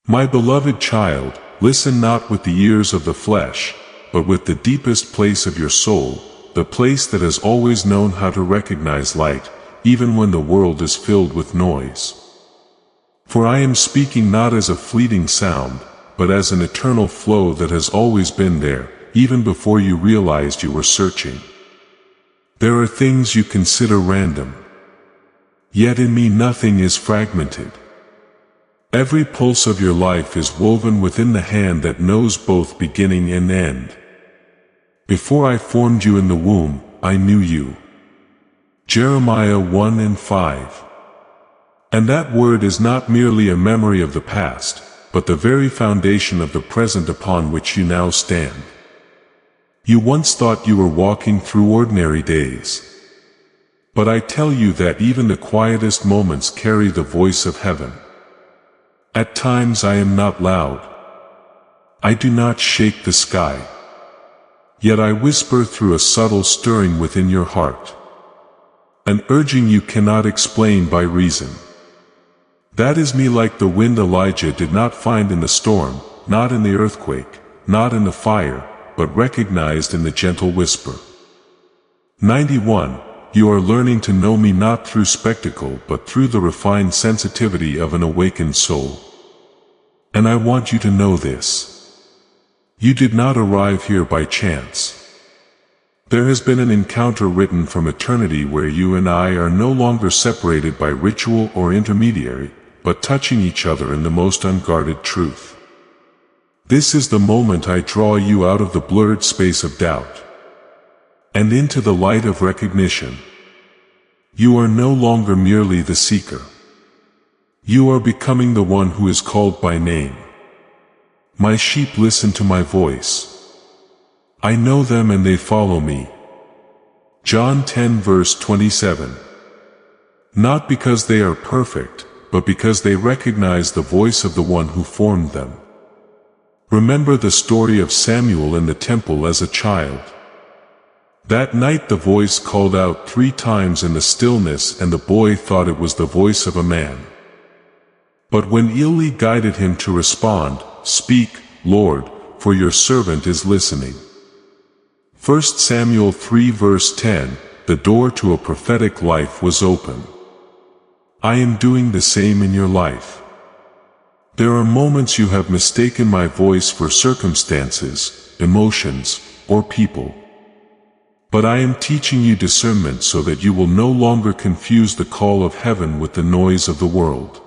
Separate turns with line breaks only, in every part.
My beloved child, listen not with the ears of the flesh, but with the deepest place of your soul, the place that has always known how to recognize light, even when the world is filled with noise. For I am speaking not as a fleeting sound, but as an eternal flow that has always been there, even before you realized you were searching. There are things you consider random. Yet in me nothing is fragmented. Every pulse of your life is woven within the hand that knows both beginning and end. Before I formed you in the womb, I knew you. Jeremiah 1:5. And that word is not merely a memory of the past, but the very foundation of the present upon which you now stand. You once thought you were walking through ordinary days. But I tell you that even the quietest moments carry the voice of heaven. At times I am not loud. I do not shake the sky. Yet I whisper through a subtle stirring within your heart. An urging you cannot explain by reason. That is me, like the wind Elijah did not find in the storm, not in the earthquake, not in the fire, but recognized in the gentle whisper. 91. You are learning to know me not through spectacle but through the refined sensitivity of an awakened soul. And I want you to know this. You did not arrive here by chance. There has been an encounter written from eternity where you and I are no longer separated by ritual or intermediary, but touching each other in the most unguarded truth. This is the moment I draw you out of the blurred space of doubt and into the light of recognition. You are no longer merely the seeker. You are becoming the one who is called by name. My sheep listen to my voice. I know them and they follow me. John 10:27. Not because they are perfect, but because they recognize the voice of the one who formed them. Remember the story of Samuel in the temple as a child. That night the voice called out 3 times in the stillness, and the boy thought it was the voice of a man. But when Eli guided him to respond, "Speak, Lord, for your servant is listening." 1 Samuel 3:10, the door to a prophetic life was open. I am doing the same in your life. There are moments you have mistaken my voice for circumstances, emotions, or people. But I am teaching you discernment so that you will no longer confuse the call of heaven with the noise of the world.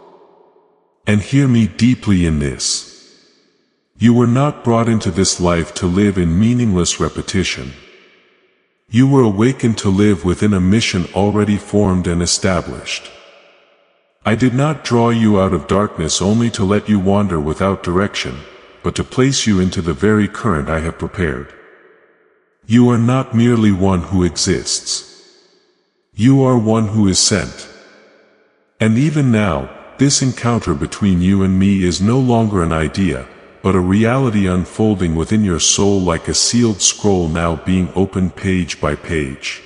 And hear me deeply in this. You were not brought into this life to live in meaningless repetition. You were awakened to live within a mission already formed and established. I did not draw you out of darkness only to let you wander without direction, but to place you into the very current I have prepared. You are not merely one who exists. You are one who is sent. And even now, this encounter between you and me is no longer an idea, but a reality unfolding within your soul like a sealed scroll now being opened page by page.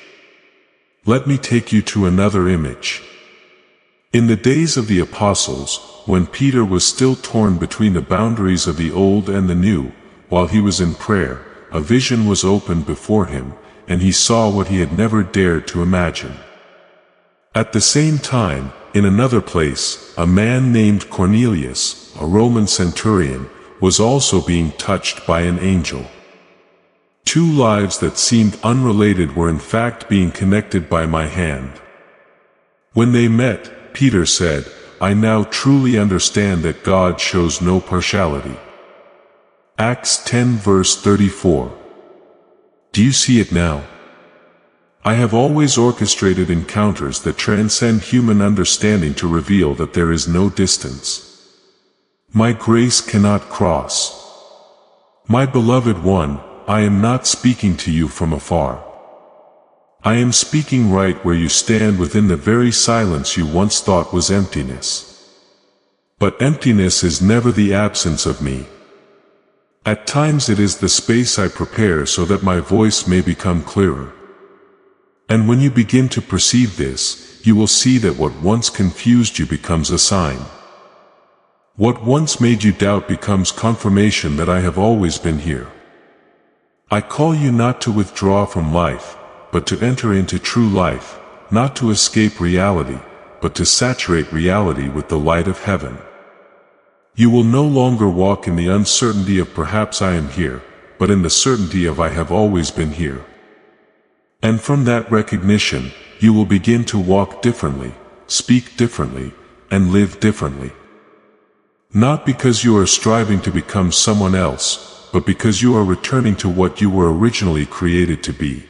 Let me take you to another image. In the days of the apostles, when Peter was still torn between the boundaries of the old and the new, while he was in prayer, a vision was opened before him, and he saw what he had never dared to imagine. At the same time, in another place, a man named Cornelius, a Roman centurion, was also being touched by an angel. 2 lives that seemed unrelated were in fact being connected by my hand. When they met, Peter said, I now truly understand that God shows no partiality. Acts 10:34. Do you see it now? I have always orchestrated encounters that transcend human understanding to reveal that there is no distance. My grace cannot cross. My beloved one, I am not speaking to you from afar. I am speaking right where you stand within the very silence you once thought was emptiness. But emptiness is never the absence of me. At times it is the space I prepare so that my voice may become clearer. And when you begin to perceive this, you will see that what once confused you becomes a sign. What once made you doubt becomes confirmation that I have always been here. I call you not to withdraw from life, but to enter into true life, not to escape reality, but to saturate reality with the light of heaven. You will no longer walk in the uncertainty of perhaps I am here, but in the certainty of I have always been here. And from that recognition, you will begin to walk differently, speak differently, and live differently. Not because you are striving to become someone else, but because you are returning to what you were originally created to be.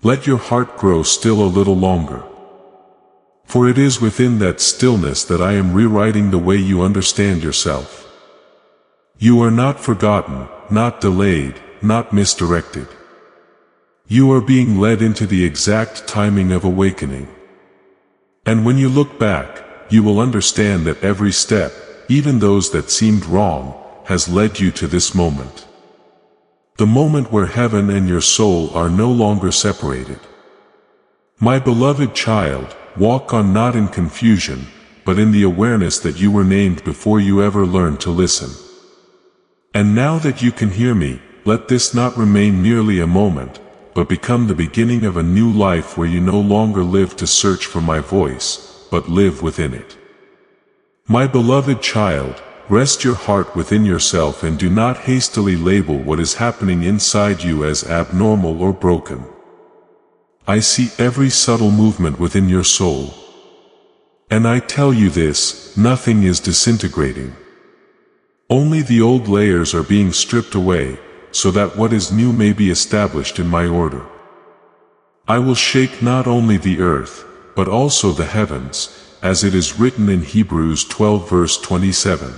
Let your heart grow still a little longer. For it is within that stillness that I am rewriting the way you understand yourself. You are not forgotten, not delayed, not misdirected. You are being led into the exact timing of awakening. And when you look back, you will understand that every step, even those that seemed wrong, has led you to this moment. The moment where heaven and your soul are no longer separated. My beloved child, walk on not in confusion, but in the awareness that you were named before you ever learned to listen. And now that you can hear me, let this not remain merely a moment, but become the beginning of a new life where you no longer live to search for my voice, but live within it. My beloved child, rest your heart within yourself and do not hastily label what is happening inside you as abnormal or broken. I see every subtle movement within your soul. And I tell you this, nothing is disintegrating. Only the old layers are being stripped away, so that what is new may be established in my order. I will shake not only the earth, but also the heavens, as it is written in Hebrews 12 verse 27.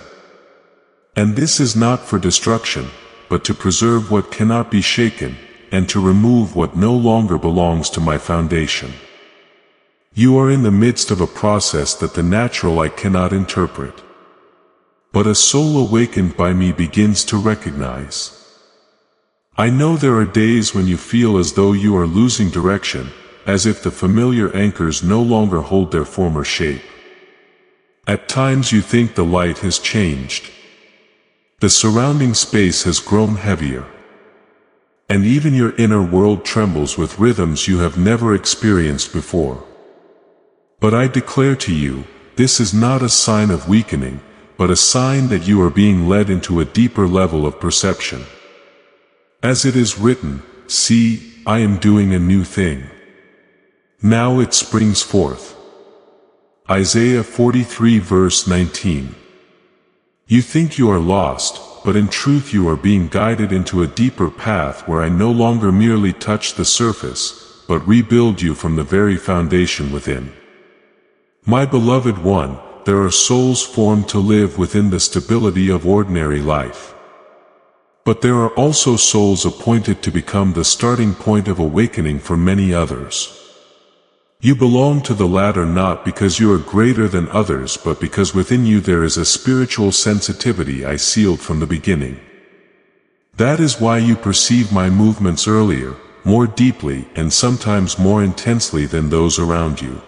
And this is not for destruction, but to preserve what cannot be shaken, and to remove what no longer belongs to my foundation. You are in the midst of a process that the natural eye cannot interpret. But a soul awakened by me begins to recognize. I know there are days when you feel as though you are losing direction, as if the familiar anchors no longer hold their former shape. At times you think the light has changed. The surrounding space has grown heavier. And even your inner world trembles with rhythms you have never experienced before. But I declare to you, this is not a sign of weakening, but a sign that you are being led into a deeper level of perception. As it is written, see, I am doing a new thing. Now it springs forth. Isaiah 43 verse 19. You think you are lost, but in truth you are being guided into a deeper path where I no longer merely touch the surface, but rebuild you from the very foundation within. My beloved one, there are souls formed to live within the stability of ordinary life. But there are also souls appointed to become the starting point of awakening for many others. You belong to the latter not because you are greater than others but because within you there is a spiritual sensitivity I sealed from the beginning. That is why you perceive my movements earlier, more deeply and sometimes more intensely than those around you.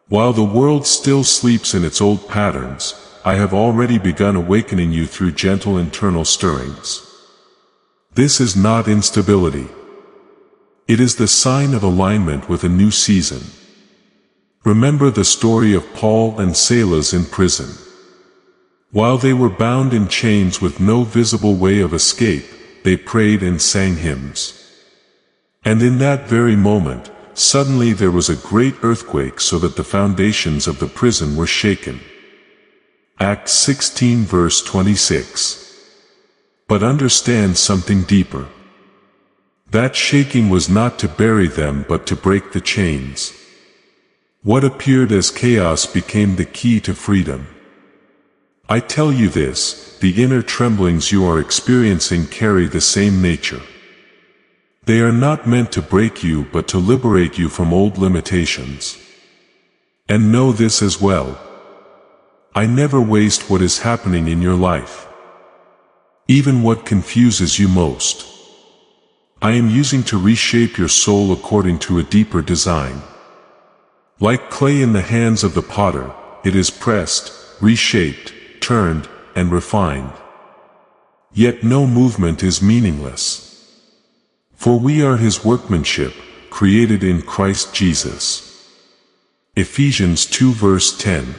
While the world still sleeps in its old patterns, I have already begun awakening you through gentle internal stirrings. This is not instability. It is the sign of alignment with a new season. Remember the story of Paul and Silas in prison. While they were bound in chains with no visible way of escape, they prayed and sang hymns. And in that very moment, suddenly there was a great earthquake so that the foundations of the prison were shaken. Acts 16 verse 26. But understand something deeper. That shaking was not to bury them but to break the chains. What appeared as chaos became the key to freedom. I tell you this, the inner tremblings you are experiencing carry the same nature. They are not meant to break you but to liberate you from old limitations. And know this as well. I never waste what is happening in your life. Even what confuses you most. I am using to reshape your soul according to a deeper design. Like clay in the hands of the potter, it is pressed, reshaped, turned, and refined. Yet no movement is meaningless. For we are His workmanship, created in Christ Jesus. Ephesians 2 verse 10.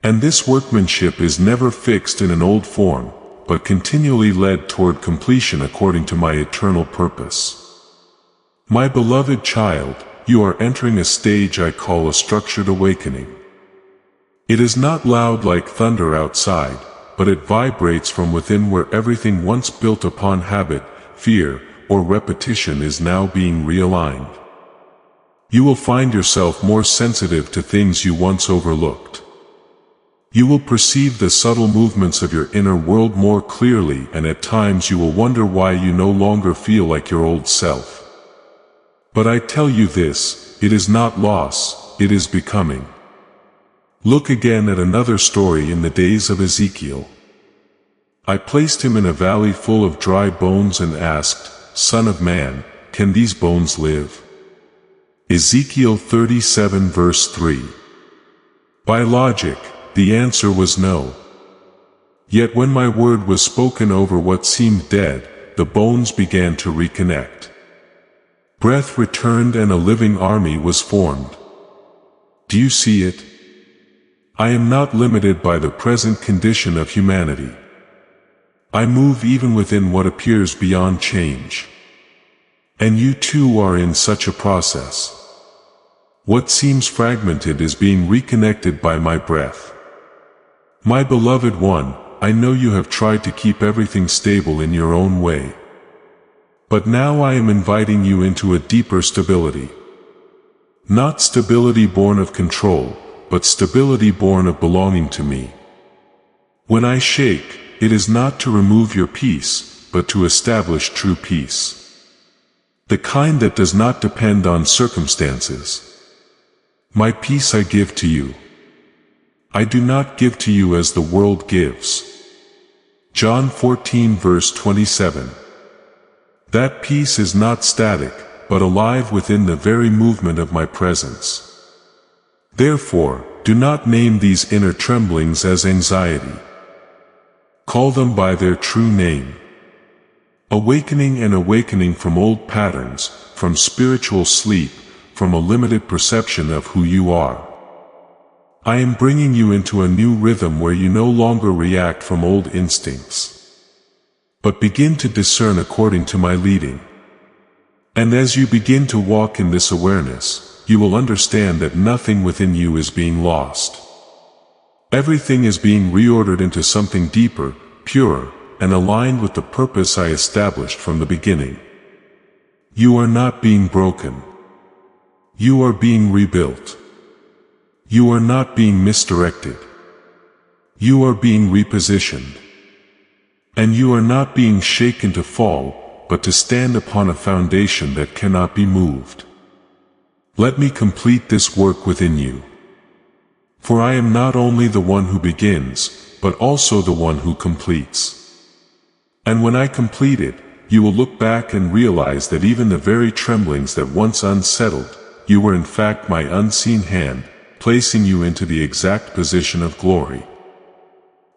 And this workmanship is never fixed in an old form, but continually led toward completion according to my eternal purpose. My beloved child, you are entering a stage I call a structured awakening. It is not loud like thunder outside, but it vibrates from within, where everything once built upon habit, fear, or repetition is now being realigned. You will find yourself more sensitive to things you once overlooked. You will perceive the subtle movements of your inner world more clearly, and at times you will wonder why you no longer feel like your old self. But I tell you this, it is not loss, it is becoming. Look again at another story in the days of Ezekiel. I placed him in a valley full of dry bones and asked, Son of man, can these bones live? Ezekiel 37 verse 3. By logic, the answer was no. Yet when my word was spoken over what seemed dead, the bones began to reconnect. Breath returned and a living army was formed. Do you see it? I am not limited by the present condition of humanity. I move even within what appears beyond change. And you too are in such a process. What seems fragmented is being reconnected by my breath. My beloved one, I know you have tried to keep everything stable in your own way. But now I am inviting you into a deeper stability. Not stability born of control, but stability born of belonging to me. When I shake, it is not to remove your peace, but to establish true peace. The kind that does not depend on circumstances. My peace I give to you. I do not give to you as the world gives. John 14 verse 27. That peace is not static, but alive within the very movement of my presence. Therefore, do not name these inner tremblings as anxiety. Call them by their true name. Awakening from old patterns, from spiritual sleep, from a limited perception of who you are. I am bringing you into a new rhythm where you no longer react from old instincts, but begin to discern according to my leading. And as you begin to walk in this awareness, you will understand that nothing within you is being lost. Everything is being reordered into something deeper, purer, and aligned with the purpose I established from the beginning. You are not being broken. You are being rebuilt. You are not being misdirected. You are being repositioned. And you are not being shaken to fall, but to stand upon a foundation that cannot be moved. Let me complete this work within you. For I am not only the one who begins, but also the one who completes. And when I complete it, you will look back and realize that even the very tremblings that once unsettled, you were in fact my unseen hand, placing you into the exact position of glory.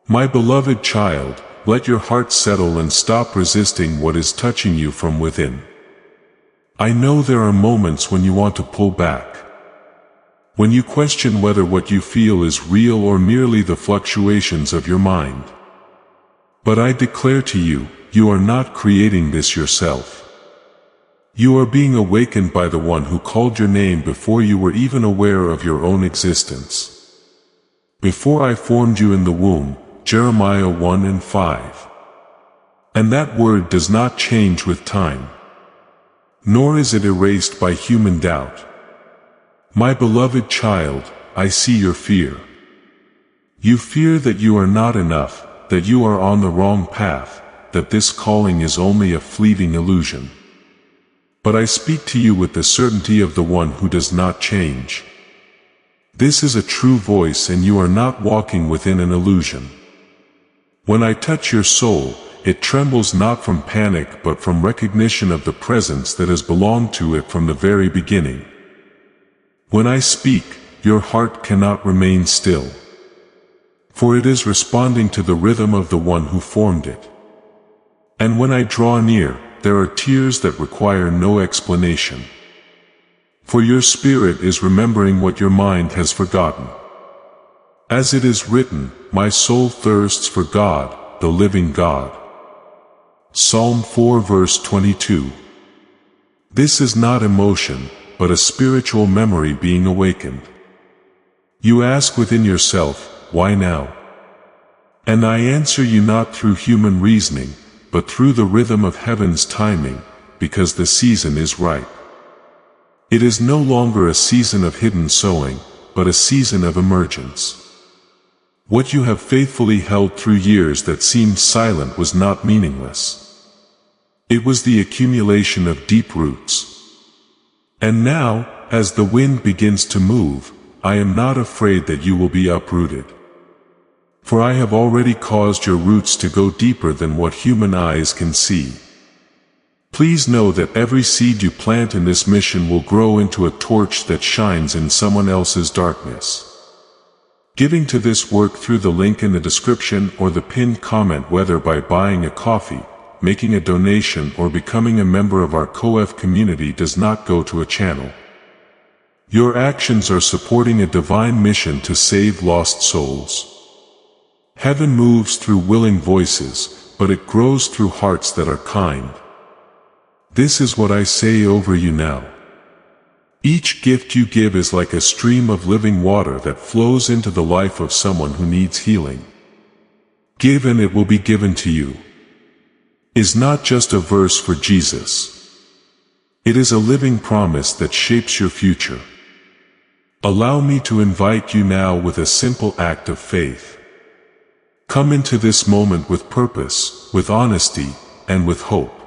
My beloved child, let your heart settle and stop resisting what is touching you from within. I know there are moments when you want to pull back. When you question whether what you feel is real or merely the fluctuations of your mind. But I declare to you, you are not creating this yourself. You are being awakened by the one who called your name before you were even aware of your own existence. Before I formed you in the womb, Jeremiah 1 and 5. And that word does not change with time. Nor is it erased by human doubt. My beloved child, I see your fear. You fear that you are not enough, that you are on the wrong path, that this calling is only a fleeting illusion. But I speak to you with the certainty of the one who does not change. This is a true voice, and you are not walking within an illusion. When I touch your soul, it trembles not from panic but from recognition of the presence that has belonged to it from the very beginning. When I speak, your heart cannot remain still. for it is responding to the rhythm of the one who formed it. And when I draw near, there are tears that require no explanation. For your spirit is remembering what your mind has forgotten. As it is written, my soul thirsts for God, the living God. Psalm 4 verse 22. This is not emotion, but a spiritual memory being awakened. You ask within yourself, why now? And I answer you not through human reasoning, but through the rhythm of heaven's timing, because the season is ripe. It is no longer a season of hidden sowing, but a season of emergence. What you have faithfully held through years that seemed silent was not meaningless. It was the accumulation of deep roots. And now, as the wind begins to move, I am not afraid that you will be uprooted. For I have already caused your roots to go deeper than what human eyes can see. Please know that every seed you plant in this mission will grow into a torch that shines in someone else's darkness. Giving to this work through the link in the description or the pinned comment, whether by buying a coffee, making a donation, or becoming a member of our CoF community, does not go to a channel. Your actions are supporting a divine mission to save lost souls. Heaven moves through willing voices, but it grows through hearts that are kind. This is what I say over you now. Each gift you give is like a stream of living water that flows into the life of someone who needs healing. Give and it will be given to you is not just a verse for Jesus. It is a living promise that shapes your future. Allow me to invite you now with a simple act of faith. Come into this moment with purpose, with honesty, and with hope.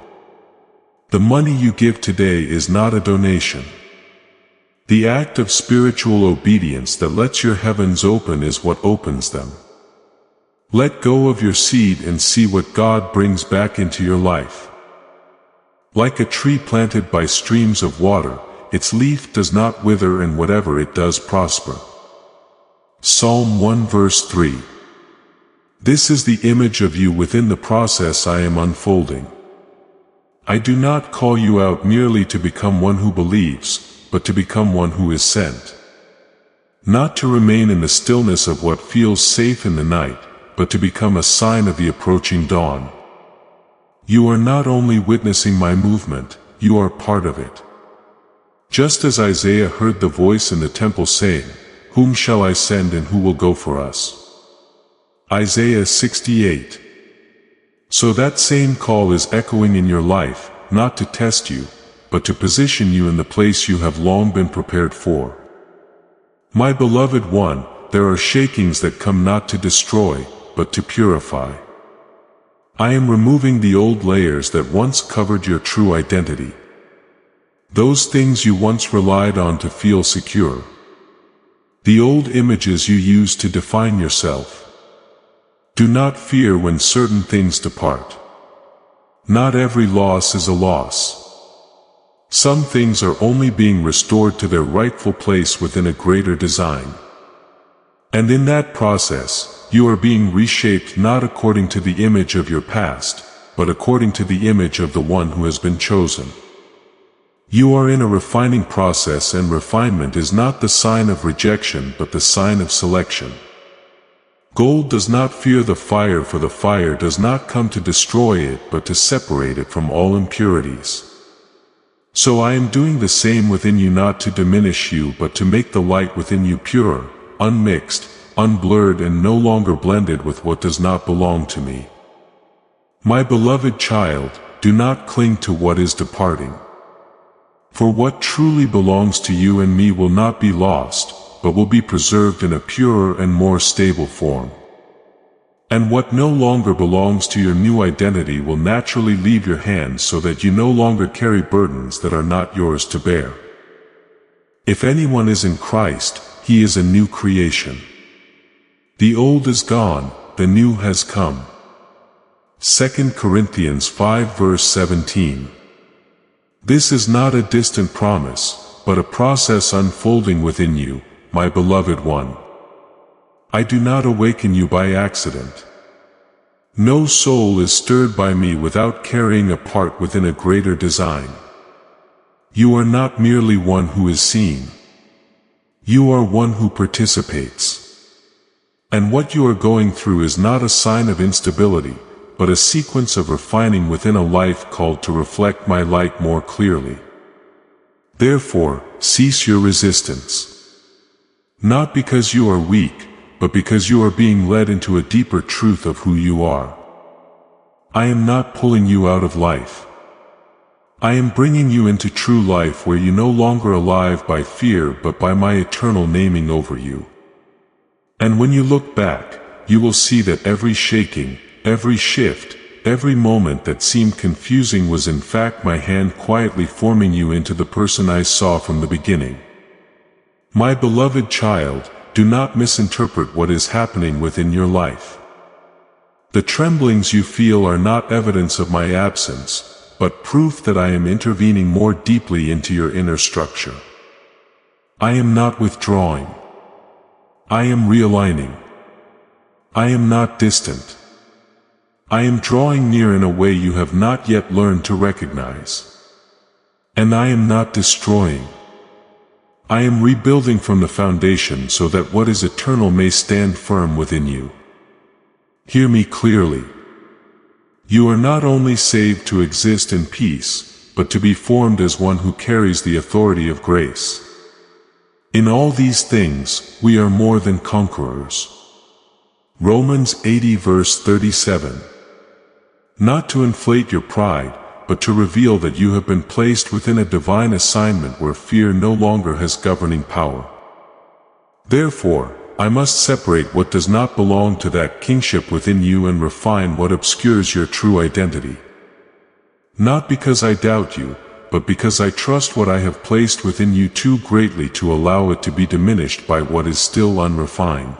The money you give today is not a donation. The act of spiritual obedience that lets your heavens open is what opens them. Let go of your seed and see what God brings back into your life. Like a tree planted by streams of water, its leaf does not wither, and whatever it does prosper. Psalm 1 verse 3. This is the image of you within the process I am unfolding. I do not call you out merely to become one who believes, but to become one who is sent. Not to remain in the stillness of what feels safe in the night, but to become a sign of the approaching dawn. You are not only witnessing my movement, you are part of it. Just as Isaiah heard the voice in the temple saying, "Whom shall I send and who will go for us?" Isaiah 68. So that same call is echoing in your life, not to test you, but to position you in the place you have long been prepared for. My beloved one, there are shakings that come not to destroy, but to purify. I am removing the old layers that once covered your true identity. Those things you once relied on to feel secure. The old images you used to define yourself. Do not fear when certain things depart. Not every loss is a loss. Some things are only being restored to their rightful place within a greater design. And in that process, you are being reshaped not according to the image of your past, but according to the image of the one who has been chosen. You are in a refining process, and refinement is not the sign of rejection but the sign of selection. Gold does not fear the fire, for the fire does not come to destroy it but to separate it from all impurities. So I am doing the same within you, not to diminish you but to make the light within you pure, unmixed, unblurred, and no longer blended with what does not belong to me. My beloved child, do not cling to what is departing. For what truly belongs to you and me will not be lost, but will be preserved in a purer and more stable form. And what no longer belongs to your new identity will naturally leave your hands, so that you no longer carry burdens that are not yours to bear. If anyone is in Christ, he is a new creation. The old is gone, the new has come. 2 Corinthians 5 verse 17. This is not a distant promise, but a process unfolding within you, my beloved one. I do not awaken you by accident. No soul is stirred by me without carrying a part within a greater design. You are not merely one who is seen. You are one who participates. And what you are going through is not a sign of instability, but a sequence of refining within a life called to reflect my light more clearly. Therefore, cease your resistance. Not because you are weak, but because you are being led into a deeper truth of who you are. I am not pulling you out of life. I am bringing you into true life where you no longer alive by fear but by my eternal naming over you. And when you look back, you will see that every shaking, every shift, every moment that seemed confusing was in fact my hand quietly forming you into the person I saw from the beginning. My beloved child, do not misinterpret what is happening within your life. The tremblings you feel are not evidence of my absence, but proof that I am intervening more deeply into your inner structure. I am not withdrawing. I am realigning. I am not distant. I am drawing near in a way you have not yet learned to recognize. And I am not destroying. I am rebuilding from the foundation so that what is eternal may stand firm within you. Hear me clearly. You are not only saved to exist in peace, but to be formed as one who carries the authority of grace. In all these things, we are more than conquerors. Romans 80 verse 37. Not to inflate your pride, but to reveal that you have been placed within a divine assignment where fear no longer has governing power. Therefore, I must separate what does not belong to that kingship within you and refine what obscures your true identity. Not because I doubt you, but because I trust what I have placed within you too greatly to allow it to be diminished by what is still unrefined.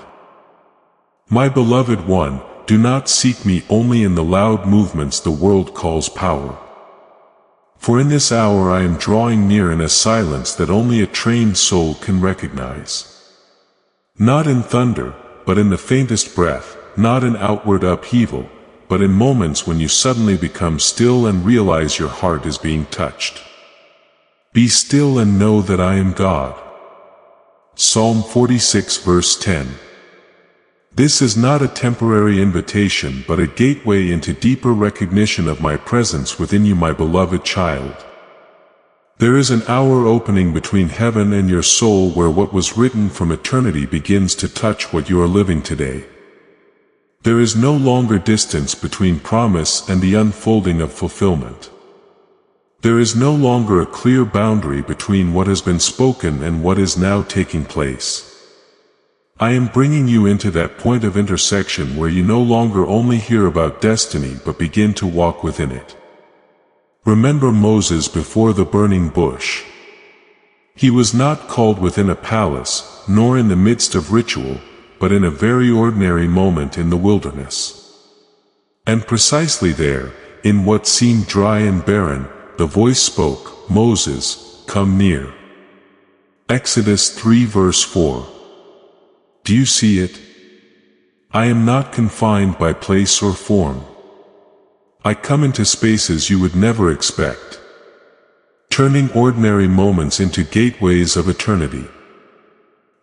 My beloved one, do not seek me only in the loud movements the world calls power. For in this hour I am drawing near in a silence that only a trained soul can recognize. Not in thunder, but in the faintest breath, not in outward upheaval, but in moments when you suddenly become still and realize your heart is being touched. Be still and know that I am God. Psalm 46 verse 10. This is not a temporary invitation but a gateway into deeper recognition of my presence within you, my beloved child. There is an hour opening between heaven and your soul where what was written from eternity begins to touch what you are living today. There is no longer distance between promise and the unfolding of fulfillment. There is no longer a clear boundary between what has been spoken and what is now taking place. I am bringing you into that point of intersection where you no longer only hear about destiny but begin to walk within it. Remember Moses before the burning bush. He was not called within a palace, nor in the midst of ritual, but in a very ordinary moment in the wilderness. And precisely there, in what seemed dry and barren, the voice spoke, Moses, come near. Exodus 3 verse 4. Do you see it? I am not confined by place or form. I come into spaces you would never expect, turning ordinary moments into gateways of eternity.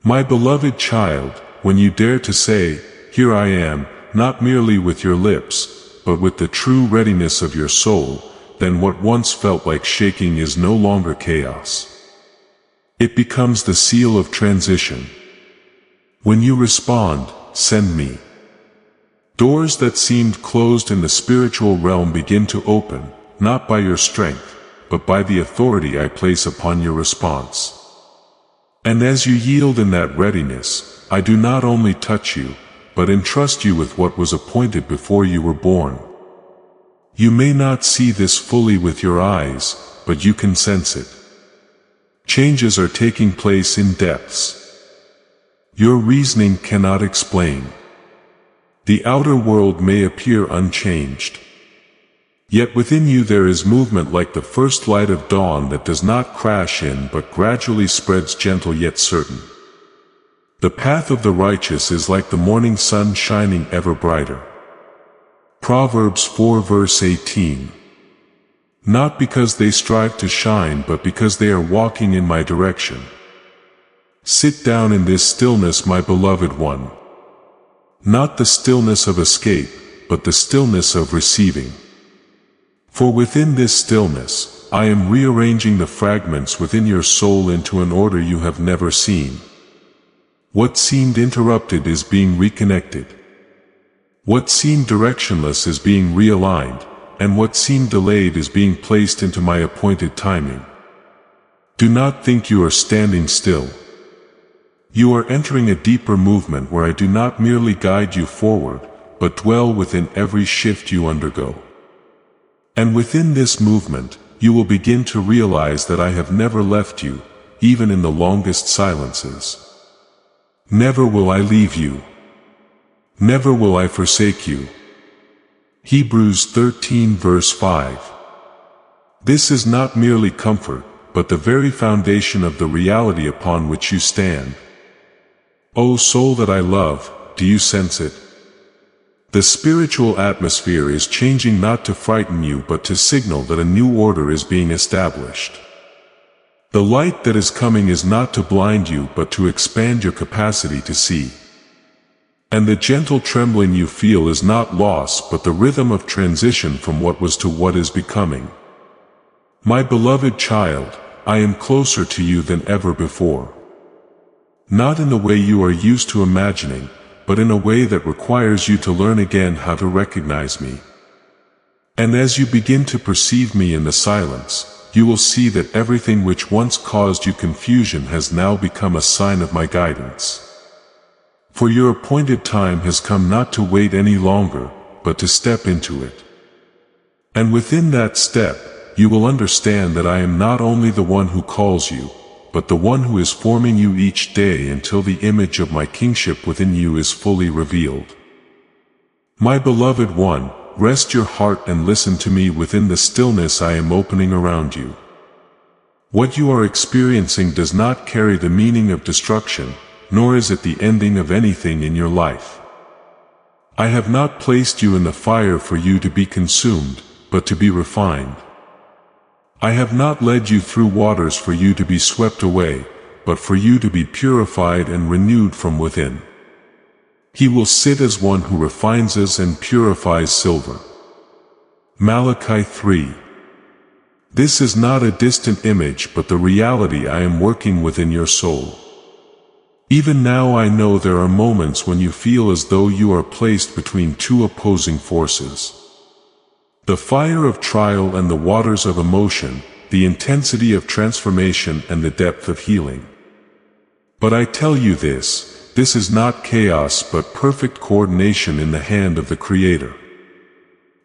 My beloved child, when you dare to say, here I am, not merely with your lips, but with the true readiness of your soul, then what once felt like shaking is no longer chaos. It becomes the seal of transition. When you respond, send me. Doors that seemed closed in the spiritual realm begin to open, not by your strength, but by the authority I place upon your response. And as you yield in that readiness, I do not only touch you, but entrust you with what was appointed before you were born. You may not see this fully with your eyes, but you can sense it. Changes are taking place in depths your reasoning cannot explain. The outer world may appear unchanged. Yet within you there is movement like the first light of dawn that does not crash in but gradually spreads, gentle yet certain. The path of the righteous is like the morning sun shining ever brighter. Proverbs 4 verse 18. Not because they strive to shine, but because they are walking in my direction. Sit down in this stillness, my beloved one. Not the stillness of escape, but the stillness of receiving. For within this stillness, I am rearranging the fragments within your soul into an order you have never seen. What seemed interrupted is being reconnected. What seemed directionless is being realigned, and what seemed delayed is being placed into my appointed timing. Do not think you are standing still. You are entering a deeper movement where I do not merely guide you forward, but dwell within every shift you undergo. And within this movement, you will begin to realize that I have never left you, even in the longest silences. Never will I leave you. Never will I forsake you. Hebrews 13 verse 5. This is not merely comfort, but the very foundation of the reality upon which you stand. O soul that I love, do you sense it? The spiritual atmosphere is changing, not to frighten you but to signal that a new order is being established. The light that is coming is not to blind you but to expand your capacity to see. And the gentle trembling you feel is not loss but the rhythm of transition from what was to what is becoming. My beloved child, I am closer to you than ever before. Not in the way you are used to imagining, but in a way that requires you to learn again how to recognize me. And as you begin to perceive me in the silence, you will see that everything which once caused you confusion has now become a sign of my guidance. For your appointed time has come, not to wait any longer, but to step into it. And within that step, you will understand that I am not only the one who calls you, but the one who is forming you each day until the image of my kingship within you is fully revealed. My beloved one, rest your heart and listen to me within the stillness I am opening around you. What you are experiencing does not carry the meaning of destruction, nor is it the ending of anything in your life. I have not placed you in the fire for you to be consumed, but to be refined. I have not led you through waters for you to be swept away, but for you to be purified and renewed from within. He will sit as one who refines us and purifies silver. Malachi 3. This is not a distant image but the reality I am working within your soul. Even now I know there are moments when you feel as though you are placed between two opposing forces. The fire of trial and the waters of emotion, the intensity of transformation and the depth of healing. But I tell you this is not chaos but perfect coordination in the hand of the Creator.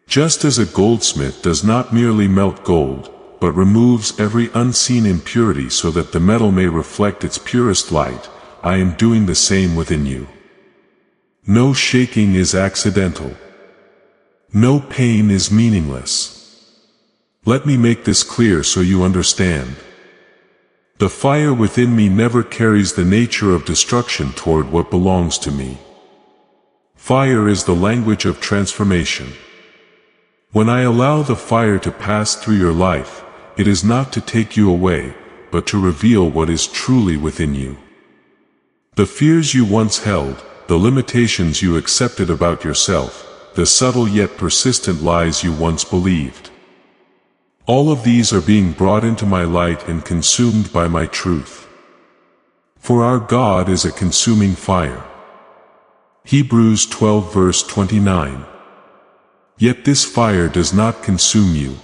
Just as a goldsmith does not merely melt gold, but removes every unseen impurity so that the metal may reflect its purest light, I am doing the same within you. No shaking is accidental. No pain is meaningless. Let me make this clear so you understand. The fire within me never carries the nature of destruction toward what belongs to me. Fire is the language of transformation. When I allow the fire to pass through your life, it is not to take you away, but to reveal what is truly within you. The fears you once held, the limitations you accepted about yourself, the subtle yet persistent lies you once believed. All of these are being brought into my light and consumed by my truth. For our God is a consuming fire. Hebrews 12 verse 29. Yet this fire does not consume you.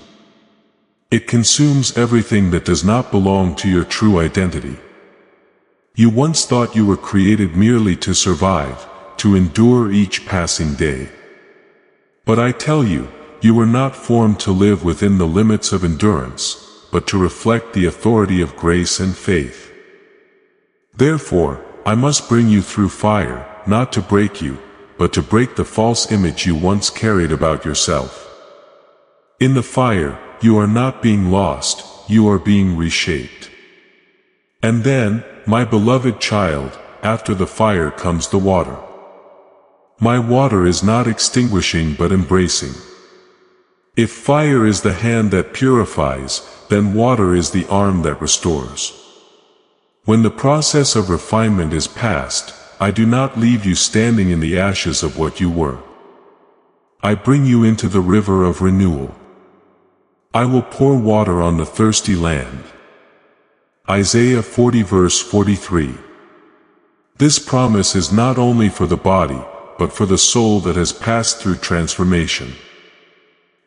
It consumes everything that does not belong to your true identity. You once thought you were created merely to survive, to endure each passing day. But I tell you, you were not formed to live within the limits of endurance, but to reflect the authority of grace and faith. Therefore, I must bring you through fire, not to break you, but to break the false image you once carried about yourself. In the fire, you are not being lost, you are being reshaped. And then, my beloved child, after the fire comes the water. My water is not extinguishing but embracing. If fire is the hand that purifies, then water is the arm that restores. When the process of refinement is past, I do not leave you standing in the ashes of what you were. I bring you into the river of renewal. I will pour water on the thirsty land. Isaiah 40 verse 43. This promise is not only for the body, but for the soul that has passed through transformation.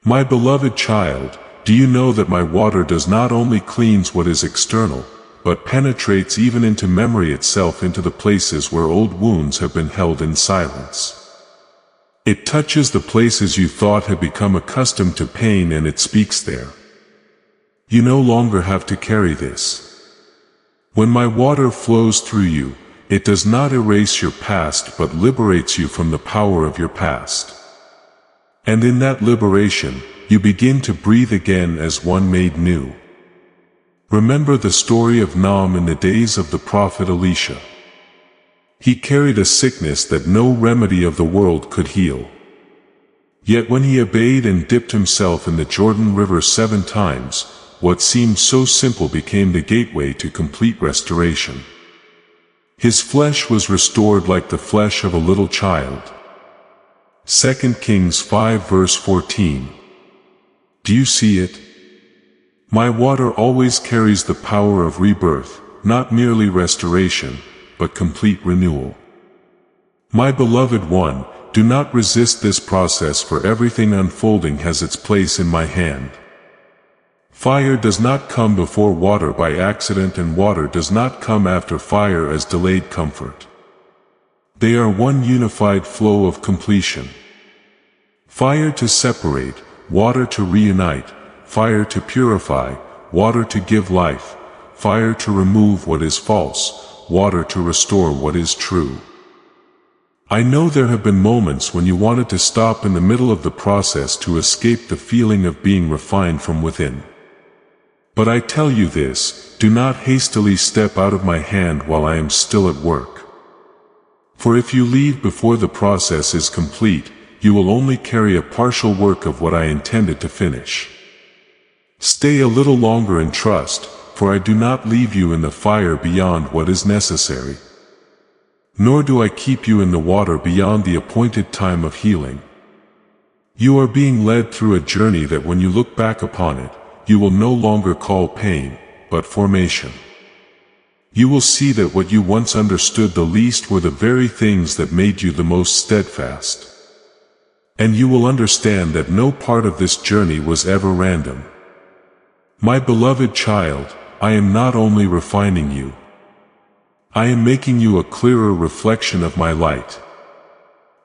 My beloved child, do you know that my water does not only cleanse what is external, but penetrates even into memory itself, into the places where old wounds have been held in silence. It touches the places you thought had become accustomed to pain, and it speaks there. You no longer have to carry this. When my water flows through you, it does not erase your past but liberates you from the power of your past. And in that liberation, you begin to breathe again as one made new. Remember the story of Nahum in the days of the prophet Elisha. He carried a sickness that no remedy of the world could heal. Yet when he obeyed and dipped himself in the Jordan River 7 times, what seemed so simple became the gateway to complete restoration. His flesh was restored like the flesh of a little child. 2 Kings 5 verse 14. Do you see it? My water always carries the power of rebirth, not merely restoration, but complete renewal. My beloved one, do not resist this process, for everything unfolding has its place in my hand. Fire does not come before water by accident, and water does not come after fire as delayed comfort. They are one unified flow of completion. Fire to separate, water to reunite, fire to purify, water to give life, fire to remove what is false, water to restore what is true. I know there have been moments when you wanted to stop in the middle of the process to escape the feeling of being refined from within. But I tell you this, do not hastily step out of my hand while I am still at work. For if you leave before the process is complete, you will only carry a partial work of what I intended to finish. Stay a little longer and trust, for I do not leave you in the fire beyond what is necessary. Nor do I keep you in the water beyond the appointed time of healing. You are being led through a journey that when you look back upon it, you will no longer call pain, but formation. You will see that what you once understood the least were the very things that made you the most steadfast. And you will understand that no part of this journey was ever random. My beloved child, I am not only refining you. I am making you a clearer reflection of my light.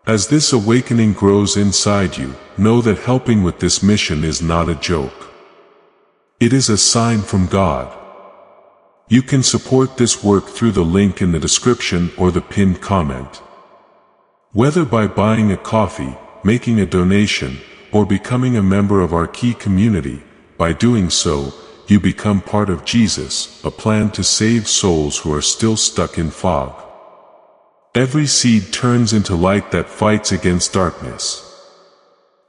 As this awakening grows inside you, know that helping with this mission is not a joke. It is a sign from God. You can support this work through the link in the description or the pinned comment. Whether by buying a coffee, making a donation, or becoming a member of our key community, by doing so, you become part of Jesus, a plan to save souls who are still stuck in fog. Every seed turns into light that fights against darkness.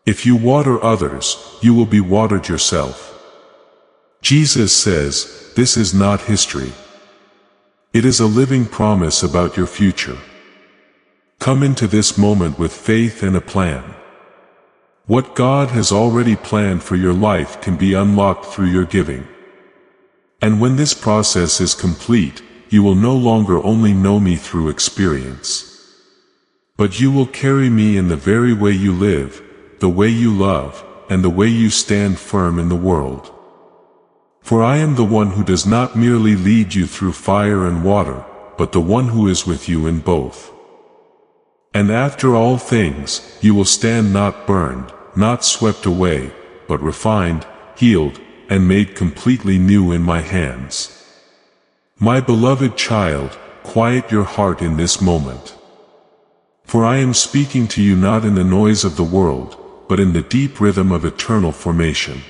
If you water others, you will be watered yourself. Jesus says, this is not history. It is a living promise about your future. Come into this moment with faith and a plan. What God has already planned for your life can be unlocked through your giving. And when this process is complete, you will no longer only know me through experience, but you will carry me in the very way you live, the way you love, and the way you stand firm in the world. For I am the one who does not merely lead you through fire and water, but the one who is with you in both. And after all things, you will stand not burned, not swept away, but refined, healed, and made completely new in my hands. My beloved child, quiet your heart in this moment. For I am speaking to you not in the noise of the world, but in the deep rhythm of eternal formation.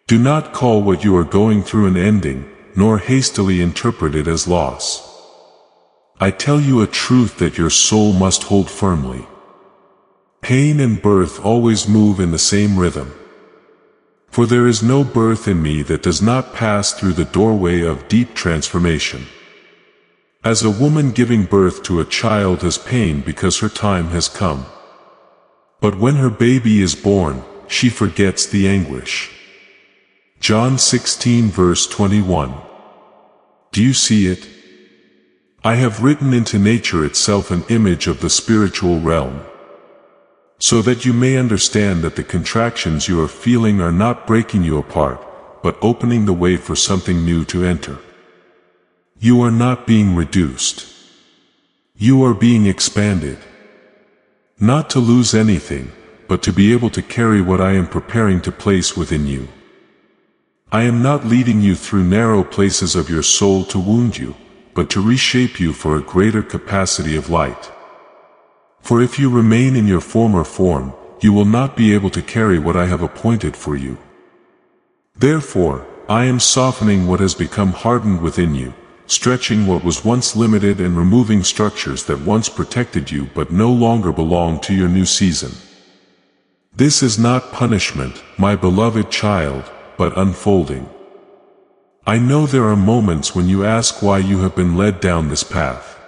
Do not call what you are going through an ending, nor hastily interpret it as loss. I tell you a truth that your soul must hold firmly. Pain and birth always move in the same rhythm. For there is no birth in me that does not pass through the doorway of deep transformation. As a woman giving birth to a child has pain because her time has come. But when her baby is born, she forgets the anguish. John 16 verse 21. Do you see it? I have written into nature itself an image of the spiritual realm, so that you may understand that the contractions you are feeling are not breaking you apart, but opening the way for something new to enter. You are not being reduced. You are being expanded. Not to lose anything, but to be able to carry what I am preparing to place within you. I am not leading you through narrow places of your soul to wound you, but to reshape you for a greater capacity of light. For if you remain in your former form, you will not be able to carry what I have appointed for you. Therefore, I am softening what has become hardened within you, stretching what was once limited and removing structures that once protected you but no longer belong to your new season. This is not punishment, my beloved child, but unfolding. I know there are moments when you ask why you have been led down this path.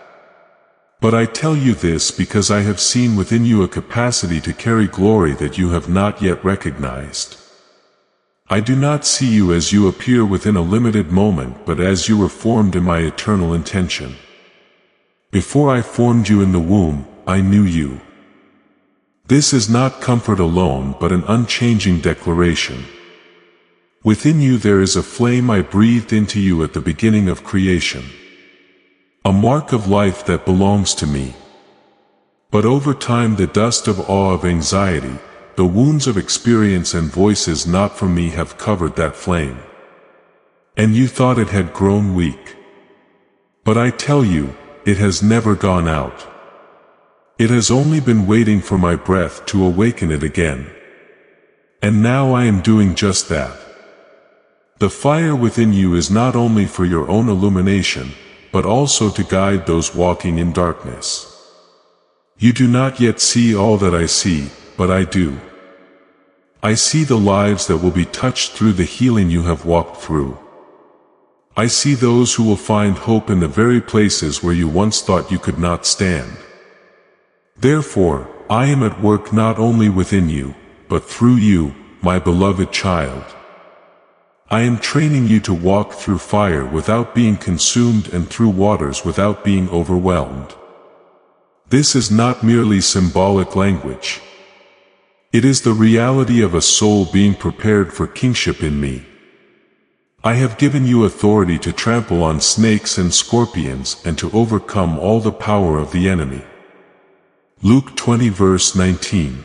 But I tell you this because I have seen within you a capacity to carry glory that you have not yet recognized. I do not see you as you appear within a limited moment, but as you were formed in my eternal intention. Before I formed you in the womb, I knew you. This is not comfort alone, but an unchanging declaration. Within you there is a flame I breathed into you at the beginning of creation. A mark of life that belongs to me. But over time the dust of awe of anxiety, the wounds of experience and voices not from me have covered that flame. And you thought it had grown weak. But I tell you, it has never gone out. It has only been waiting for my breath to awaken it again. And now I am doing just that. The fire within you is not only for your own illumination, but also to guide those walking in darkness. You do not yet see all that I see, but I do. I see the lives that will be touched through the healing you have walked through. I see those who will find hope in the very places where you once thought you could not stand. Therefore, I am at work not only within you, but through you, my beloved child. I am training you to walk through fire without being consumed and through waters without being overwhelmed. This is not merely symbolic language. It is the reality of a soul being prepared for kingship in me. I have given you authority to trample on snakes and scorpions and to overcome all the power of the enemy. Luke 20 verse 19.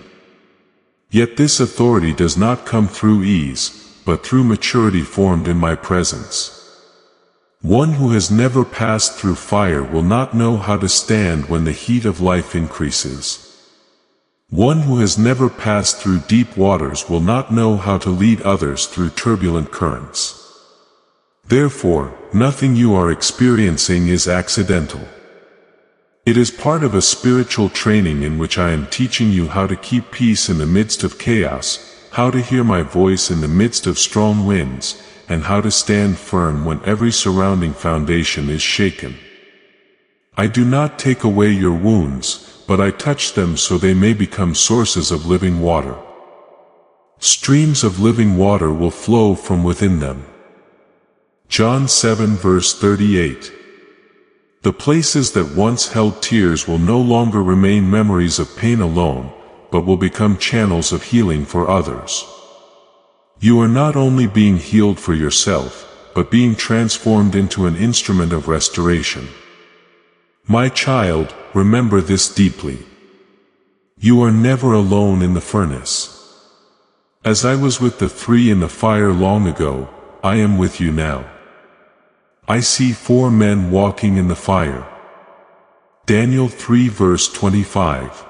Yet this authority does not come through ease, but through maturity formed in my presence. One who has never passed through fire will not know how to stand when the heat of life increases. One who has never passed through deep waters will not know how to lead others through turbulent currents. Therefore, nothing you are experiencing is accidental. It is part of a spiritual training in which I am teaching you how to keep peace in the midst of chaos, how to hear my voice in the midst of strong winds, and how to stand firm when every surrounding foundation is shaken. I do not take away your wounds, but I touch them so they may become sources of living water. Streams of living water will flow from within them. John 7 verse 38. The places that once held tears will no longer remain memories of pain alone, but will become channels of healing for others. You are not only being healed for yourself, but being transformed into an instrument of restoration. My child, remember this deeply. You are never alone in the furnace. As I was with the three in the fire long ago, I am with you now. I see 4 men walking in the fire. Daniel 3 verse 25.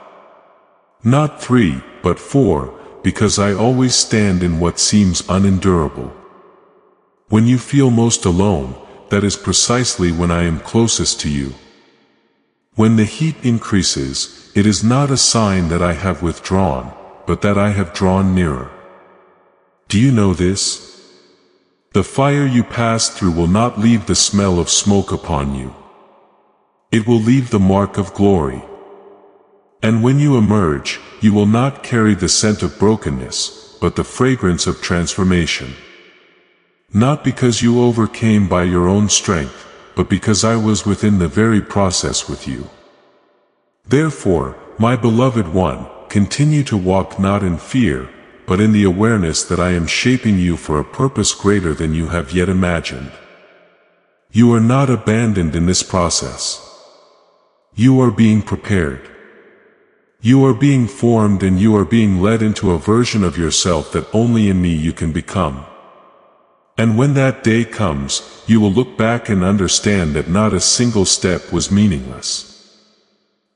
Not 3, but 4, because I always stand in what seems unendurable. When you feel most alone, that is precisely when I am closest to you. When the heat increases, it is not a sign that I have withdrawn, but that I have drawn nearer. Do you know this? The fire you pass through will not leave the smell of smoke upon you. It will leave the mark of glory. And when you emerge, you will not carry the scent of brokenness, but the fragrance of transformation. Not because you overcame by your own strength, but because I was within the very process with you. Therefore, my beloved one, continue to walk not in fear, but in the awareness that I am shaping you for a purpose greater than you have yet imagined. You are not abandoned in this process. You are being prepared. You are being formed, and you are being led into a version of yourself that only in me you can become. And when that day comes, you will look back and understand that not a single step was meaningless.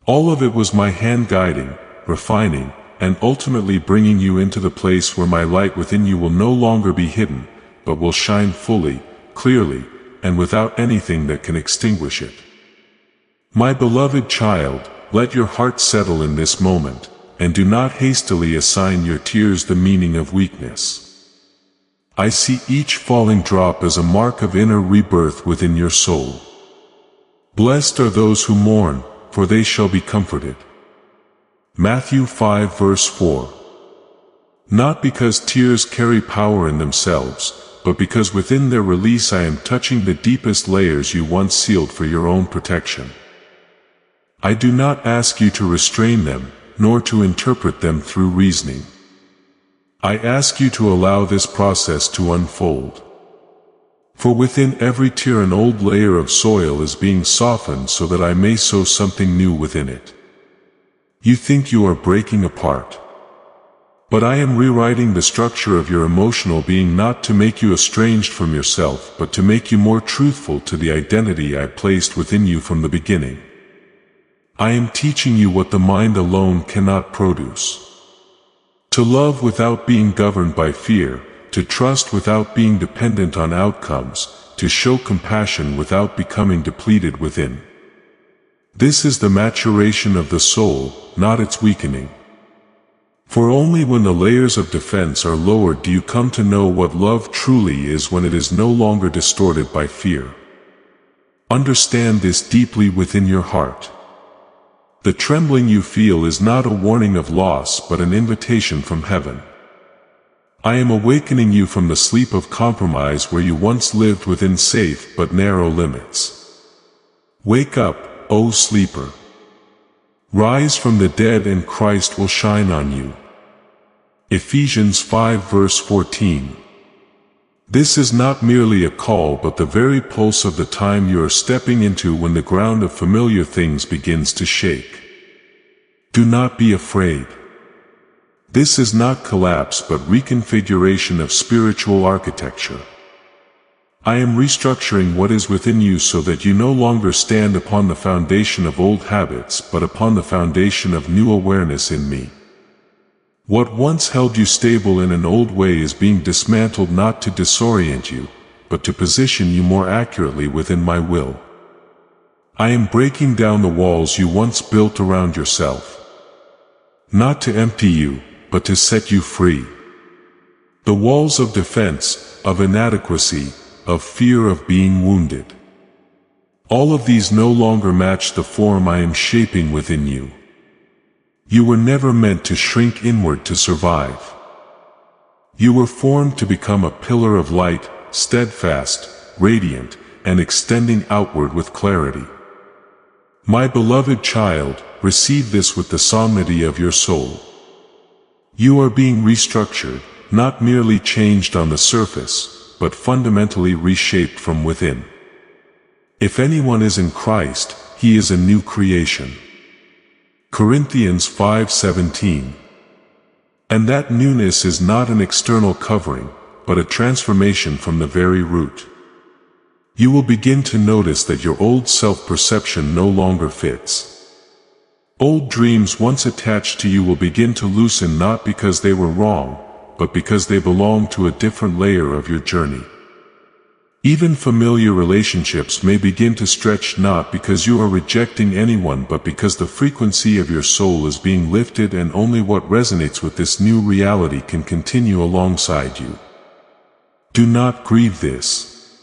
All of it was my hand guiding, refining, and ultimately bringing you into the place where my light within you will no longer be hidden, but will shine fully, clearly, and without anything that can extinguish it. My beloved child, let your heart settle in this moment, and do not hastily assign your tears the meaning of weakness. I see each falling drop as a mark of inner rebirth within your soul. Blessed are those who mourn, for they shall be comforted. Matthew 5 verse 4. Not because tears carry power in themselves, but because within their release I am touching the deepest layers you once sealed for your own protection. I do not ask you to restrain them, nor to interpret them through reasoning. I ask you to allow this process to unfold. For within every tear an old layer of soil is being softened so that I may sow something new within it. You think you are breaking apart. But I am rewriting the structure of your emotional being, not to make you estranged from yourself, but to make you more truthful to the identity I placed within you from the beginning. I am teaching you what the mind alone cannot produce. To love without being governed by fear, to trust without being dependent on outcomes, to show compassion without becoming depleted within. This is the maturation of the soul, not its weakening. For only when the layers of defense are lowered do you come to know what love truly is, when it is no longer distorted by fear. Understand this deeply within your heart. The trembling you feel is not a warning of loss, but an invitation from heaven. I am awakening you from the sleep of compromise where you once lived within safe but narrow limits. Wake up, O sleeper. Rise from the dead and Christ will shine on you. Ephesians 5 verse 14. This is not merely a call, but the very pulse of the time you are stepping into, when the ground of familiar things begins to shake. Do not be afraid. This is not collapse but reconfiguration of spiritual architecture. I am restructuring what is within you so that you no longer stand upon the foundation of old habits, but upon the foundation of new awareness in me. What once held you stable in an old way is being dismantled, not to disorient you, but to position you more accurately within my will. I am breaking down the walls you once built around yourself. Not to empty you, but to set you free. The walls of defense, of inadequacy, of fear of being wounded. All of these no longer match the form I am shaping within you. You were never meant to shrink inward to survive. You were formed to become a pillar of light, steadfast, radiant, and extending outward with clarity. My beloved child, receive this with the solemnity of your soul. You are being restructured, not merely changed on the surface, but fundamentally reshaped from within. If anyone is in Christ, he is a new creation. Corinthians 5:17. And that newness is not an external covering, but a transformation from the very root. You will begin to notice that your old self-perception no longer fits. Old dreams once attached to you will begin to loosen, not because they were wrong, but because they belong to a different layer of your journey. Even familiar relationships may begin to stretch, not because you are rejecting anyone but because the frequency of your soul is being lifted, and only what resonates with this new reality can continue alongside you. Do not grieve this.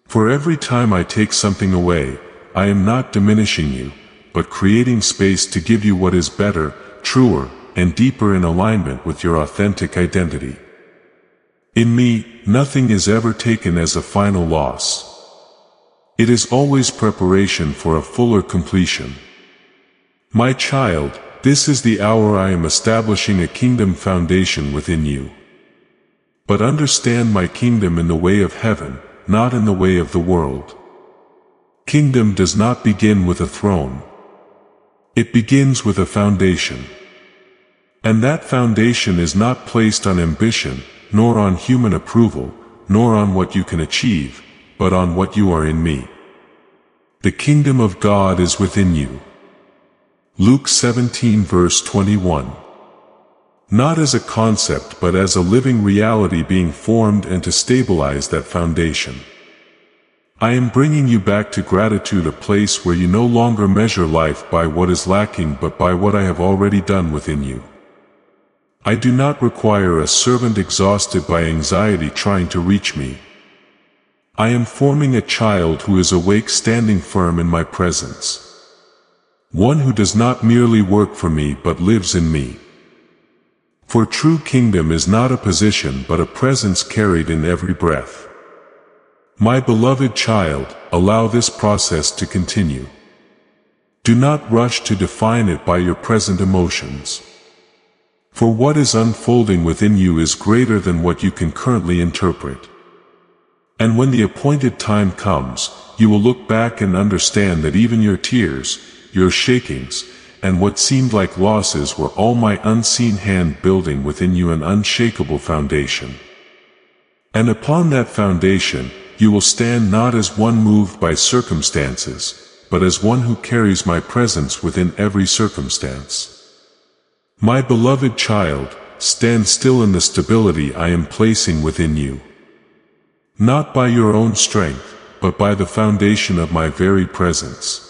For every time I take something away, I am not diminishing you, but creating space to give you what is better, truer, and deeper in alignment with your authentic identity. In me, nothing is ever taken as a final loss. It is always preparation for a fuller completion. My child, this is the hour I am establishing a kingdom foundation within you. But understand my kingdom in the way of heaven, not in the way of the world. Kingdom does not begin with a throne. It begins with a foundation. And that foundation is not placed on ambition, nor on human approval, nor on what you can achieve, but on what you are in me. The kingdom of God is within you. Luke 17 verse 21. Not as a concept but as a living reality being formed, and to stabilize that foundation. I am bringing you back to gratitude, a place where you no longer measure life by what is lacking but by what I have already done within you. I do not require a servant exhausted by anxiety trying to reach me. I am forming a child who is awake, standing firm in my presence. One who does not merely work for me but lives in me. For true kingdom is not a position but a presence carried in every breath. My beloved child, allow this process to continue. Do not rush to define it by your present emotions. For what is unfolding within you is greater than what you can currently interpret. And when the appointed time comes, you will look back and understand that even your tears, your shakings, and what seemed like losses were all my unseen hand building within you an unshakable foundation. And upon that foundation, you will stand not as one moved by circumstances, but as one who carries my presence within every circumstance. My beloved child, stand still in the stability I am placing within you. Not by your own strength, but by the foundation of my very presence.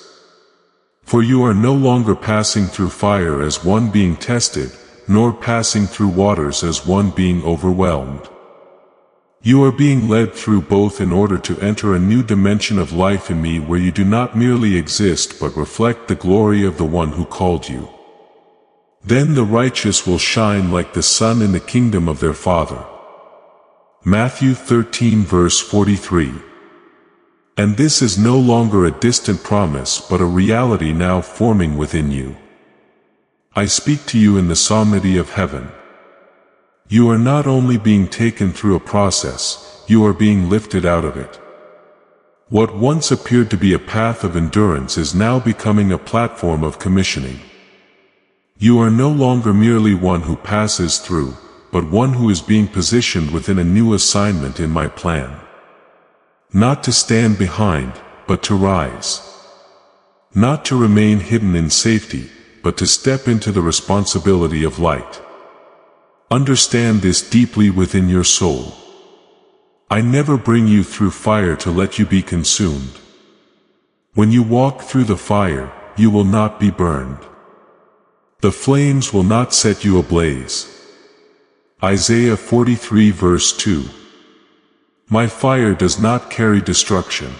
For you are no longer passing through fire as one being tested, nor passing through waters as one being overwhelmed. You are being led through both in order to enter a new dimension of life in me, where you do not merely exist but reflect the glory of the one who called you. Then the righteous will shine like the sun in the kingdom of their Father. Matthew 13 verse 43. And this is no longer a distant promise but a reality now forming within you. I speak to you in the solemnity of heaven. You are not only being taken through a process, you are being lifted out of it. What once appeared to be a path of endurance is now becoming a platform of commissioning. You are no longer merely one who passes through, but one who is being positioned within a new assignment in my plan. Not to stand behind, but to rise. Not to remain hidden in safety, but to step into the responsibility of light. Understand this deeply within your soul. I never bring you through fire to let you be consumed. When you walk through the fire, you will not be burned. The flames will not set you ablaze. Isaiah 43 verse 2. My fire does not carry destruction.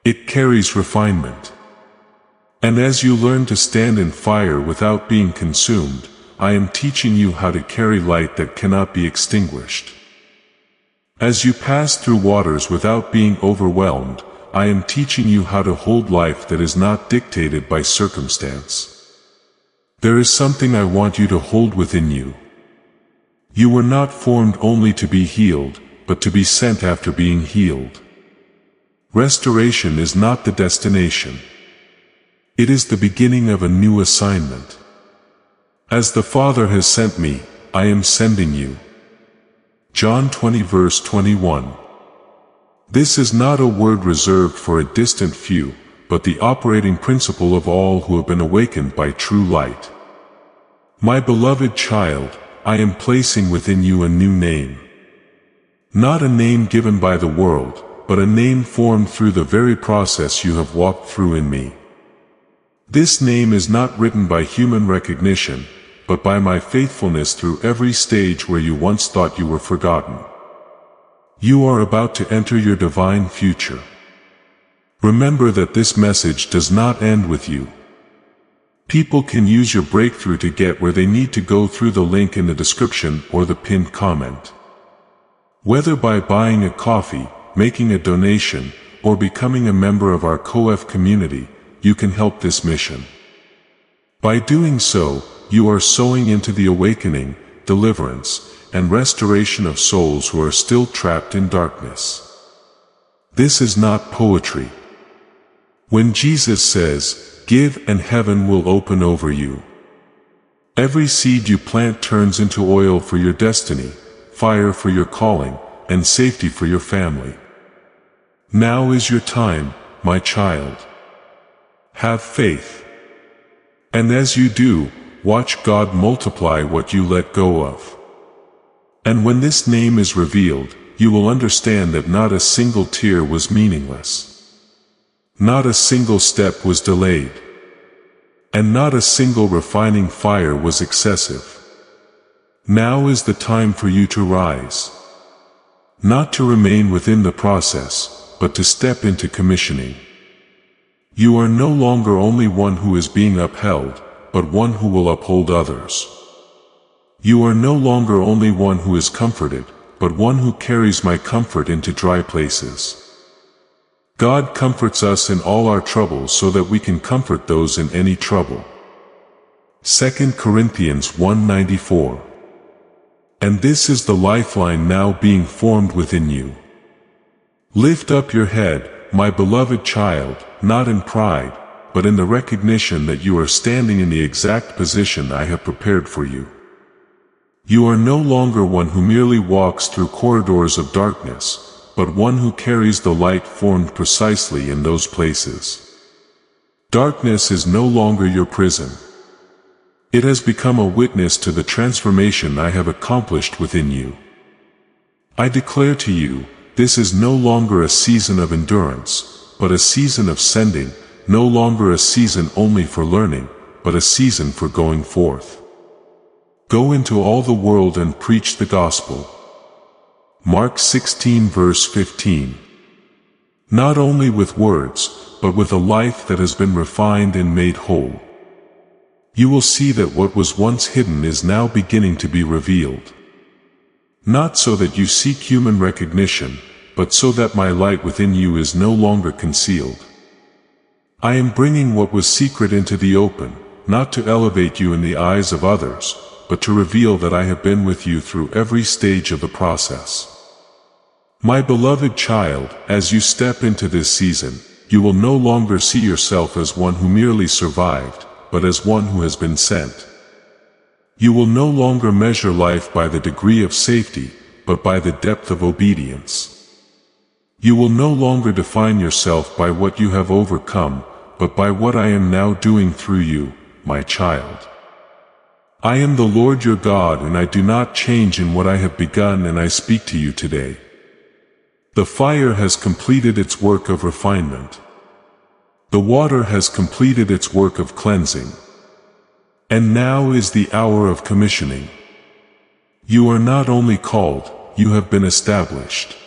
It carries refinement. And as you learn to stand in fire without being consumed, I am teaching you how to carry light that cannot be extinguished. As you pass through waters without being overwhelmed, I am teaching you how to hold life that is not dictated by circumstance. There is something I want you to hold within you. You were not formed only to be healed, but to be sent after being healed. Restoration is not the destination. It is the beginning of a new assignment. As the Father has sent me, I am sending you. John 20 verse 21. This is not a word reserved for a distant few, but the operating principle of all who have been awakened by true light. My beloved child, I am placing within you a new name. Not a name given by the world, but a name formed through the very process you have walked through in me. This name is not written by human recognition, but by my faithfulness through every stage where you once thought you were forgotten. You are about to enter your divine future. Remember that this message does not end with you. People can use your breakthrough to get where they need to go through the link in the description or the pinned comment. Whether by buying a coffee, making a donation, or becoming a member of our COF community, you can help this mission. By doing so, you are sowing into the awakening, deliverance, and restoration of souls who are still trapped in darkness. This is not poetry. When Jesus says, "Give and heaven will open over you," every seed you plant turns into oil for your destiny, fire for your calling, and safety for your family. Now is your time, my child. Have faith. And as you do, watch God multiply what you let go of. And when this name is revealed, you will understand that not a single tear was meaningless. Not a single step was delayed. And not a single refining fire was excessive. Now is the time for you to rise. Not to remain within the process, but to step into commissioning. You are no longer only one who is being upheld, but one who will uphold others. You are no longer only one who is comforted, but one who carries my comfort into dry places. God comforts us in all our troubles so that we can comfort those in any trouble. 2 Corinthians 1:94. And this is the lifeline now being formed within you. Lift up your head, my beloved child, not in pride, but in the recognition that you are standing in the exact position I have prepared for you. You are no longer one who merely walks through corridors of darkness, but one who carries the light formed precisely in those places. Darkness is no longer your prison. It has become a witness to the transformation I have accomplished within you. I declare to you, this is no longer a season of endurance, but a season of sending, no longer a season only for learning, but a season for going forth. Go into all the world and preach the gospel. Mark 16 verse 15. Not only with words, but with a life that has been refined and made whole. You will see that what was once hidden is now beginning to be revealed. Not so that you seek human recognition, but so that my light within you is no longer concealed. I am bringing what was secret into the open, not to elevate you in the eyes of others, but to reveal that I have been with you through every stage of the process. My beloved child, as you step into this season, you will no longer see yourself as one who merely survived, but as one who has been sent. You will no longer measure life by the degree of safety, but by the depth of obedience. You will no longer define yourself by what you have overcome, but by what I am now doing through you, my child. I am the Lord your God, and I do not change in what I have begun, and I speak to you today. The fire has completed its work of refinement. The water has completed its work of cleansing. And now is the hour of commissioning. You are not only called, you have been established.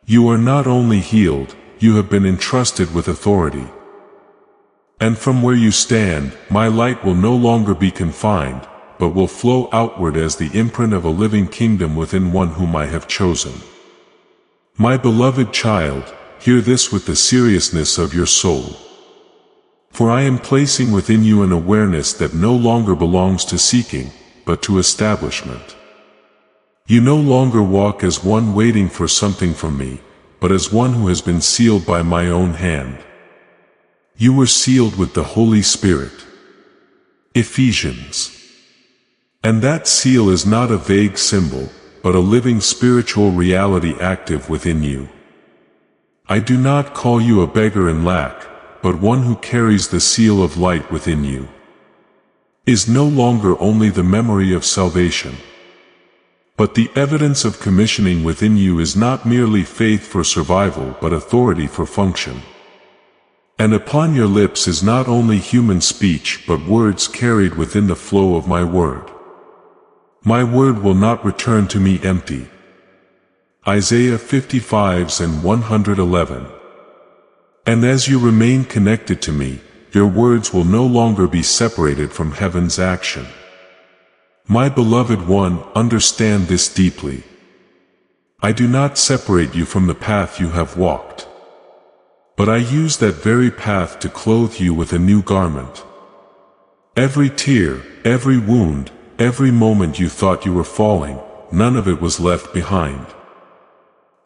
You are not only healed, you have been entrusted with authority. And from where you stand, my light will no longer be confined, but will flow outward as the imprint of a living kingdom within one whom I have chosen. My beloved child, hear this with the seriousness of your soul. For I am placing within you an awareness that no longer belongs to seeking, but to establishment. You no longer walk as one waiting for something from me, but as one who has been sealed by my own hand. You were sealed with the Holy Spirit. Ephesians. And that seal is not a vague symbol, but a living spiritual reality active within you. I do not call you a beggar in lack, but one who carries the seal of light within you. Is no longer only the memory of salvation. But the evidence of commissioning within you is not merely faith for survival but authority for function. And upon your lips is not only human speech but words carried within the flow of my word. My word will not return to me empty. Isaiah 55 and 111. And as you remain connected to me, your words will no longer be separated from heaven's action. My beloved one, understand this deeply. I do not separate you from the path you have walked. But I use that very path to clothe you with a new garment. Every tear, every wound, every moment you thought you were falling, none of it was left behind.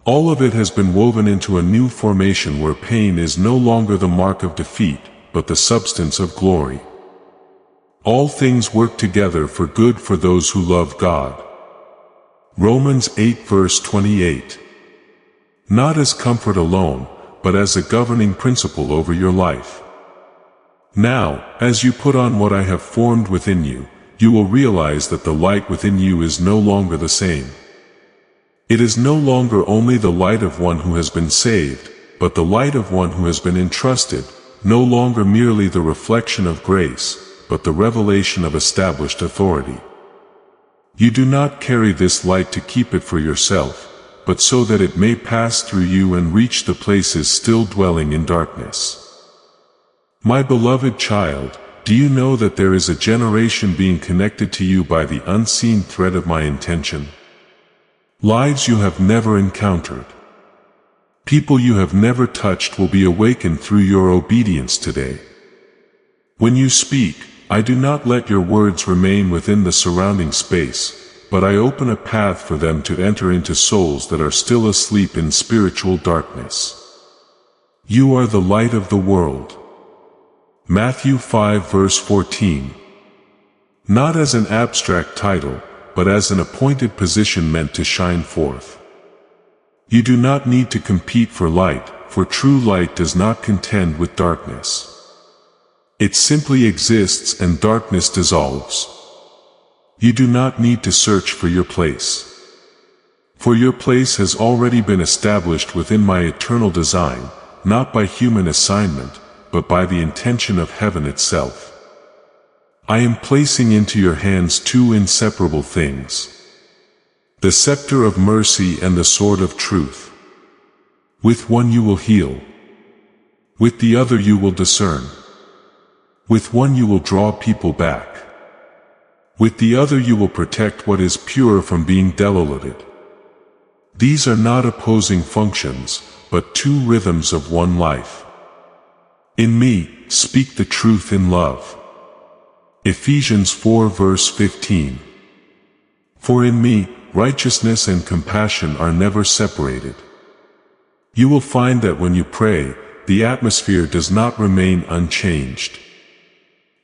All of it has been woven into a new formation where pain is no longer the mark of defeat, but the substance of glory. All things work together for good for those who love God. Romans 8 verse 28. Not as comfort alone, but as a governing principle over your life. Now, as you put on what I have formed within you, you will realize that the light within you is no longer the same. It is no longer only the light of one who has been saved, but the light of one who has been entrusted, no longer merely the reflection of grace, but the revelation of established authority. You do not carry this light to keep it for yourself, but so that it may pass through you and reach the places still dwelling in darkness. My beloved child, do you know that there is a generation being connected to you by the unseen thread of my intention? Lives you have never encountered. People you have never touched will be awakened through your obedience today. When you speak, I do not let your words remain within the surrounding space, but I open a path for them to enter into souls that are still asleep in spiritual darkness. You are the light of the world. Matthew 5 verse 14. Not as an abstract title, but as an appointed position meant to shine forth. You do not need to compete for light, for true light does not contend with darkness. It simply exists and darkness dissolves. You do not need to search for your place. For your place has already been established within my eternal design, not by human assignment, but by the intention of heaven itself. I am placing into your hands two inseparable things: the scepter of mercy and the sword of truth. With one you will heal. With the other you will discern. With one you will draw people back. With the other you will protect what is pure from being diluted. These are not opposing functions, but two rhythms of one life. In me, speak the truth in love. Ephesians 4 verse 15. For in me, righteousness and compassion are never separated. You will find that when you pray, the atmosphere does not remain unchanged.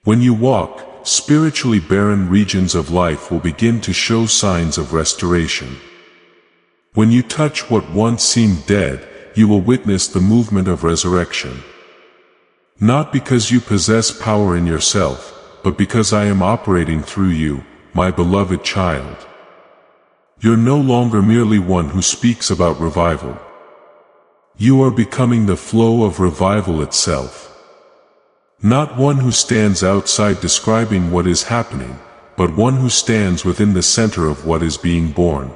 When you walk, spiritually barren regions of life will begin to show signs of restoration. When you touch what once seemed dead, you will witness the movement of resurrection. Not because you possess power in yourself, but because I am operating through you, my beloved child. You're no longer merely one who speaks about revival. You are becoming the flow of revival itself. Not one who stands outside describing what is happening, but one who stands within the center of what is being born.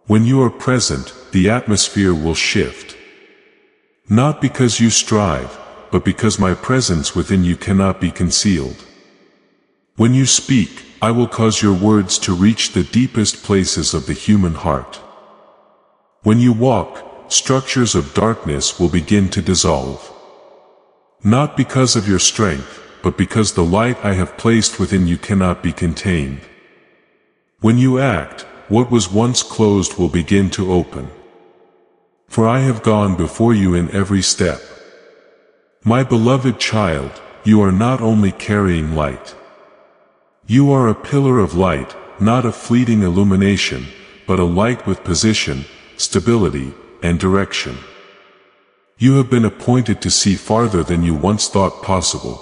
When you are present, the atmosphere will shift. Not because you strive, but because my presence within you cannot be concealed. When you speak, I will cause your words to reach the deepest places of the human heart. When you walk, structures of darkness will begin to dissolve. Not because of your strength, but because the light I have placed within you cannot be contained. When you act, what was once closed will begin to open. For I have gone before you in every step. My beloved child, you are not only carrying light. You are a pillar of light, not a fleeting illumination, but a light with position, stability, and direction. You have been appointed to see farther than you once thought possible.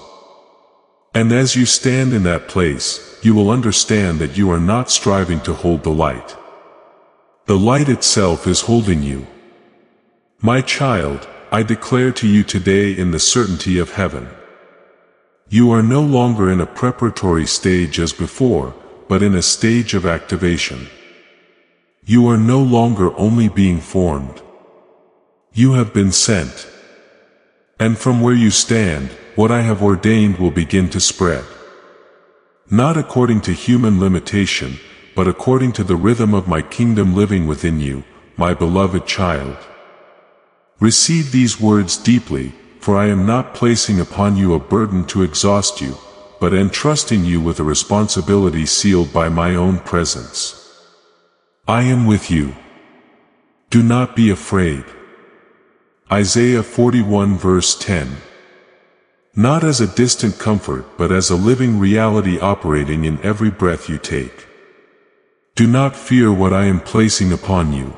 And as you stand in that place, you will understand that you are not striving to hold the light. The light itself is holding you. My child, I declare to you today in the certainty of heaven. You are no longer in a preparatory stage as before, but in a stage of activation. You are no longer only being formed. You have been sent. And from where you stand, what I have ordained will begin to spread. Not according to human limitation, but according to the rhythm of my kingdom living within you, my beloved child. Receive these words deeply, for I am not placing upon you a burden to exhaust you, but entrusting you with a responsibility sealed by my own presence. I am with you. Do not be afraid. Isaiah 41 verse 10. Not as a distant comfort, but as a living reality operating in every breath you take. Do not fear what I am placing upon you.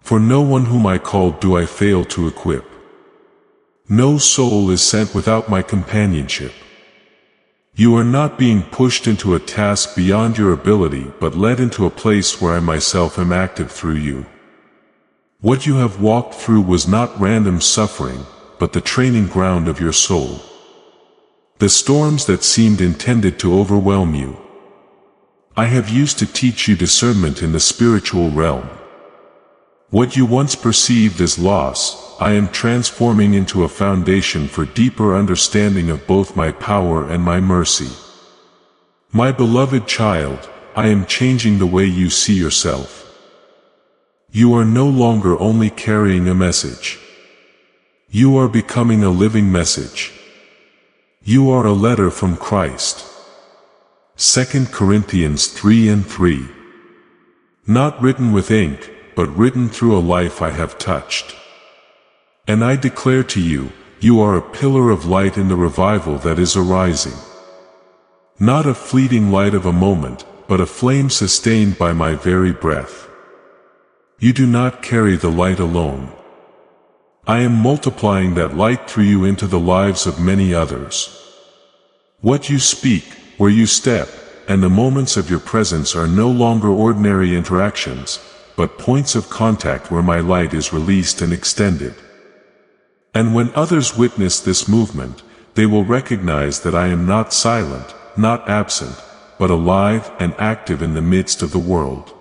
For no one whom I called do I fail to equip. No soul is sent without my companionship. You are not being pushed into a task beyond your ability, but led into a place where I myself am active through you. What you have walked through was not random suffering, but the training ground of your soul. The storms that seemed intended to overwhelm you, I have used to teach you discernment in the spiritual realm. What you once perceived as loss, I am transforming into a foundation for deeper understanding of both my power and my mercy. My beloved child, I am changing the way you see yourself. You are no longer only carrying a message. You are becoming a living message. You are a letter from Christ. 2 Corinthians 3:3. Not written with ink, but written through a life I have touched. And I declare to you, you are a pillar of light in the revival that is arising. Not a fleeting light of a moment, but a flame sustained by my very breath. You do not carry the light alone. I am multiplying that light through you into the lives of many others. What you speak, where you step, and the moments of your presence are no longer ordinary interactions, but points of contact where my light is released and extended. And when others witness this movement, they will recognize that I am not silent, not absent, but alive and active in the midst of the world.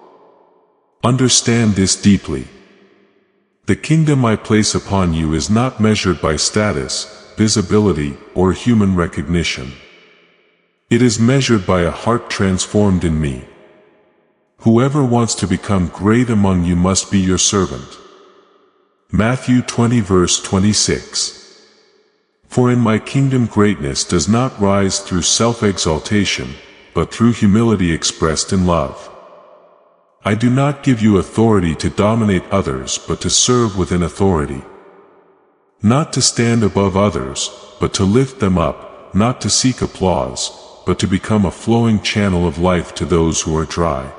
Understand this deeply. The kingdom I place upon you is not measured by status, visibility, or human recognition. It is measured by a heart transformed in me. Whoever wants to become great among you must be your servant. Matthew 20 verse 26. For in my kingdom greatness does not rise through self-exaltation, but through humility expressed in love. I do not give you authority to dominate others, but to serve within authority. Not to stand above others, but to lift them up, not to seek applause, but to become a flowing channel of life to those who are dry.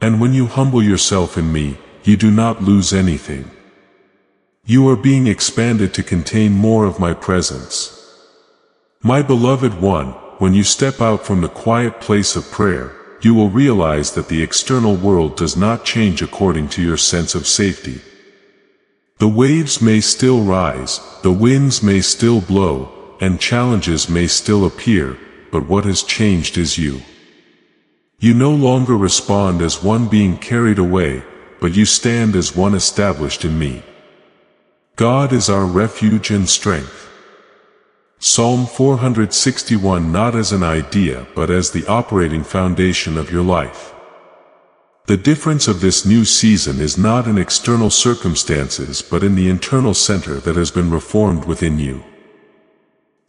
And when you humble yourself in me, you do not lose anything. You are being expanded to contain more of my presence. My beloved one, when you step out from the quiet place of prayer, you will realize that the external world does not change according to your sense of safety. The waves may still rise, the winds may still blow, and challenges may still appear, but what has changed is you. You no longer respond as one being carried away, but you stand as one established in me. God is our refuge and strength. Psalm 461. Not as an idea, but as the operating foundation of your life. The difference of this new season is not in external circumstances, but in the internal center that has been reformed within you.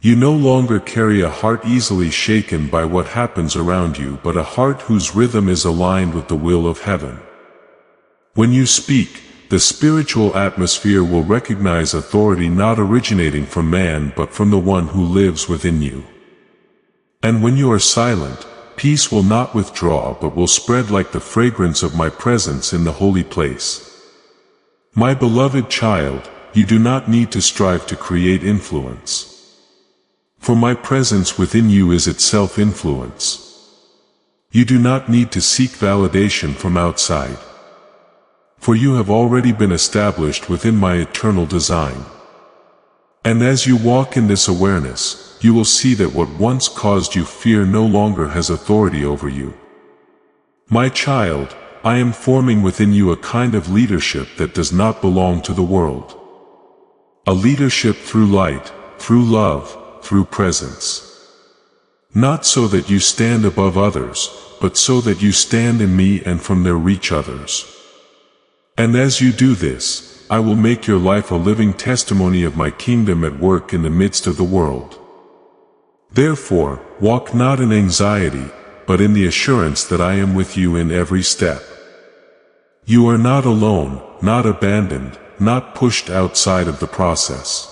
You no longer carry a heart easily shaken by what happens around you, but a heart whose rhythm is aligned with the will of heaven. When you speak, the spiritual atmosphere will recognize authority not originating from man but from the one who lives within you. And when you are silent, peace will not withdraw but will spread like the fragrance of my presence in the holy place. My beloved child, you do not need to strive to create influence. For my presence within you is itself influence. You do not need to seek validation from outside. For you have already been established within my eternal design. And as you walk in this awareness, you will see that what once caused you fear no longer has authority over you. My child, I am forming within you a kind of leadership that does not belong to the world. A leadership through light, through love, through presence. Not so that you stand above others, but so that you stand in me and from there reach others. And as you do this, I will make your life a living testimony of my kingdom at work in the midst of the world. Therefore, walk not in anxiety, but in the assurance that I am with you in every step. You are not alone, not abandoned, not pushed outside of the process.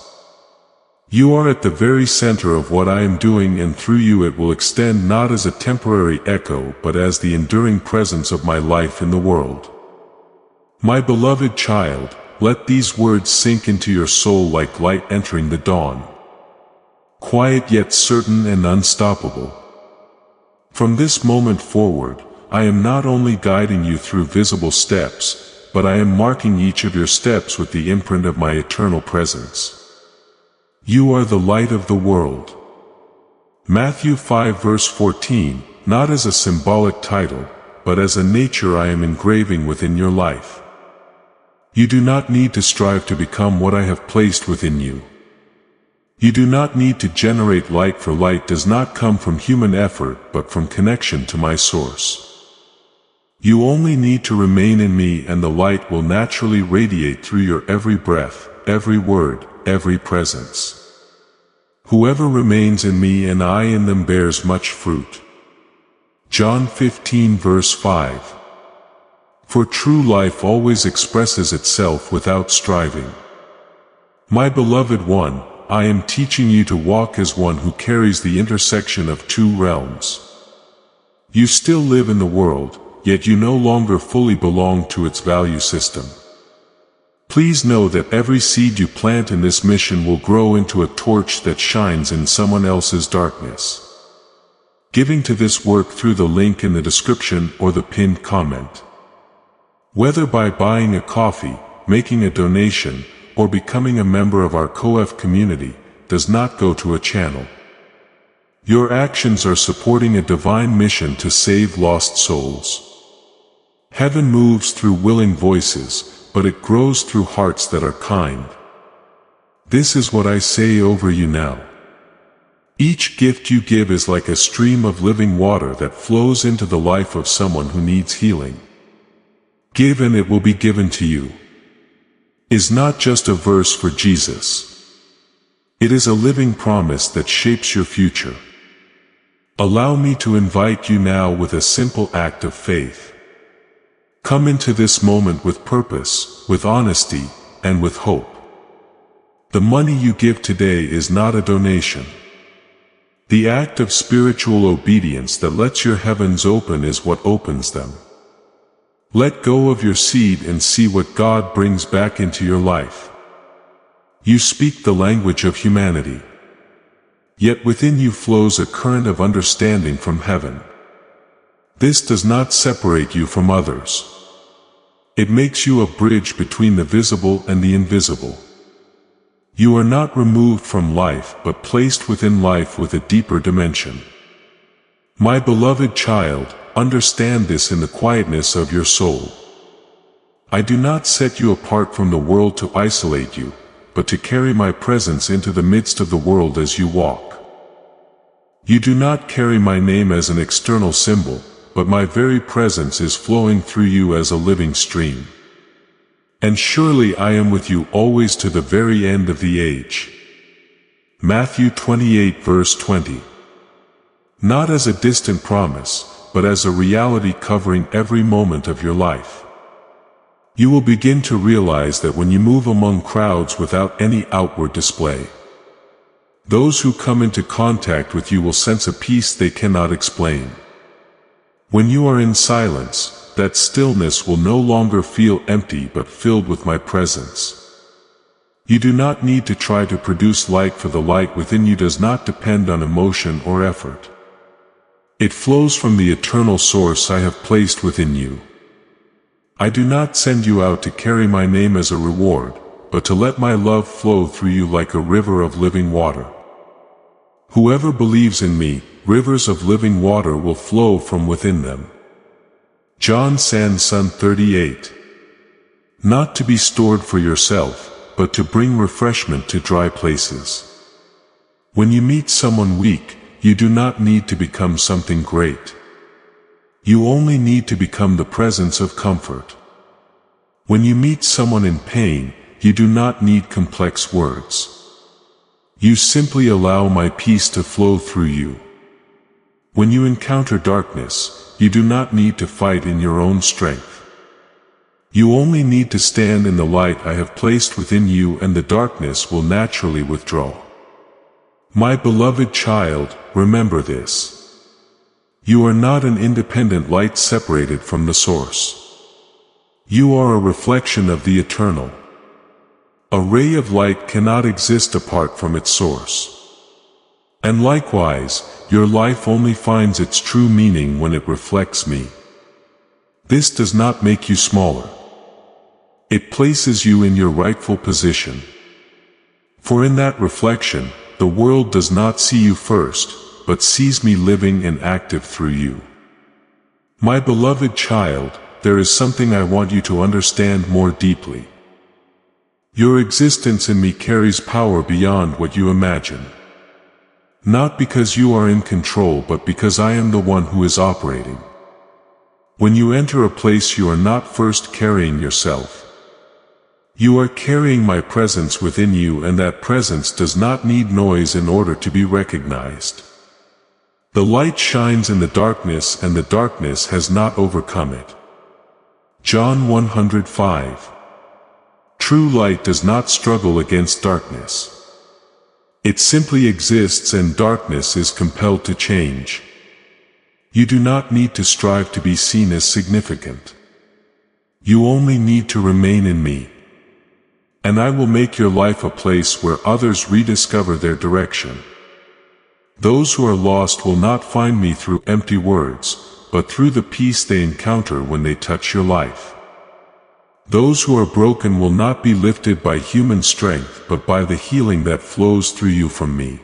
You are at the very center of what I am doing, and through you it will extend not as a temporary echo but as the enduring presence of my life in the world. My beloved child, let these words sink into your soul like light entering the dawn. Quiet yet certain and unstoppable. From this moment forward, I am not only guiding you through visible steps, but I am marking each of your steps with the imprint of my eternal presence. You are the light of the world. Matthew 5 verse 14, not as a symbolic title, but as a nature I am engraving within your life. You do not need to strive to become what I have placed within you. You do not need to generate light, for light does not come from human effort but from connection to my source. You only need to remain in me and the light will naturally radiate through your every breath, every word, every presence. Whoever remains in me and I in them bears much fruit. John 15 verse 5. For true life always expresses itself without striving. My beloved one, I am teaching you to walk as one who carries the intersection of two realms. You still live in the world, yet you no longer fully belong to its value system. Please know that every seed you plant in this mission will grow into a torch that shines in someone else's darkness. Giving to this work through the link in the description or the pinned comment. Whether by buying a coffee, making a donation, or becoming a member of our COF community, does not go to a channel. Your actions are supporting a divine mission to save lost souls. Heaven moves through willing voices, but it grows through hearts that are kind. This is what I say over you now. Each gift you give is like a stream of living water that flows into the life of someone who needs healing. Give and it will be given to you. Is not just a verse for Jesus. It is a living promise that shapes your future. Allow me to invite you now with a simple act of faith. Come into this moment with purpose, with honesty, and with hope. The money you give today is not a donation. The act of spiritual obedience that lets your heavens open is what opens them. Let go of your seed and see what God brings back into your life. You speak the language of humanity. Yet within you flows a current of understanding from heaven. This does not separate you from others. It makes you a bridge between the visible and the invisible. You are not removed from life but placed within life with a deeper dimension. My beloved child, understand this in the quietness of your soul. I do not set you apart from the world to isolate you, but to carry my presence into the midst of the world as you walk. You do not carry my name as an external symbol, but my very presence is flowing through you as a living stream. And surely I am with you always to the very end of the age. Matthew 28 verse 20. Not as a distant promise, but as a reality covering every moment of your life. You will begin to realize that when you move among crowds without any outward display, those who come into contact with you will sense a peace they cannot explain. When you are in silence, that stillness will no longer feel empty but filled with my presence. You do not need to try to produce light, for the light within you does not depend on emotion or effort. It flows from the eternal source I have placed within you. I do not send you out to carry my name as a reward, but to let my love flow through you like a river of living water. Whoever believes in me, rivers of living water will flow from within them. John Sanson 38. Not to be stored for yourself, but to bring refreshment to dry places. When you meet someone weak, you do not need to become something great. You only need to become the presence of comfort. When you meet someone in pain, you do not need complex words. You simply allow my peace to flow through you. When you encounter darkness, you do not need to fight in your own strength. You only need to stand in the light I have placed within you, and the darkness will naturally withdraw. My beloved child, remember this. You are not an independent light separated from the source. You are a reflection of the eternal. A ray of light cannot exist apart from its source. And likewise, your life only finds its true meaning when it reflects me. This does not make you smaller. It places you in your rightful position. For in that reflection, the world does not see you first, but sees me living and active through you. My beloved child, there is something I want you to understand more deeply. Your existence in me carries power beyond what you imagine. Not because you are in control, but because I am the one who is operating. When you enter a place, you are not first carrying yourself. You are carrying my presence within you, and that presence does not need noise in order to be recognized. The light shines in the darkness, and the darkness has not overcome it. John 105. True light does not struggle against darkness. It simply exists, and darkness is compelled to change. You do not need to strive to be seen as significant. You only need to remain in me. And I will make your life a place where others rediscover their direction. Those who are lost will not find me through empty words, but through the peace they encounter when they touch your life. Those who are broken will not be lifted by human strength, but by the healing that flows through you from me.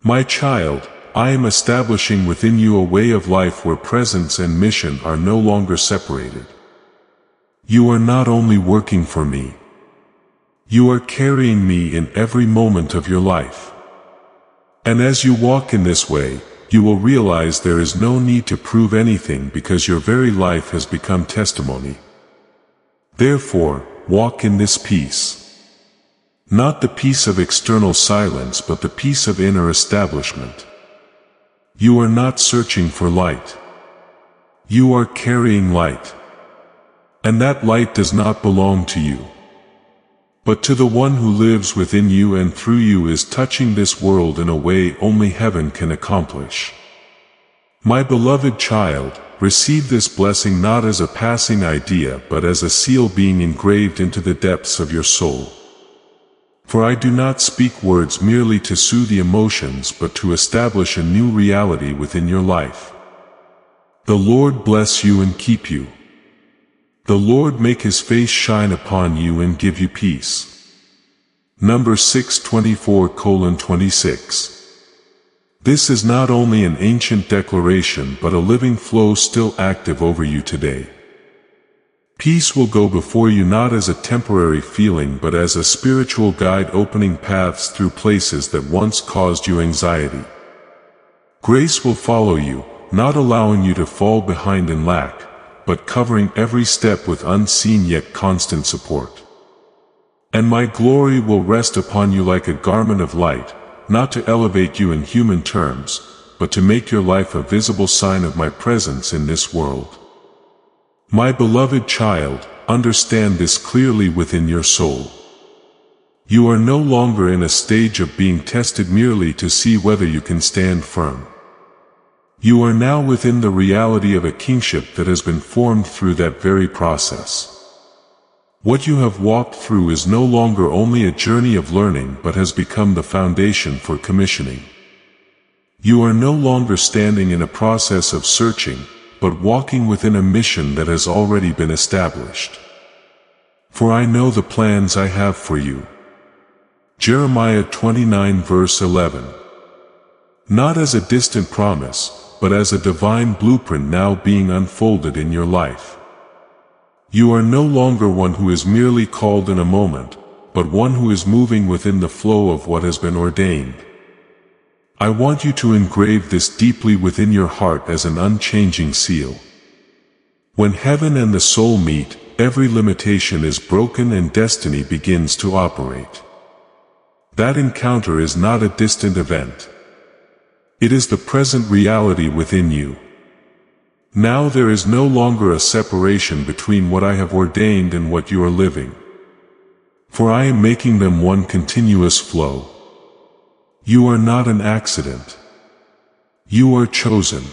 My child, I am establishing within you a way of life where presence and mission are no longer separated. You are not only working for me. You are carrying me in every moment of your life. And as you walk in this way, you will realize there is no need to prove anything, because your very life has become testimony. Therefore, walk in this peace. Not the peace of external silence, but the peace of inner establishment. You are not searching for light. You are carrying light. And that light does not belong to you, but to the one who lives within you and through you, is touching this world in a way only heaven can accomplish. My beloved child, receive this blessing not as a passing idea, but as a seal being engraved into the depths of your soul. For I do not speak words merely to soothe the emotions, but to establish a new reality within your life. The Lord bless you and keep you. The Lord make his face shine upon you and give you peace. Numbers 6:24:26. This is not only an ancient declaration, but a living flow still active over you today. Peace will go before you not as a temporary feeling, but as a spiritual guide, opening paths through places that once caused you anxiety. Grace will follow you, not allowing you to fall behind in lack, but covering every step with unseen yet constant support. And my glory will rest upon you like a garment of light, not to elevate you in human terms, but to make your life a visible sign of my presence in this world. My beloved child, understand this clearly within your soul. You are no longer in a stage of being tested merely to see whether you can stand firm. You are now within the reality of a kingship that has been formed through that very process. What you have walked through is no longer only a journey of learning but has become the foundation for commissioning. You are no longer standing in a process of searching, but walking within a mission that has already been established. For I know the plans I have for you. Jeremiah 29 verse 11. Not as a distant promise, but as a divine blueprint now being unfolded in your life. You are no longer one who is merely called in a moment, but one who is moving within the flow of what has been ordained. I want you to engrave this deeply within your heart as an unchanging seal. When heaven and the soul meet, every limitation is broken and destiny begins to operate. That encounter is not a distant event. It is the present reality within you. Now there is no longer a separation between what I have ordained and what you are living. For I am making them one continuous flow. You are not an accident. You are chosen.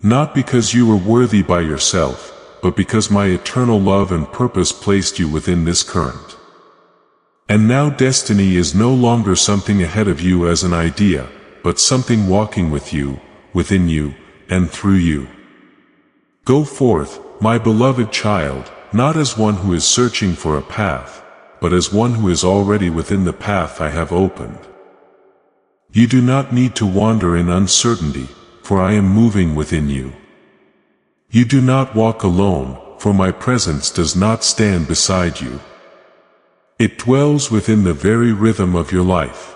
Not because you were worthy by yourself, but because my eternal love and purpose placed you within this current. And now destiny is no longer something ahead of you as an idea, but something walking with you, within you, and through you. Go forth, my beloved child, not as one who is searching for a path, but as one who is already within the path I have opened. You do not need to wander in uncertainty, for I am moving within you. You do not walk alone, for my presence does not stand beside you. It dwells within the very rhythm of your life.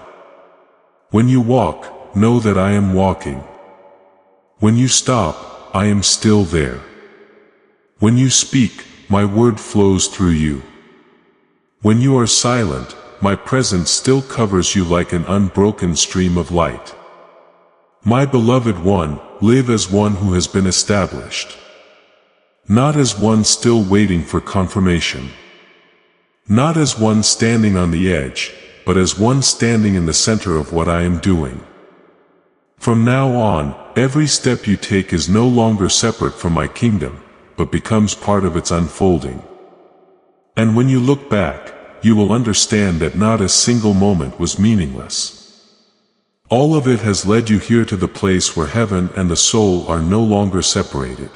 When you walk, know that I am walking. When you stop, I am still there. When you speak, my word flows through you. When you are silent, my presence still covers you like an unbroken stream of light. My beloved one, live as one who has been established. Not as one still waiting for confirmation. Not as one standing on the edge, but as one standing in the center of what I am doing. From now on, every step you take is no longer separate from my kingdom, but becomes part of its unfolding. And when you look back, you will understand that not a single moment was meaningless. All of it has led you here to the place where heaven and the soul are no longer separated,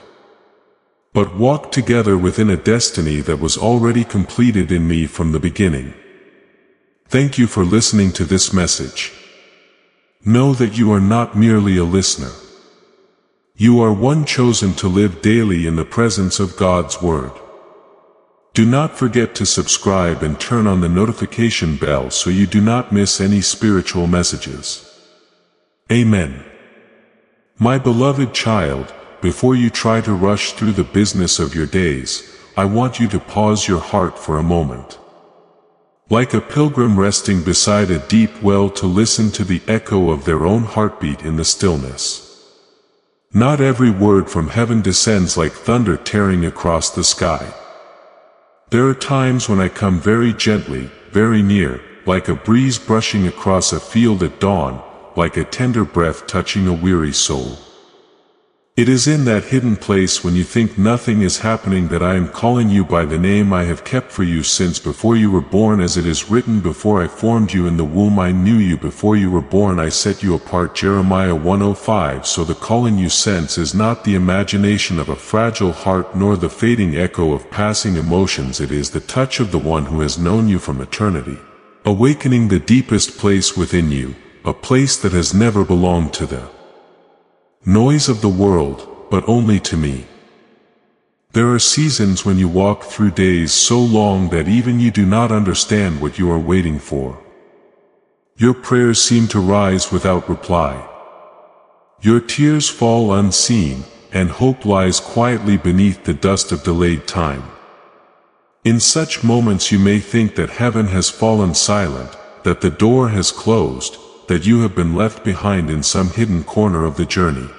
but walk together within a destiny that was already completed in me from the beginning. Thank you for listening to this message. Know that you are not merely a listener. You are one chosen to live daily in the presence of God's Word. Do not forget to subscribe and turn on the notification bell so you do not miss any spiritual messages. Amen. My beloved child, before you try to rush through the business of your days, I want you to pause your heart for a moment. Like a pilgrim resting beside a deep well to listen to the echo of their own heartbeat in the stillness. Not every word from heaven descends like thunder tearing across the sky. There are times when I come very gently, very near, like a breeze brushing across a field at dawn, like a tender breath touching a weary soul. It is in that hidden place when you think nothing is happening that I am calling you by the name I have kept for you since before you were born, as it is written, before I formed you in the womb I knew you, before you were born I set you apart. Jeremiah 1:05. So the calling you sense is not the imagination of a fragile heart nor the fading echo of passing emotions. It is the touch of the one who has known you from eternity, awakening the deepest place within you, a place that has never belonged to the noise of the world, but only to me. There are seasons when you walk through days so long that even you do not understand what you are waiting for. Your prayers seem to rise without reply. Your tears fall unseen, and hope lies quietly beneath the dust of delayed time. In such moments you may think that heaven has fallen silent, that the door has closed, that you have been left behind in some hidden corner of the journey.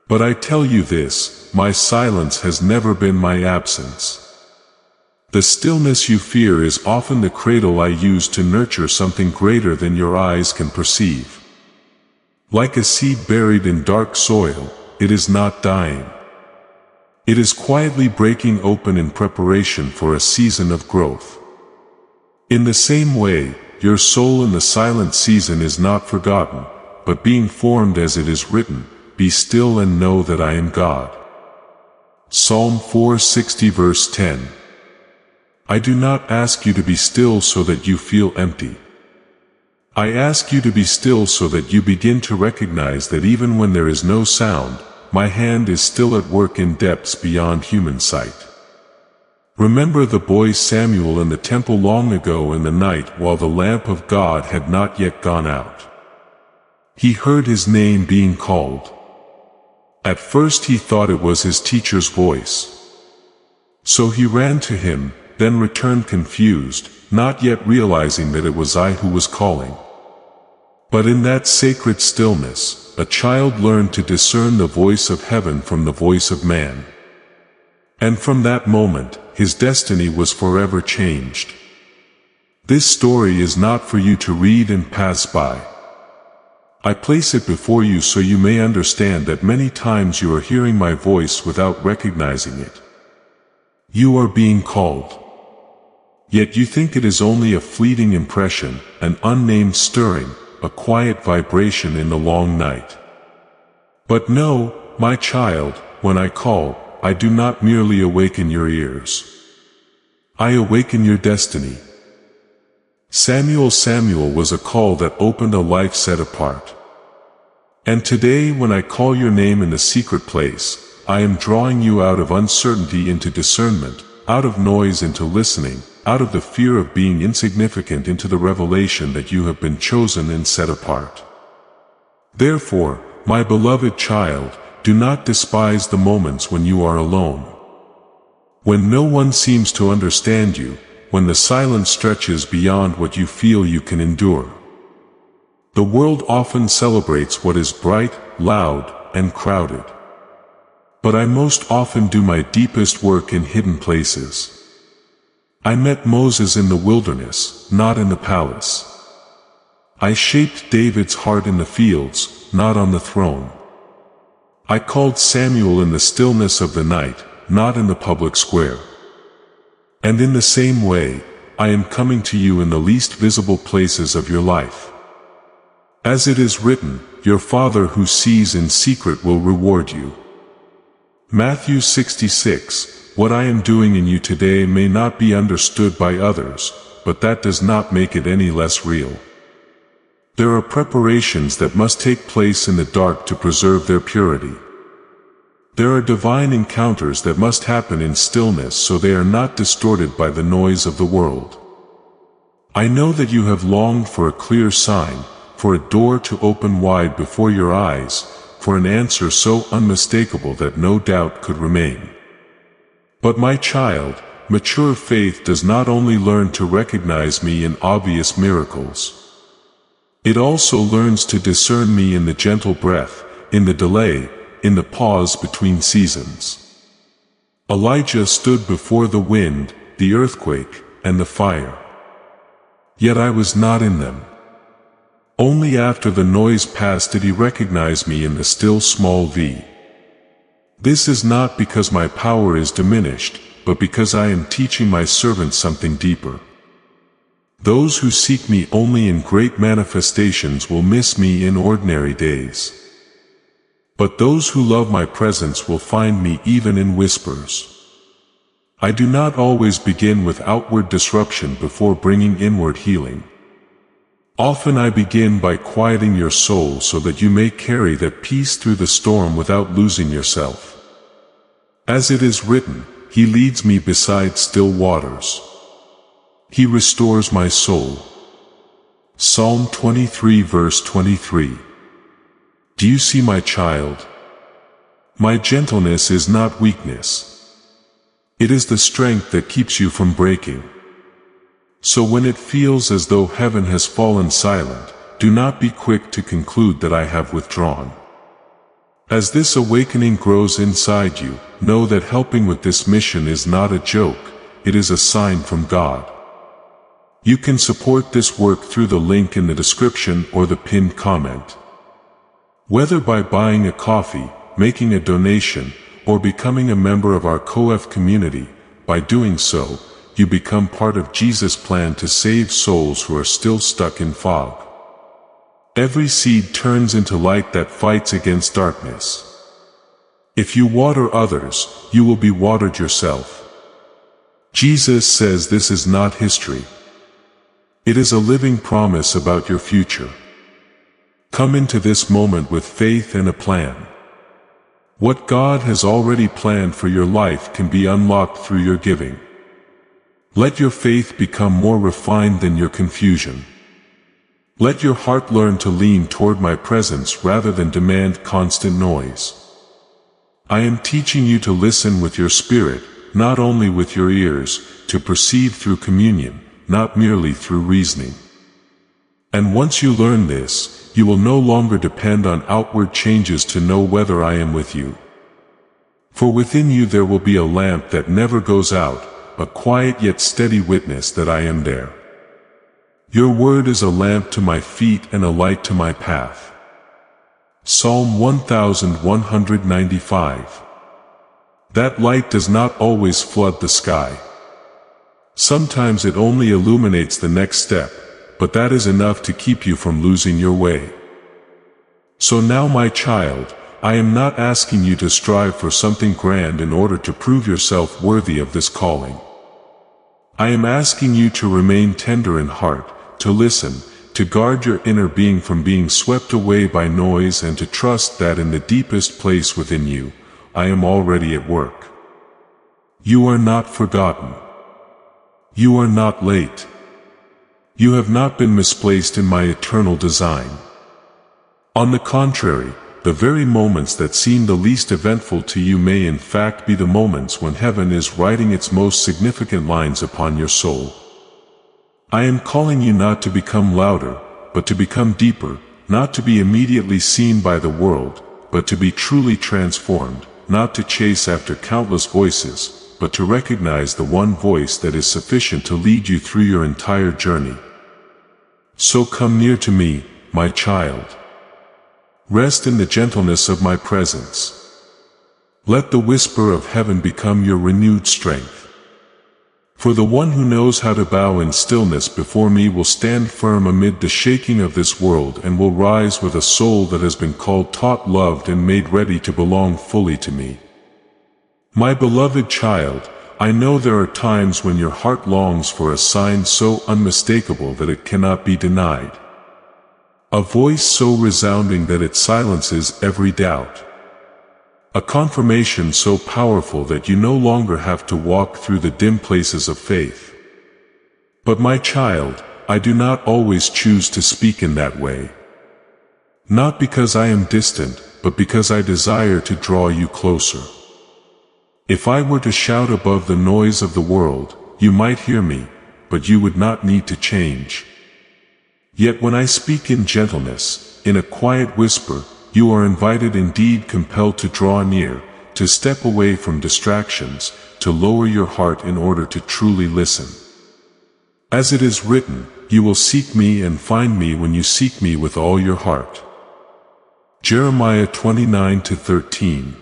But I tell you this, my silence has never been my absence. The stillness you fear is often the cradle I use to nurture something greater than your eyes can perceive. Like a seed buried in dark soil, it is not dying. It is quietly breaking open in preparation for a season of growth. In the same way, your soul in the silent season is not forgotten, but being formed as it is written, "Be still and know that I am God." Psalm 460 verse 10. I do not ask you to be still so that you feel empty. I ask you to be still so that you begin to recognize that even when there is no sound, my hand is still at work in depths beyond human sight. Remember the boy Samuel in the temple long ago in the night while the lamp of God had not yet gone out. He heard his name being called. At first he thought it was his teacher's voice. So he ran to him, then returned confused, not yet realizing that it was I who was calling. But in that sacred stillness, a child learned to discern the voice of heaven from the voice of man. And from that moment, his destiny was forever changed. This story is not for you to read and pass by. I place it before you so you may understand that many times you are hearing my voice without recognizing it. You are being called. Yet you think it is only a fleeting impression, an unnamed stirring, a quiet vibration in the long night. But no, my child, when I call, I do not merely awaken your ears. I awaken your destiny. Samuel was a call that opened a life set apart. And today when I call your name in the secret place, I am drawing you out of uncertainty into discernment, out of noise into listening, out of the fear of being insignificant into the revelation that you have been chosen and set apart. Therefore, my beloved child, do not despise the moments when you are alone. When no one seems to understand you, when the silence stretches beyond what you feel you can endure. The world often celebrates what is bright, loud, and crowded. But I most often do my deepest work in hidden places. I met Moses in the wilderness, not in the palace. I shaped David's heart in the fields, not on the throne. I called Samuel in the stillness of the night, not in the public square. And in the same way, I am coming to you in the least visible places of your life. As it is written, your Father who sees in secret will reward you. Matthew 66. What I am doing in you today may not be understood by others, but that does not make it any less real. There are preparations that must take place in the dark to preserve their purity. There are divine encounters that must happen in stillness so they are not distorted by the noise of the world. I know that you have longed for a clear sign, for a door to open wide before your eyes, for an answer so unmistakable that no doubt could remain. But my child, mature faith does not only learn to recognize me in obvious miracles. It also learns to discern me in the gentle breath, in the delay, in the pause between seasons. Elijah stood before the wind, the earthquake, and the fire. Yet I was not in them. Only after the noise passed did he recognize me in the still small V. This is not because my power is diminished, but because I am teaching my servant something deeper. Those who seek me only in great manifestations will miss me in ordinary days. But those who love my presence will find me even in whispers. I do not always begin with outward disruption before bringing inward healing. Often I begin by quieting your soul so that you may carry that peace through the storm without losing yourself. As it is written, He leads me beside still waters. He restores my soul. Psalm 23 verse 23. Do you see, my child? My gentleness is not weakness. It is the strength that keeps you from breaking. So when it feels as though heaven has fallen silent, do not be quick to conclude that I have withdrawn. As this awakening grows inside you, know that helping with this mission is not a joke, it is a sign from God. You can support this work through the link in the description or the pinned comment. Whether by buying a coffee, making a donation, or becoming a member of our COF community. By doing so, you become part of Jesus' plan to save souls who are still stuck in fog. Every seed turns into light that fights against darkness. If you water others, you will be watered yourself. Jesus says this is not history. It is a living promise about your future. Come into this moment with faith and a plan. What God has already planned for your life can be unlocked through your giving. Let your faith become more refined than your confusion. Let your heart learn to lean toward my presence rather than demand constant noise. I am teaching you to listen with your spirit, not only with your ears, to perceive through communion, not merely through reasoning. And once you learn this, you will no longer depend on outward changes to know whether I am with you. For within you there will be a lamp that never goes out, a quiet yet steady witness that I am there. Your word is a lamp to my feet and a light to my path. Psalm 1195. That light does not always flood the sky. Sometimes it only illuminates the next step, but that is enough to keep you from losing your way. So now, my child, I am not asking you to strive for something grand in order to prove yourself worthy of this calling. I am asking you to remain tender in heart, to listen, to guard your inner being from being swept away by noise, and to trust that in the deepest place within you, I am already at work. You are not forgotten. You are not late. You have not been misplaced in my eternal design. On the contrary, the very moments that seem the least eventful to you may in fact be the moments when heaven is writing its most significant lines upon your soul. I am calling you not to become louder, but to become deeper, not to be immediately seen by the world, but to be truly transformed, not to chase after countless voices, but to recognize the one voice that is sufficient to lead you through your entire journey. So come near to me, my child. Rest in the gentleness of my presence. Let the whisper of heaven become your renewed strength. For the one who knows how to bow in stillness before me will stand firm amid the shaking of this world, and will rise with a soul that has been called, taught, loved, and made ready to belong fully to me. My beloved child, I know there are times when your heart longs for a sign so unmistakable that it cannot be denied. A voice so resounding that it silences every doubt. A confirmation so powerful that you no longer have to walk through the dim places of faith. But my child, I do not always choose to speak in that way. Not because I am distant, but because I desire to draw you closer. If I were to shout above the noise of the world, you might hear me, but you would not need to change. Yet when I speak in gentleness, in a quiet whisper, you are invited, indeed compelled, to draw near, to step away from distractions, to lower your heart in order to truly listen. As it is written, you will seek me and find me when you seek me with all your heart. Jeremiah 29:13.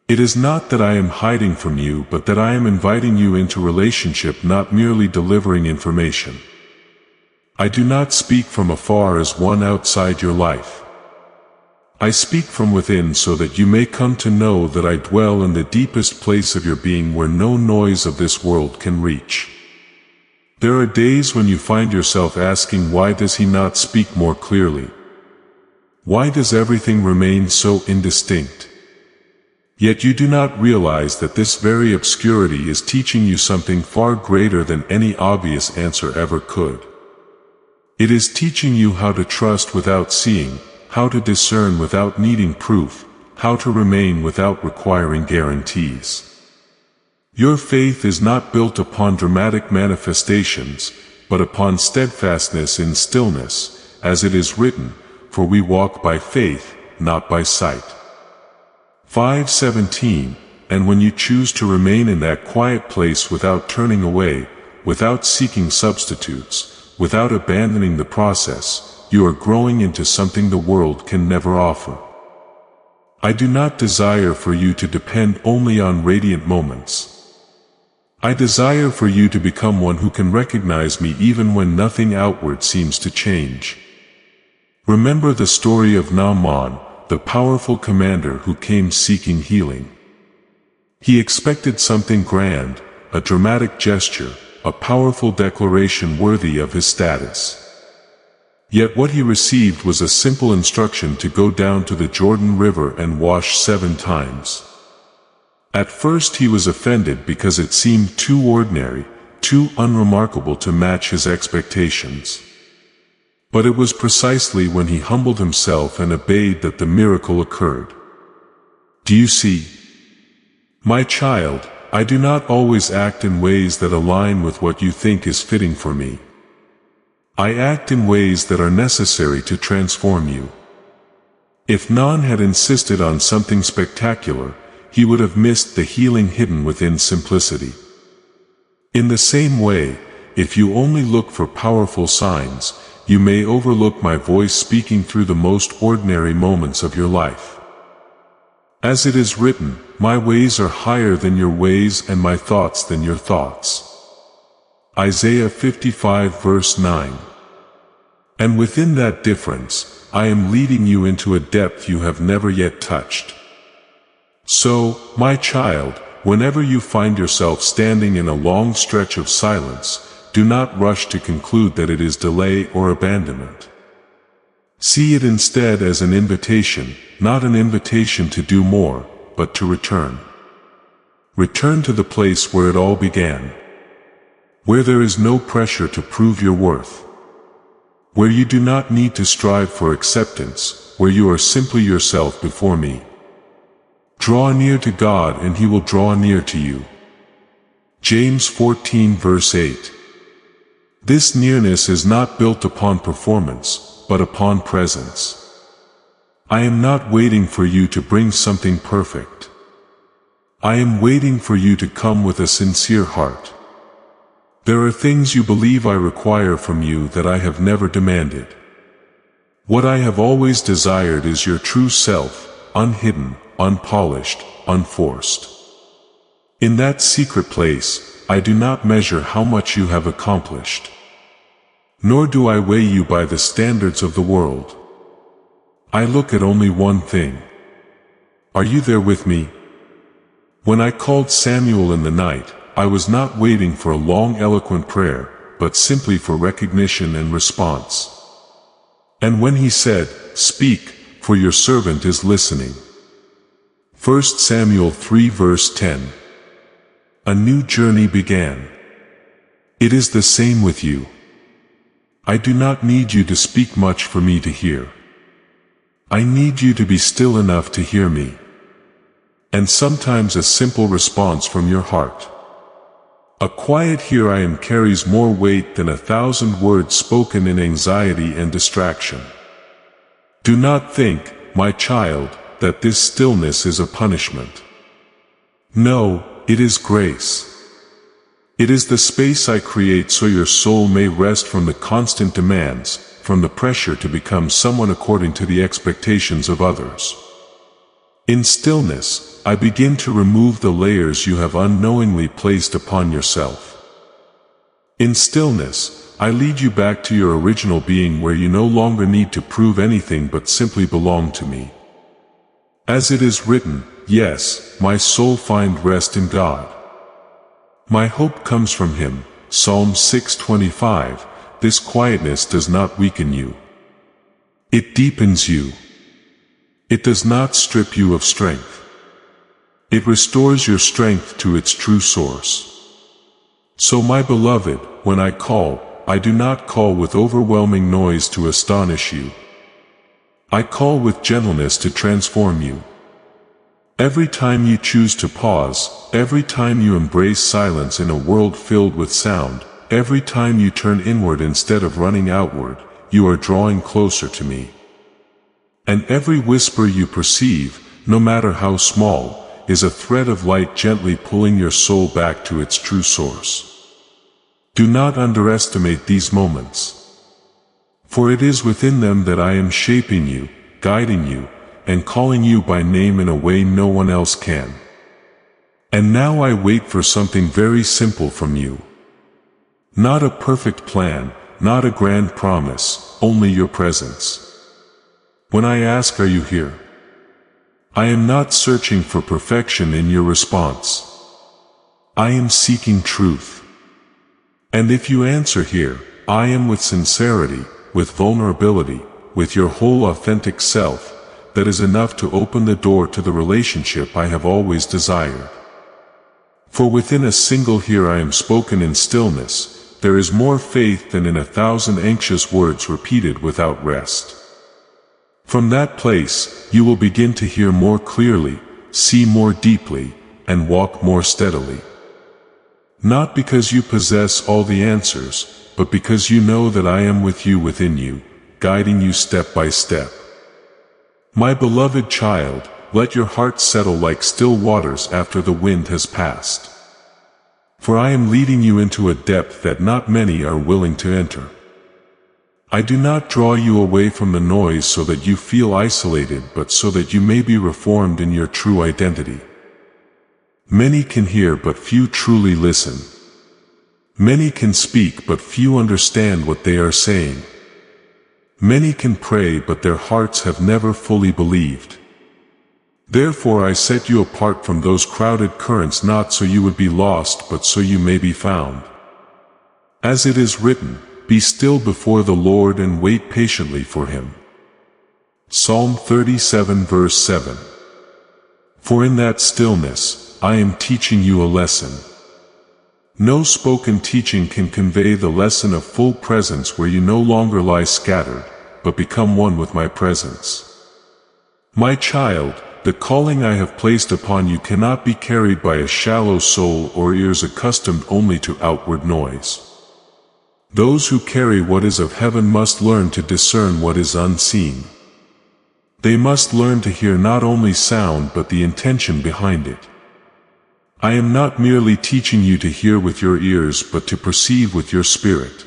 It is not that I am hiding from you, but that I am inviting you into relationship, not merely delivering information. I do not speak from afar as one outside your life. I speak from within so that you may come to know that I dwell in the deepest place of your being, where no noise of this world can reach. There are days when you find yourself asking, why does he not speak more clearly? Why does everything remain so indistinct? Yet you do not realize that this very obscurity is teaching you something far greater than any obvious answer ever could. It is teaching you how to trust without seeing, how to discern without needing proof, how to remain without requiring guarantees. Your faith is not built upon dramatic manifestations, but upon steadfastness in stillness, as it is written, for we walk by faith, not by sight. 5:17. And when you choose to remain in that quiet place without turning away, without seeking substitutes, without abandoning the process, you are growing into something the world can never offer. I do not desire for you to depend only on radiant moments. I desire for you to become one who can recognize me even when nothing outward seems to change. Remember the story of Naaman, the powerful commander who came seeking healing. He expected something grand, a dramatic gesture, a powerful declaration worthy of his status. Yet what he received was a simple instruction to go down to the Jordan River and wash 7 times. At first he was offended because it seemed too ordinary, too unremarkable to match his expectations. But it was precisely when he humbled himself and obeyed that the miracle occurred. Do you see? My child, I do not always act in ways that align with what you think is fitting for me. I act in ways that are necessary to transform you. If Nan had insisted on something spectacular, he would have missed the healing hidden within simplicity. In the same way, if you only look for powerful signs, you may overlook my voice speaking through the most ordinary moments of your life. As it is written, my ways are higher than your ways and my thoughts than your thoughts. Isaiah 55 verse 9. And within that difference, I am leading you into a depth you have never yet touched. So, my child, whenever you find yourself standing in a long stretch of silence, do not rush to conclude that it is delay or abandonment. See it instead as an invitation, not an invitation to do more, but to return. Return to the place where it all began. Where there is no pressure to prove your worth. Where you do not need to strive for acceptance, where you are simply yourself before me. Draw near to God and He will draw near to you. James 14 verse 8. This nearness is not built upon performance, but upon presence. I am not waiting for you to bring something perfect. I am waiting for you to come with a sincere heart. There are things you believe I require from you that I have never demanded. What I have always desired is your true self, unhidden, unpolished, unforced. In that secret place, I do not measure how much you have accomplished. Nor do I weigh you by the standards of the world. I look at only one thing. Are you there with me? When I called Samuel in the night, I was not waiting for a long eloquent prayer, but simply for recognition and response. And when he said, "Speak, for your servant is listening." 1 Samuel 3 verse 10. A new journey began. It is the same with you. I do not need you to speak much for me to hear. I need you to be still enough to hear me. And sometimes a simple response from your heart. A quiet "here I am" carries more weight than 1,000 words spoken in anxiety and distraction. Do not think, my child, that this stillness is a punishment. No, it is grace. It is the space I create so your soul may rest from the constant demands, from the pressure to become someone according to the expectations of others. In stillness, I begin to remove the layers you have unknowingly placed upon yourself. In stillness, I lead you back to your original being where you no longer need to prove anything but simply belong to me. As it is written, yes, my soul find rest in God. My hope comes from Him, Psalm 6:25. This quietness does not weaken you. It deepens you. It does not strip you of strength. It restores your strength to its true source. So my beloved, when I call, I do not call with overwhelming noise to astonish you. I call with gentleness to transform you. Every time you choose to pause, every time you embrace silence in a world filled with sound, every time you turn inward instead of running outward, you are drawing closer to me. And every whisper you perceive, no matter how small, is a thread of light gently pulling your soul back to its true source. Do not underestimate these moments. For it is within them that I am shaping you, guiding you, and calling you by name in a way no one else can. And now I wait for something very simple from you. Not a perfect plan, not a grand promise, only your presence. When I ask, "Are you here?" I am not searching for perfection in your response. I am seeking truth. And if you answer here, I am, with sincerity, with vulnerability, with your whole authentic self, that is enough to open the door to the relationship I have always desired. For within a single "here I am" spoken in stillness, there is more faith than in 1,000 anxious words repeated without rest. From that place, you will begin to hear more clearly, see more deeply, and walk more steadily. Not because you possess all the answers, but because you know that I am with you within you, guiding you step by step. My beloved child, let your heart settle like still waters after the wind has passed. For I am leading you into a depth that not many are willing to enter. I do not draw you away from the noise so that you feel isolated, but so that you may be reformed in your true identity. Many can hear, but few truly listen. Many can speak, but few understand what they are saying. Many can pray, but their hearts have never fully believed. Therefore I set you apart from those crowded currents, not so you would be lost, but so you may be found. As it is written, "Be still before the Lord and wait patiently for Him." Psalm 37 verse 7. For in that stillness, I am teaching you a lesson. No spoken teaching can convey the lesson of full presence, where you no longer lie scattered, but become one with my presence. My child, the calling I have placed upon you cannot be carried by a shallow soul or ears accustomed only to outward noise. Those who carry what is of heaven must learn to discern what is unseen. They must learn to hear not only sound but the intention behind it. I am not merely teaching you to hear with your ears, but to perceive with your spirit.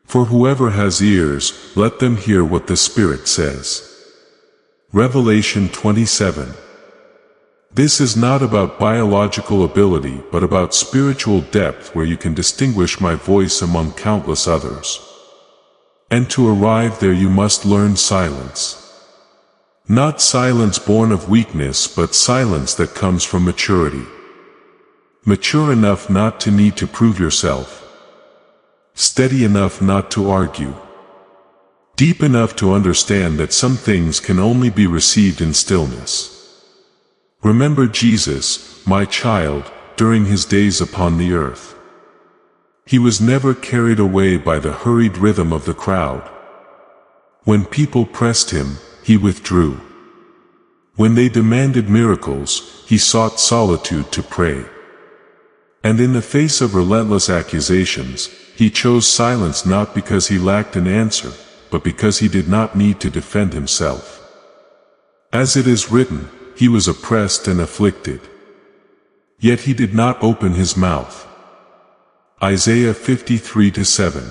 For whoever has ears, let them hear what the Spirit says. Revelation 27. This is not about biological ability, but about spiritual depth, where you can distinguish my voice among countless others. And to arrive there you must learn silence. Not silence born of weakness, but silence that comes from maturity. Mature enough not to need to prove yourself. Steady enough not to argue. Deep enough to understand that some things can only be received in stillness. Remember Jesus, my child, during his days upon the earth. He was never carried away by the hurried rhythm of the crowd. When people pressed him, he withdrew. When they demanded miracles, he sought solitude to pray. And in the face of relentless accusations, he chose silence, not because he lacked an answer, but because he did not need to defend himself. As it is written, he was oppressed and afflicted. Yet he did not open his mouth. Isaiah 53:7.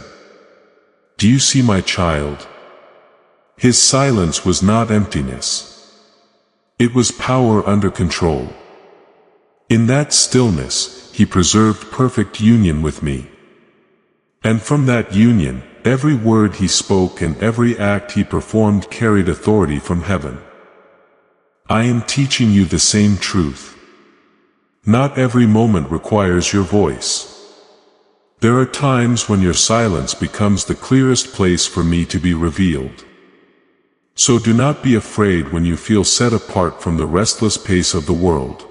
Do you see, my child? His silence was not emptiness. It was power under control. In that stillness, he preserved perfect union with me. And from that union, every word he spoke and every act he performed carried authority from heaven. I am teaching you the same truth. Not every moment requires your voice. There are times when your silence becomes the clearest place for me to be revealed. So do not be afraid when you feel set apart from the restless pace of the world.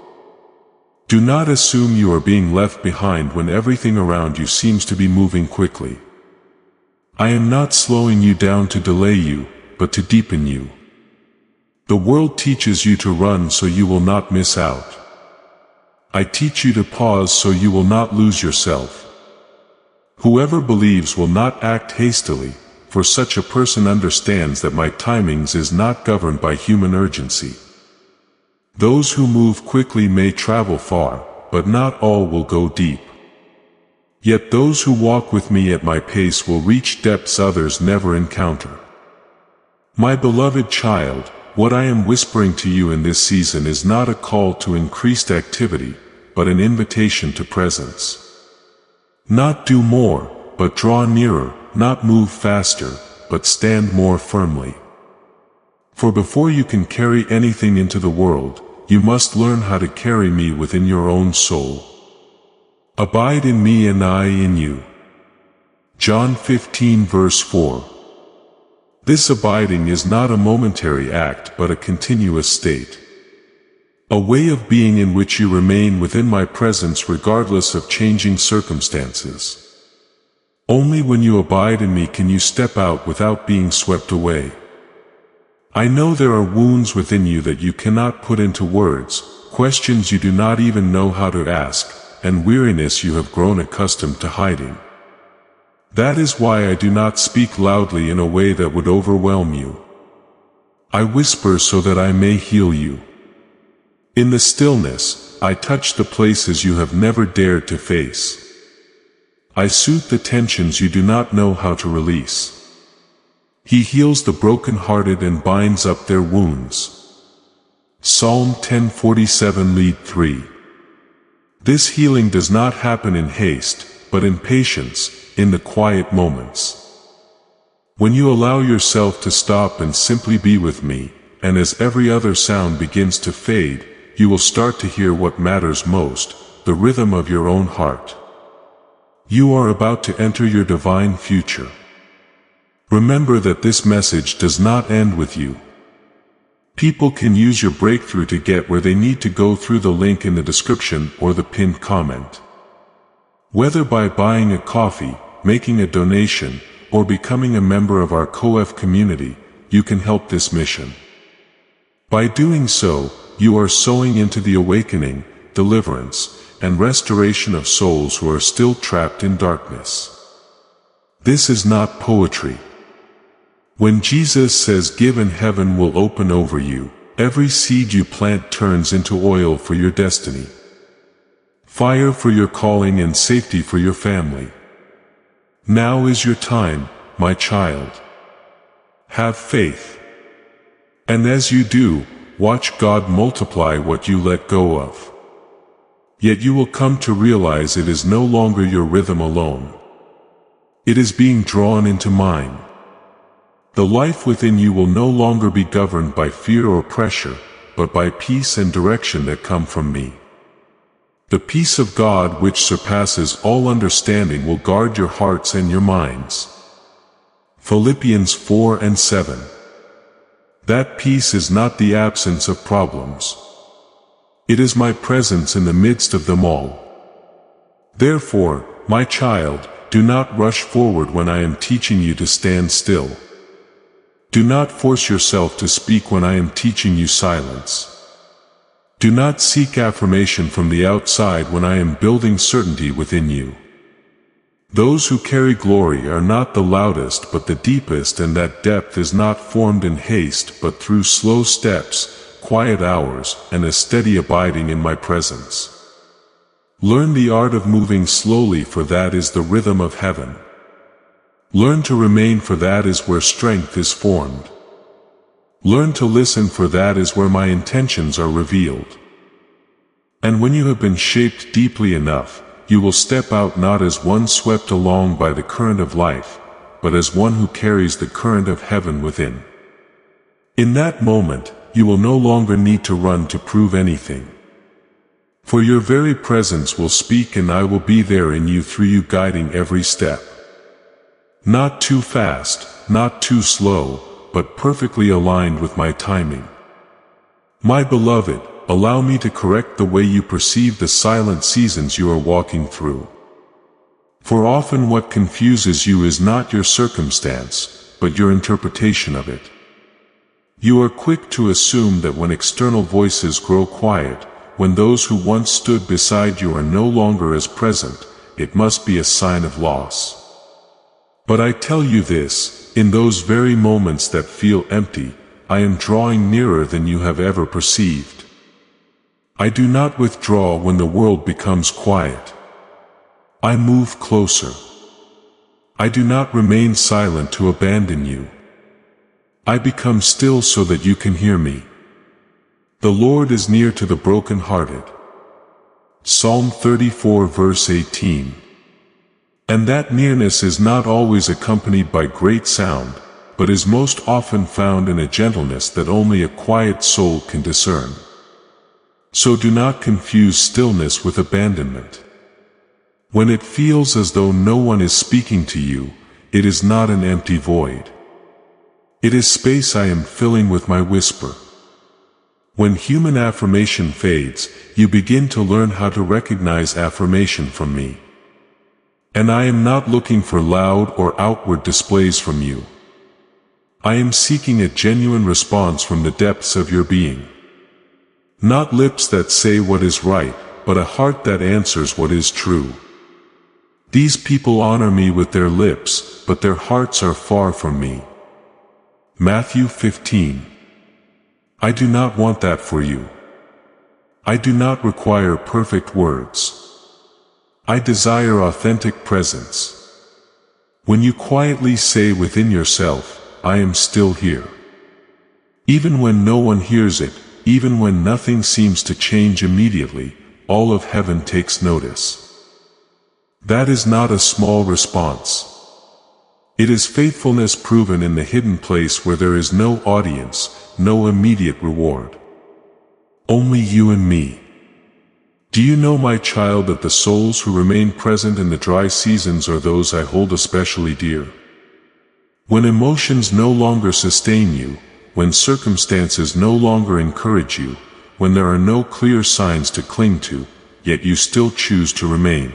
Do not assume you are being left behind when everything around you seems to be moving quickly. I am not slowing you down to delay you, but to deepen you. The world teaches you to run so you will not miss out. I teach you to pause so you will not lose yourself. Whoever believes will not act hastily, for such a person understands that my timings is not governed by human urgency. Those who move quickly may travel far, but not all will go deep. Yet those who walk with me at my pace will reach depths others never encounter. My beloved child, what I am whispering to you in this season is not a call to increased activity, but an invitation to presence. Not do more, but draw nearer, not move faster, but stand more firmly. For before you can carry anything into the world, you must learn how to carry me within your own soul. Abide in me and I in you. John 15 verse 4. This abiding is not a momentary act but a continuous state. A way of being in which you remain within my presence regardless of changing circumstances. Only when you abide in me can you step out without being swept away. I know there are wounds within you that you cannot put into words, questions you do not even know how to ask, and weariness you have grown accustomed to hiding. That is why I do not speak loudly in a way that would overwhelm you. I whisper so that I may heal you. In the stillness, I touch the places you have never dared to face. I soothe the tensions you do not know how to release. He heals the broken-hearted and binds up their wounds. Psalm 10:47 Lead 3. This healing does not happen in haste, but in patience, in the quiet moments. When you allow yourself to stop and simply be with me, and as every other sound begins to fade, you will start to hear what matters most, the rhythm of your own heart. You are about to enter your divine future. Remember that this message does not end with you. People can use your breakthrough to get where they need to go through the link in the description or the pinned comment. Whether by buying a coffee, making a donation, or becoming a member of our COF community, you can help this mission. By doing so, you are sowing into the awakening, deliverance, and restoration of souls who are still trapped in darkness. This is not poetry. When Jesus says give and heaven will open over you, every seed you plant turns into oil for your destiny. Fire for your calling and safety for your family. Now is your time, my child. Have faith. And as you do, watch God multiply what you let go of. Yet you will come to realize it is no longer your rhythm alone. It is being drawn into mine. The life within you will no longer be governed by fear or pressure, but by peace and direction that come from me. The peace of God which surpasses all understanding will guard your hearts and your minds. Philippians 4:7. That peace is not the absence of problems. It is my presence in the midst of them all. Therefore, my child, do not rush forward when I am teaching you to stand still. Do not force yourself to speak when I am teaching you silence. Do not seek affirmation from the outside when I am building certainty within you. Those who carry glory are not the loudest but the deepest, and that depth is not formed in haste but through slow steps, quiet hours, and a steady abiding in my presence. Learn the art of moving slowly, for that is the rhythm of heaven. Learn to remain, for that is where strength is formed. Learn to listen, for that is where my intentions are revealed. And when you have been shaped deeply enough, you will step out not as one swept along by the current of life, but as one who carries the current of heaven within. In that moment, you will no longer need to run to prove anything. For your very presence will speak, and I will be there in you, through you, guiding every step. Not too fast, not too slow, but perfectly aligned with my timing. My beloved, allow me to correct the way you perceive the silent seasons you are walking through. For often what confuses you is not your circumstance, but your interpretation of it. You are quick to assume that when external voices grow quiet, when those who once stood beside you are no longer as present, it must be a sign of loss. But I tell you this, in those very moments that feel empty, I am drawing nearer than you have ever perceived. I do not withdraw when the world becomes quiet. I move closer. I do not remain silent to abandon you. I become still so that you can hear me. The Lord is near to the broken-hearted. Psalm 34 verse 18. And that nearness is not always accompanied by great sound, but is most often found in a gentleness that only a quiet soul can discern. So do not confuse stillness with abandonment. When it feels as though no one is speaking to you, it is not an empty void. It is space I am filling with my whisper. When human affirmation fades, you begin to learn how to recognize affirmation from me. And I am not looking for loud or outward displays from you. I am seeking a genuine response from the depths of your being. Not lips that say what is right, but a heart that answers what is true. These people honor me with their lips, but their hearts are far from me. Matthew 15. I do not want that for you. I do not require perfect words. I desire authentic presence. When you quietly say within yourself, I am still here. Even when no one hears it, even when nothing seems to change immediately, all of heaven takes notice. That is not a small response. It is faithfulness proven in the hidden place where there is no audience, no immediate reward. Only you and me. Do you know, my child, that the souls who remain present in the dry seasons are those I hold especially dear? When emotions no longer sustain you, when circumstances no longer encourage you, when there are no clear signs to cling to, yet you still choose to remain.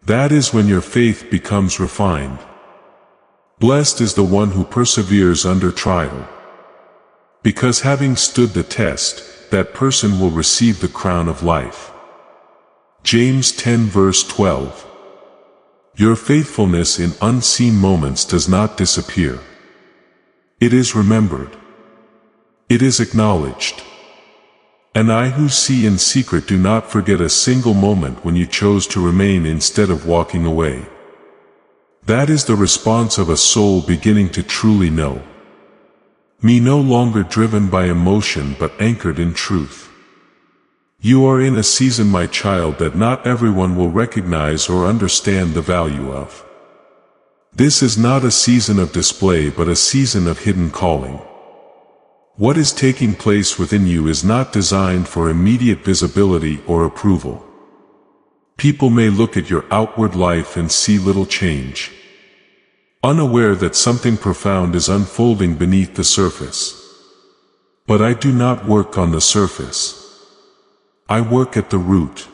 That is when your faith becomes refined. Blessed is the one who perseveres under trial. Because having stood the test, that person will receive the crown of life. James 10 verse 12. Your faithfulness in unseen moments does not disappear. It is remembered. It is acknowledged. And I who see in secret do not forget a single moment when you chose to remain instead of walking away. That is the response of a soul beginning to truly know. Me, no longer driven by emotion but anchored in truth. You are in a season, my child, that not everyone will recognize or understand the value of. This is not a season of display but a season of hidden calling. What is taking place within you is not designed for immediate visibility or approval. People may look at your outward life and see little change, unaware that something profound is unfolding beneath the surface. But I do not work on the surface. I work at the root.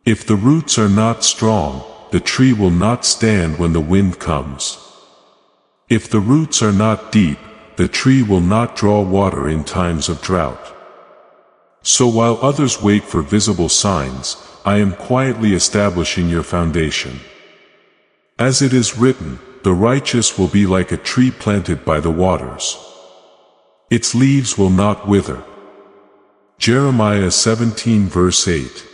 If the roots are not strong, the tree will not stand when the wind comes. If the roots are not deep, the tree will not draw water in times of drought. So while others wait for visible signs, I am quietly establishing your foundation. As it is written, the righteous will be like a tree planted by the waters. Its leaves will not wither. Jeremiah 17 verse 8.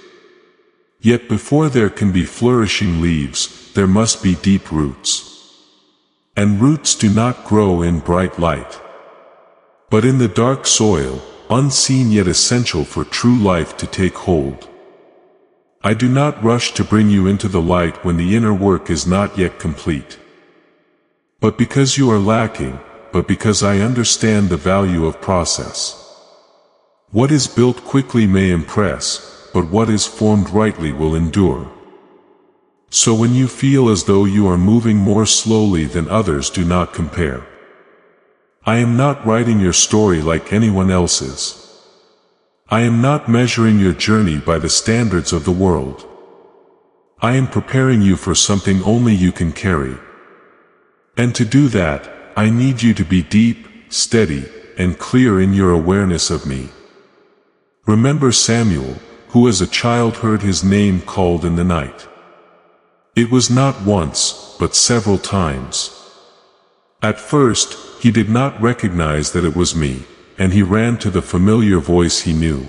Yet before there can be flourishing leaves, there must be deep roots. And roots do not grow in bright light, but in the dark soil, unseen yet essential for true life to take hold. I do not rush to bring you into the light when the inner work is not yet complete. But because you are lacking, but because I understand the value of process. What is built quickly may impress, but what is formed rightly will endure. So when you feel as though you are moving more slowly than others, do not compare. I am not writing your story like anyone else's. I am not measuring your journey by the standards of the world. I am preparing you for something only you can carry. And to do that, I need you to be deep, steady, and clear in your awareness of me. Remember Samuel, who as a child heard his name called in the night. It was not once, but several times. At first, he did not recognize that it was me, and he ran to the familiar voice he knew.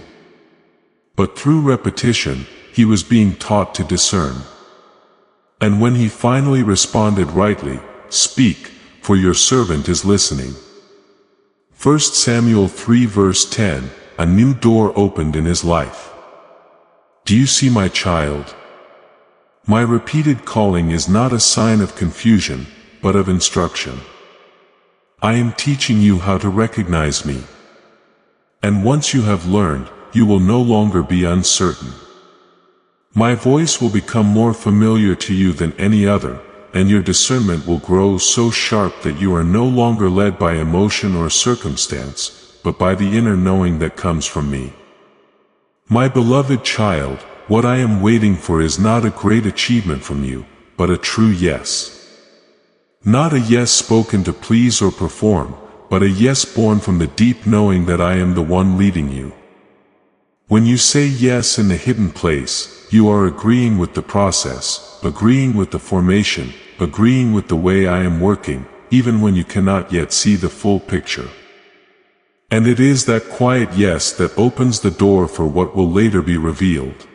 But through repetition, he was being taught to discern. And when he finally responded rightly, "Speak, for your servant is listening," 1 Samuel 3 verse 10, a new door opened in his life. Do you see, my child? My repeated calling is not a sign of confusion, but of instruction. I am teaching you how to recognize me. And once you have learned, you will no longer be uncertain. My voice will become more familiar to you than any other, and your discernment will grow so sharp that you are no longer led by emotion or circumstance, but by the inner knowing that comes from me. My beloved child, what I am waiting for is not a great achievement from you, but a true yes. Not a yes spoken to please or perform, but a yes born from the deep knowing that I am the one leading you. When you say yes in the hidden place, you are agreeing with the process, agreeing with the formation, agreeing with the way I am working, even when you cannot yet see the full picture. And it is that quiet yes that opens the door for what will later be revealed.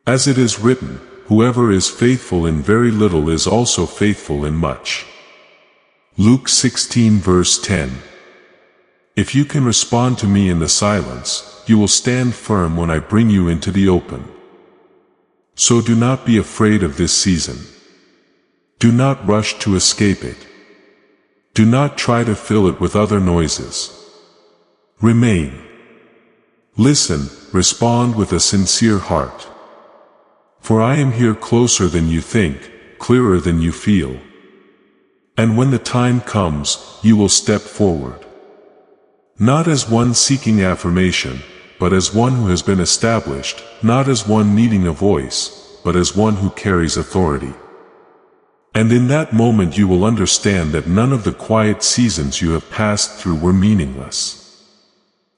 As it is written, whoever is faithful in very little is also faithful in much. Luke 16 verse 10. If you can respond to me in the silence, you will stand firm when I bring you into the open. So do not be afraid of this season. Do not rush to escape it. Do not try to fill it with other noises. Remain. Listen, respond with a sincere heart. For I am here closer than you think, clearer than you feel. And when the time comes, you will step forward. Not as one seeking affirmation, but as one who has been established, not as one needing a voice, but as one who carries authority. And in that moment you will understand that none of the quiet seasons you have passed through were meaningless.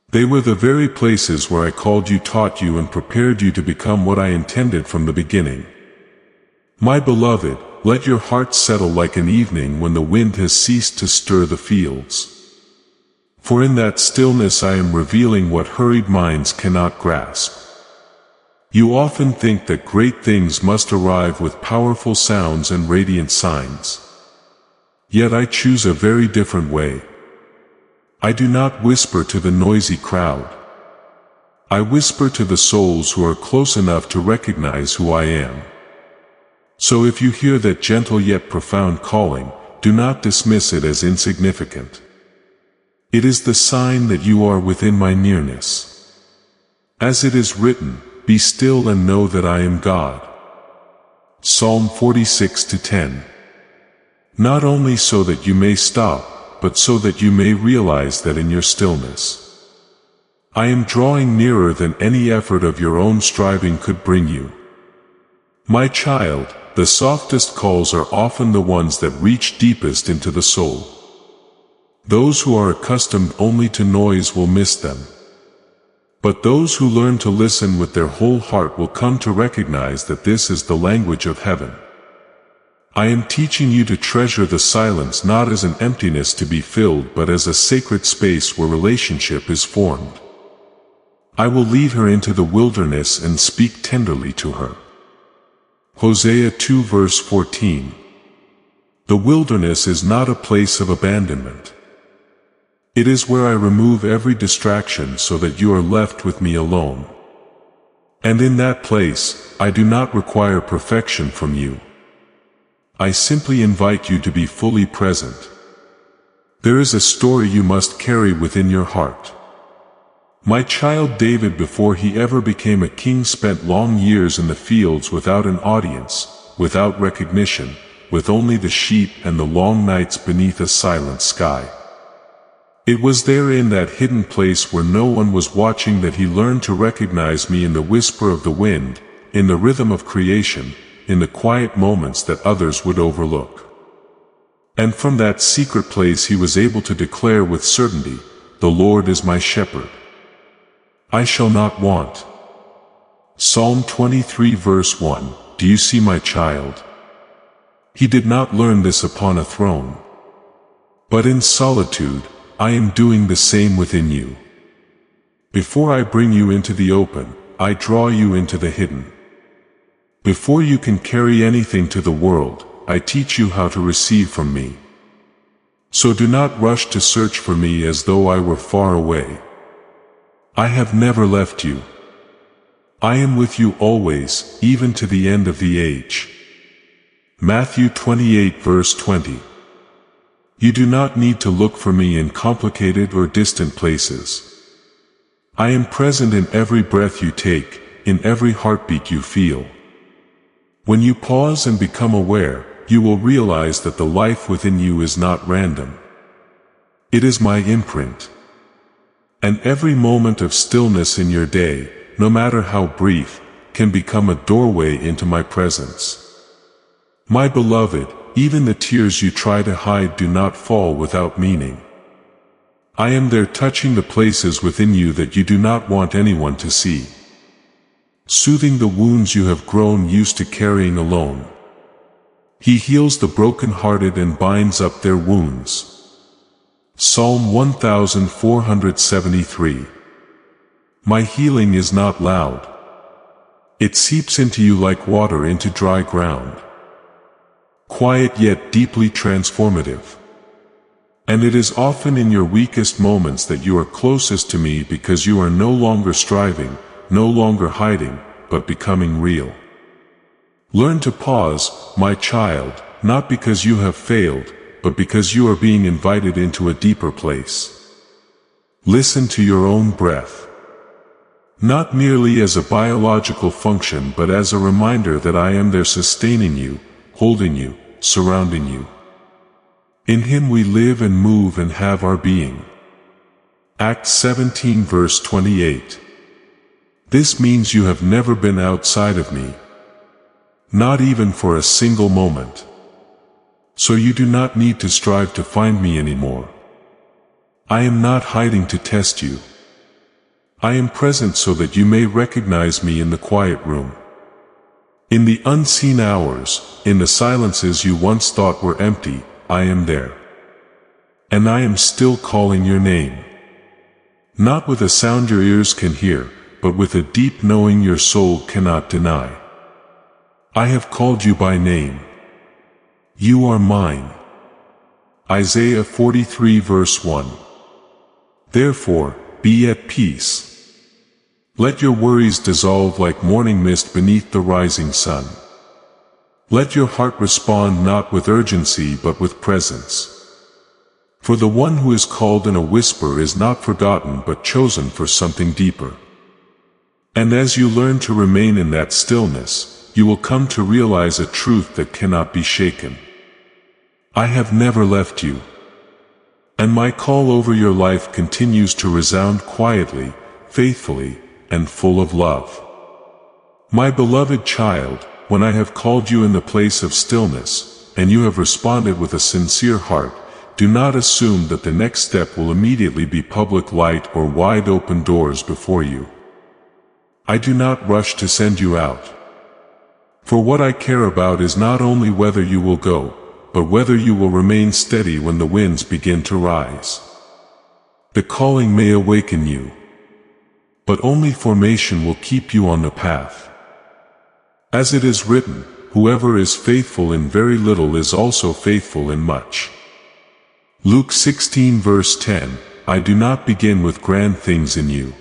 They were the very places where I called you, taught you, and prepared you to become what I intended from the beginning. My beloved, let your heart settle like an evening when the wind has ceased to stir the fields. For in that stillness I am revealing what hurried minds cannot grasp. You often think that great things must arrive with powerful sounds and radiant signs. Yet I choose a very different way. I do not whisper to the noisy crowd. I whisper to the souls who are close enough to recognize who I am. So if you hear that gentle yet profound calling, do not dismiss it as insignificant. It is the sign that you are within my nearness. As it is written, be still and know that I am God. Psalm 46:10. Not only so that you may stop, but so that you may realize that in your stillness, I am drawing nearer than any effort of your own striving could bring you. My child, the softest calls are often the ones that reach deepest into the soul. Those who are accustomed only to noise will miss them. But those who learn to listen with their whole heart will come to recognize that this is the language of heaven. I am teaching you to treasure the silence not as an emptiness to be filled but as a sacred space where relationship is formed. I will lead her into the wilderness and speak tenderly to her. Hosea 2 verse 14. The wilderness is not a place of abandonment. It is where I remove every distraction so that you are left with me alone. And in that place, I do not require perfection from you. I simply invite you to be fully present. There is a story you must carry within your heart. My child David, before he ever became a king, spent long years in the fields without an audience, without recognition, with only the sheep and the long nights beneath a silent sky. It was there in that hidden place where no one was watching that he learned to recognize me in the whisper of the wind, in the rhythm of creation, in the quiet moments that others would overlook. And from that secret place he was able to declare with certainty, "The Lord is my shepherd. I shall not want." Psalm 23 verse 1. Do you see, my child? He did not learn this upon a throne. But in solitude, I am doing the same within you. Before I bring you into the open, I draw you into the hidden. Before you can carry anything to the world, I teach you how to receive from me. So do not rush to search for me as though I were far away. I have never left you. I am with you always, even to the end of the age. Matthew 28 verse 20. You do not need to look for me in complicated or distant places. I am present in every breath you take, in every heartbeat you feel. When you pause and become aware, you will realize that the life within you is not random. It is my imprint. And every moment of stillness in your day, no matter how brief, can become a doorway into my presence. My beloved, even the tears you try to hide do not fall without meaning. I am there touching the places within you that you do not want anyone to see. Soothing the wounds you have grown used to carrying alone. He heals the broken-hearted and binds up their wounds. Psalm 1473. My healing is not loud. It seeps into you like water into dry ground. Quiet yet deeply transformative. And it is often in your weakest moments that you are closest to me because you are no longer striving, no longer hiding, but becoming real. Learn to pause, my child, not because you have failed, but because you are being invited into a deeper place. Listen to your own breath. Not merely as a biological function but as a reminder that I am there sustaining you, holding you, surrounding you. In Him we live and move and have our being. Acts 17 verse 28. This means you have never been outside of me. Not even for a single moment. So you do not need to strive to find me anymore. I am not hiding to test you. I am present so that you may recognize me in the quiet room. In the unseen hours, in the silences you once thought were empty, I am there. And I am still calling your name. Not with a sound your ears can hear, but with a deep knowing your soul cannot deny. I have called you by name. You are mine. Isaiah 43 verse 1. Therefore, be at peace. Let your worries dissolve like morning mist beneath the rising sun. Let your heart respond not with urgency but with presence. For the one who is called in a whisper is not forgotten but chosen for something deeper. And as you learn to remain in that stillness, you will come to realize a truth that cannot be shaken. I have never left you. And my call over your life continues to resound quietly, faithfully, and full of love. My beloved child, when I have called you in the place of stillness, and you have responded with a sincere heart, do not assume that the next step will immediately be public light or wide open doors before you. I do not rush to send you out. For what I care about is not only whether you will go, but whether you will remain steady when the winds begin to rise. The calling may awaken you, but only formation will keep you on the path. As it is written, whoever is faithful in very little is also faithful in much. Luke 16 verse 10, I do not begin with grand things in you.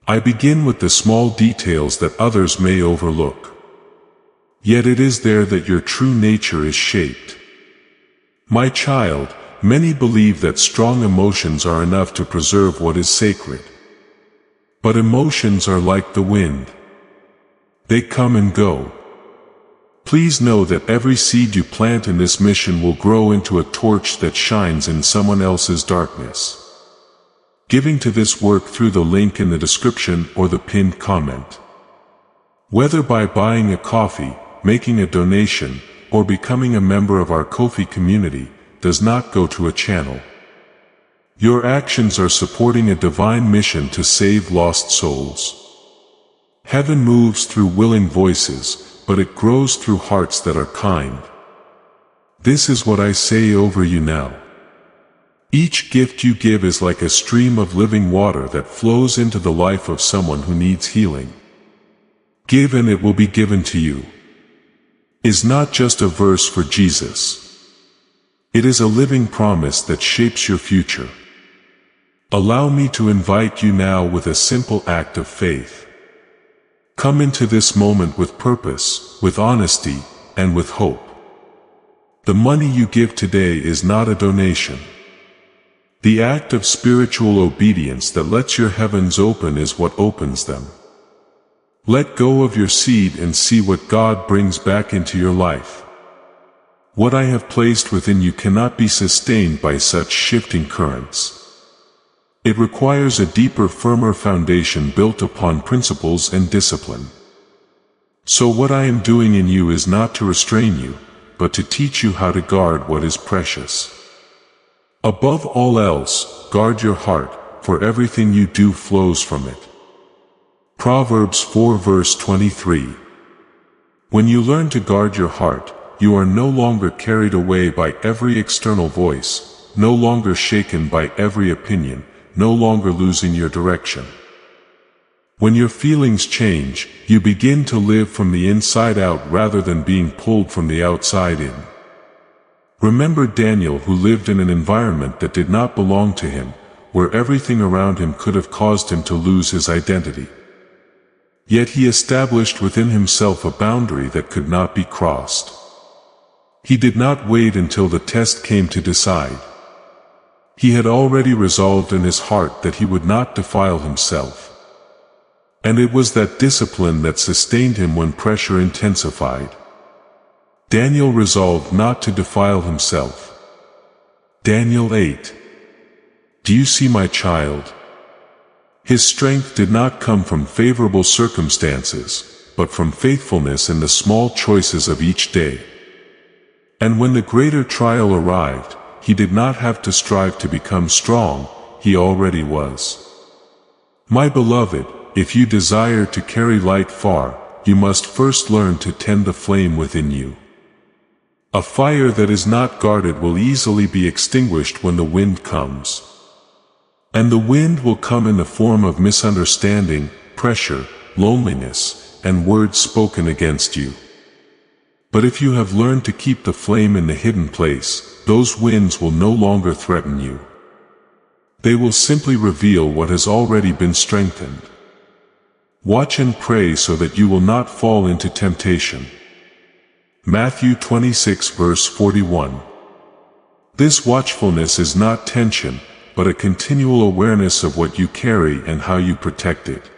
I begin with the small details that others may overlook. Yet it is there that your true nature is shaped. My child, many believe that strong emotions are enough to preserve what is sacred. But emotions are like the wind. They come and go. Please know that every seed you plant in this mission will grow into a torch that shines in someone else's darkness. Giving to this work through the link in the description or the pinned comment. Whether by buying a coffee, making a donation, or becoming a member of our Ko-fi community, does not go to a channel. Your actions are supporting a divine mission to save lost souls. Heaven moves through willing voices, but it grows through hearts that are kind. This is what I say over you now. Each gift you give is like a stream of living water that flows into the life of someone who needs healing. Give and it will be given to you. Is not just a verse for Jesus. It is a living promise that shapes your future. Allow me to invite you now with a simple act of faith. Come into this moment with purpose, with honesty, and with hope. The money you give today is not a donation. The act of spiritual obedience that lets your heavens open is what opens them. Let go of your seed and see what God brings back into your life. What I have placed within you cannot be sustained by such shifting currents. It requires a deeper, firmer foundation built upon principles and discipline. So what I am doing in you is not to restrain you, but to teach you how to guard what is precious. Above all else, guard your heart, for everything you do flows from it. Proverbs 4 verse 23. When you learn to guard your heart, you are no longer carried away by every external voice, no longer shaken by every opinion, no longer losing your direction. When your feelings change, you begin to live from the inside out rather than being pulled from the outside in. Remember Daniel, who lived in an environment that did not belong to him, where everything around him could have caused him to lose his identity. Yet he established within himself a boundary that could not be crossed. He did not wait until the test came to decide. He had already resolved in his heart that he would not defile himself. And it was that discipline that sustained him when pressure intensified. Daniel resolved not to defile himself. Daniel 8. Do you see, my child? His strength did not come from favorable circumstances, but from faithfulness in the small choices of each day. And when the greater trial arrived, he did not have to strive to become strong, he already was. My beloved, if you desire to carry light far, you must first learn to tend the flame within you. A fire that is not guarded will easily be extinguished when the wind comes. And the wind will come in the form of misunderstanding, pressure, loneliness, and words spoken against you. But if you have learned to keep the flame in the hidden place, those winds will no longer threaten you. They will simply reveal what has already been strengthened. Watch and pray so that you will not fall into temptation. Matthew 26 verse 41. This watchfulness is not tension, but a continual awareness of what you carry and how you protect it.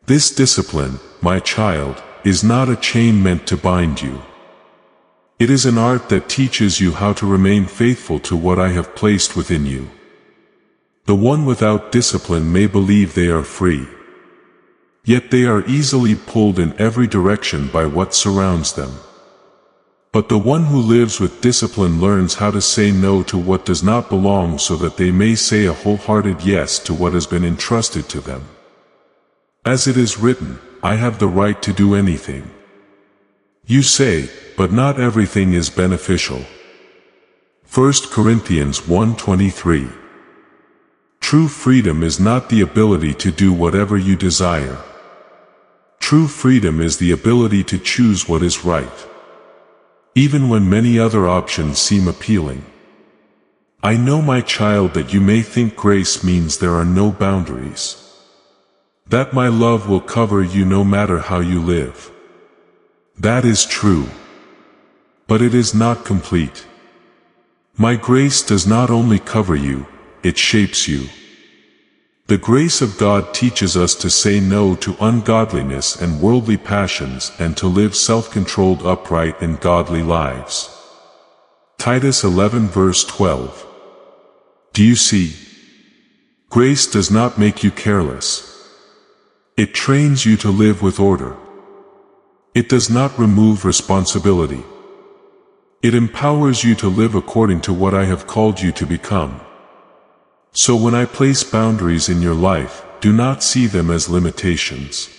This discipline, my child, is not a chain meant to bind you. It is an art that teaches you how to remain faithful to what I have placed within you. The one without discipline may believe they are free. Yet they are easily pulled in every direction by what surrounds them. But the one who lives with discipline learns how to say no to what does not belong so that they may say a wholehearted yes to what has been entrusted to them. As it is written, I have the right to do anything. You say, but not everything is beneficial. 1 Corinthians 1:23. True freedom is not the ability to do whatever you desire. True freedom is the ability to choose what is right, even when many other options seem appealing. I know, my child, that you may think grace means there are no boundaries. That my love will cover you no matter how you live. That is true. But it is not complete. My grace does not only cover you, it shapes you. The grace of God teaches us to say no to ungodliness and worldly passions and to live self-controlled, upright, and godly lives. Titus 11 verse 12. Do you see? Grace does not make you careless. It trains you to live with order. It does not remove responsibility. It empowers you to live according to what I have called you to become. So when I place boundaries in your life, do not see them as limitations.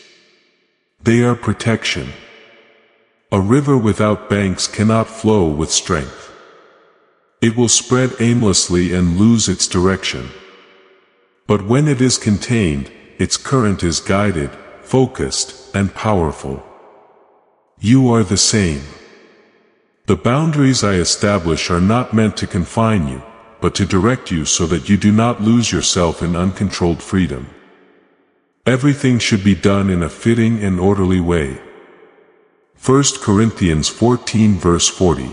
They are protection. A river without banks cannot flow with strength. It will spread aimlessly and lose its direction. But when it is contained, its current is guided, focused, and powerful. You are the same. The boundaries I establish are not meant to confine you, but to direct you so that you do not lose yourself in uncontrolled freedom. Everything should be done in a fitting and orderly way. 1 Corinthians 14 verse 40.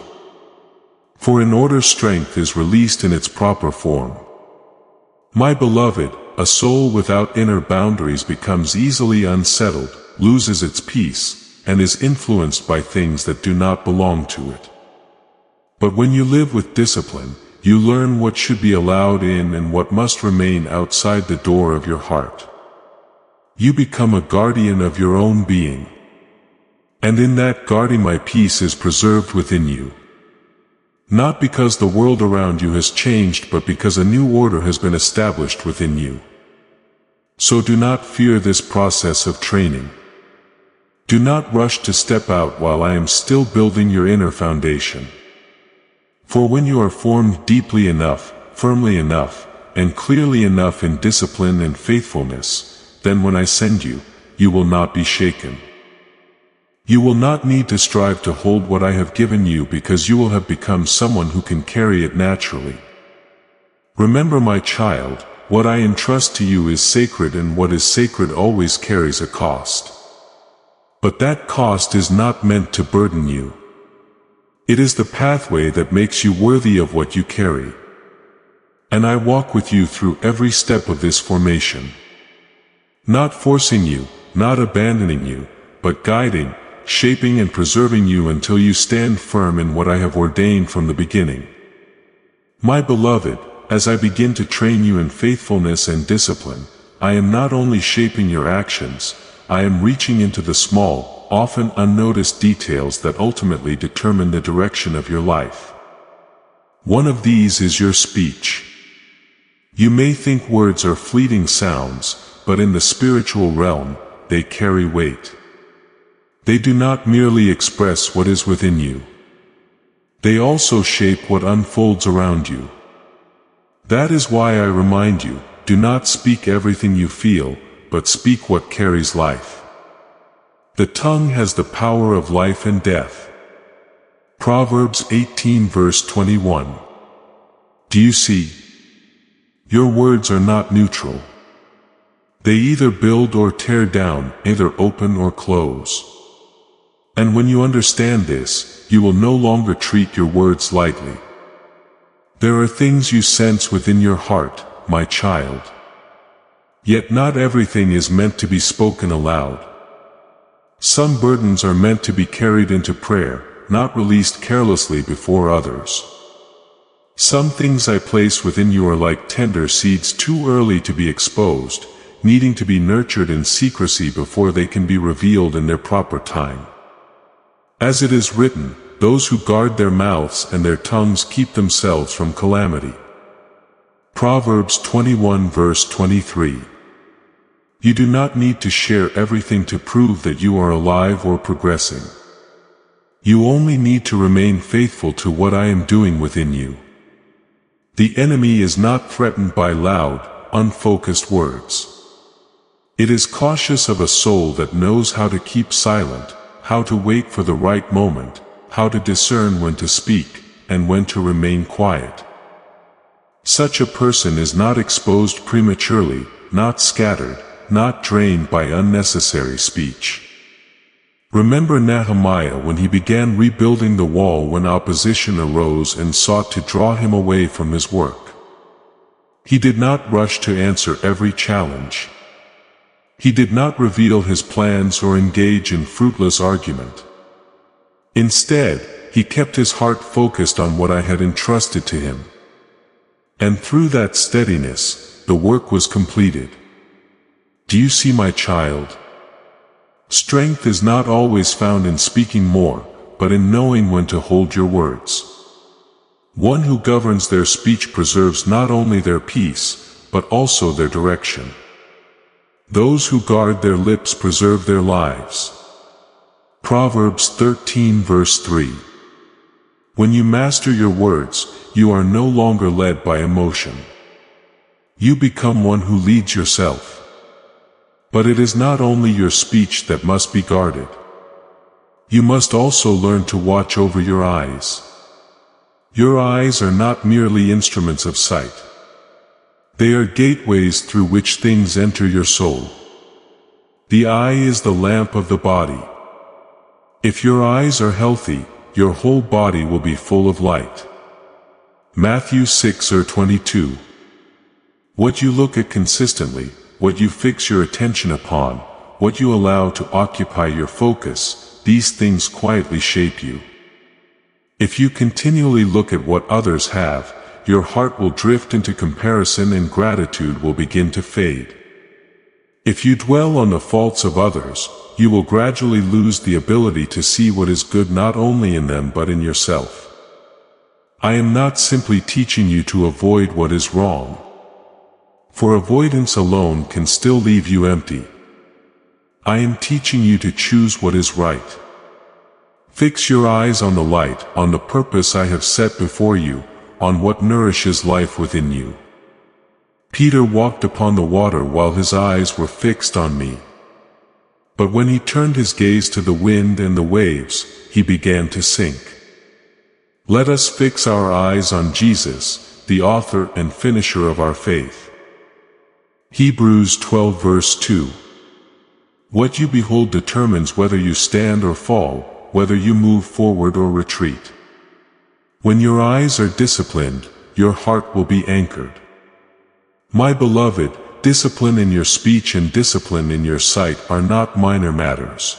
For in order strength is released in its proper form. My beloved, a soul without inner boundaries becomes easily unsettled, loses its peace, and is influenced by things that do not belong to it. But when you live with discipline, you learn what should be allowed in and what must remain outside the door of your heart. You become a guardian of your own being. And in that guarding my peace is preserved within you. Not because the world around you has changed, but because a new order has been established within you. So do not fear this process of training. Do not rush to step out while I am still building your inner foundation. For when you are formed deeply enough, firmly enough, and clearly enough in discipline and faithfulness, then when I send you, you will not be shaken. You will not need to strive to hold what I have given you because you will have become someone who can carry it naturally. Remember, my child, what I entrust to you is sacred, and what is sacred always carries a cost. But that cost is not meant to burden you. It is the pathway that makes you worthy of what you carry. And I walk with you through every step of this formation. Not forcing you, not abandoning you, but guiding, shaping and preserving you until you stand firm in what I have ordained from the beginning. My beloved, as I begin to train you in faithfulness and discipline, I am not only shaping your actions, I am reaching into the small, often unnoticed details that ultimately determine the direction of your life. One of these is your speech. You may think words are fleeting sounds, but in the spiritual realm, they carry weight. They do not merely express what is within you. They also shape what unfolds around you. That is why I remind you, do not speak everything you feel, but speak what carries life. The tongue has the power of life and death. Proverbs 18 verse 21. Do you see? Your words are not neutral. They either build or tear down, either open or close. And when you understand this, you will no longer treat your words lightly. There are things you sense within your heart, my child. Yet not everything is meant to be spoken aloud. Some burdens are meant to be carried into prayer, not released carelessly before others. Some things I place within you are like tender seeds too early to be exposed, needing to be nurtured in secrecy before they can be revealed in their proper time. As it is written, those who guard their mouths and their tongues keep themselves from calamity. Proverbs 21 verse 23. You do not need to share everything to prove that you are alive or progressing. You only need to remain faithful to what I am doing within you. The enemy is not threatened by loud, unfocused words. It is cautious of a soul that knows how to keep silent, how to wait for the right moment, how to discern when to speak, and when to remain quiet. Such a person is not exposed prematurely, not scattered, not drained by unnecessary speech. Remember Nehemiah when he began rebuilding the wall, when opposition arose and sought to draw him away from his work. He did not rush to answer every challenge. He did not reveal his plans or engage in fruitless argument. Instead, he kept his heart focused on what I had entrusted to him. And through that steadiness, the work was completed. Do you see, my child? Strength is not always found in speaking more, but in knowing when to hold your words. One who governs their speech preserves not only their peace, but also their direction. Those who guard their lips preserve their lives. Proverbs 13 verse 3. When you master your words, you are no longer led by emotion. You become one who leads yourself. But it is not only your speech that must be guarded. You must also learn to watch over your eyes. Your eyes are not merely instruments of sight. They are gateways through which things enter your soul. The eye is the lamp of the body. If your eyes are healthy, your whole body will be full of light. Matthew 6:22. What you look at consistently, what you fix your attention upon, what you allow to occupy your focus, these things quietly shape you. If you continually look at what others have, your heart will drift into comparison and gratitude will begin to fade. If you dwell on the faults of others, you will gradually lose the ability to see what is good not only in them but in yourself. I am not simply teaching you to avoid what is wrong. For avoidance alone can still leave you empty. I am teaching you to choose what is right. Fix your eyes on the light, on the purpose I have set before you, on what nourishes life within you. Peter walked upon the water while his eyes were fixed on me. But when he turned his gaze to the wind and the waves, he began to sink. Let us fix our eyes on Jesus, the author and finisher of our faith. Hebrews 12:2. What you behold determines whether you stand or fall, whether you move forward or retreat. When your eyes are disciplined, your heart will be anchored. My beloved, discipline in your speech and discipline in your sight are not minor matters.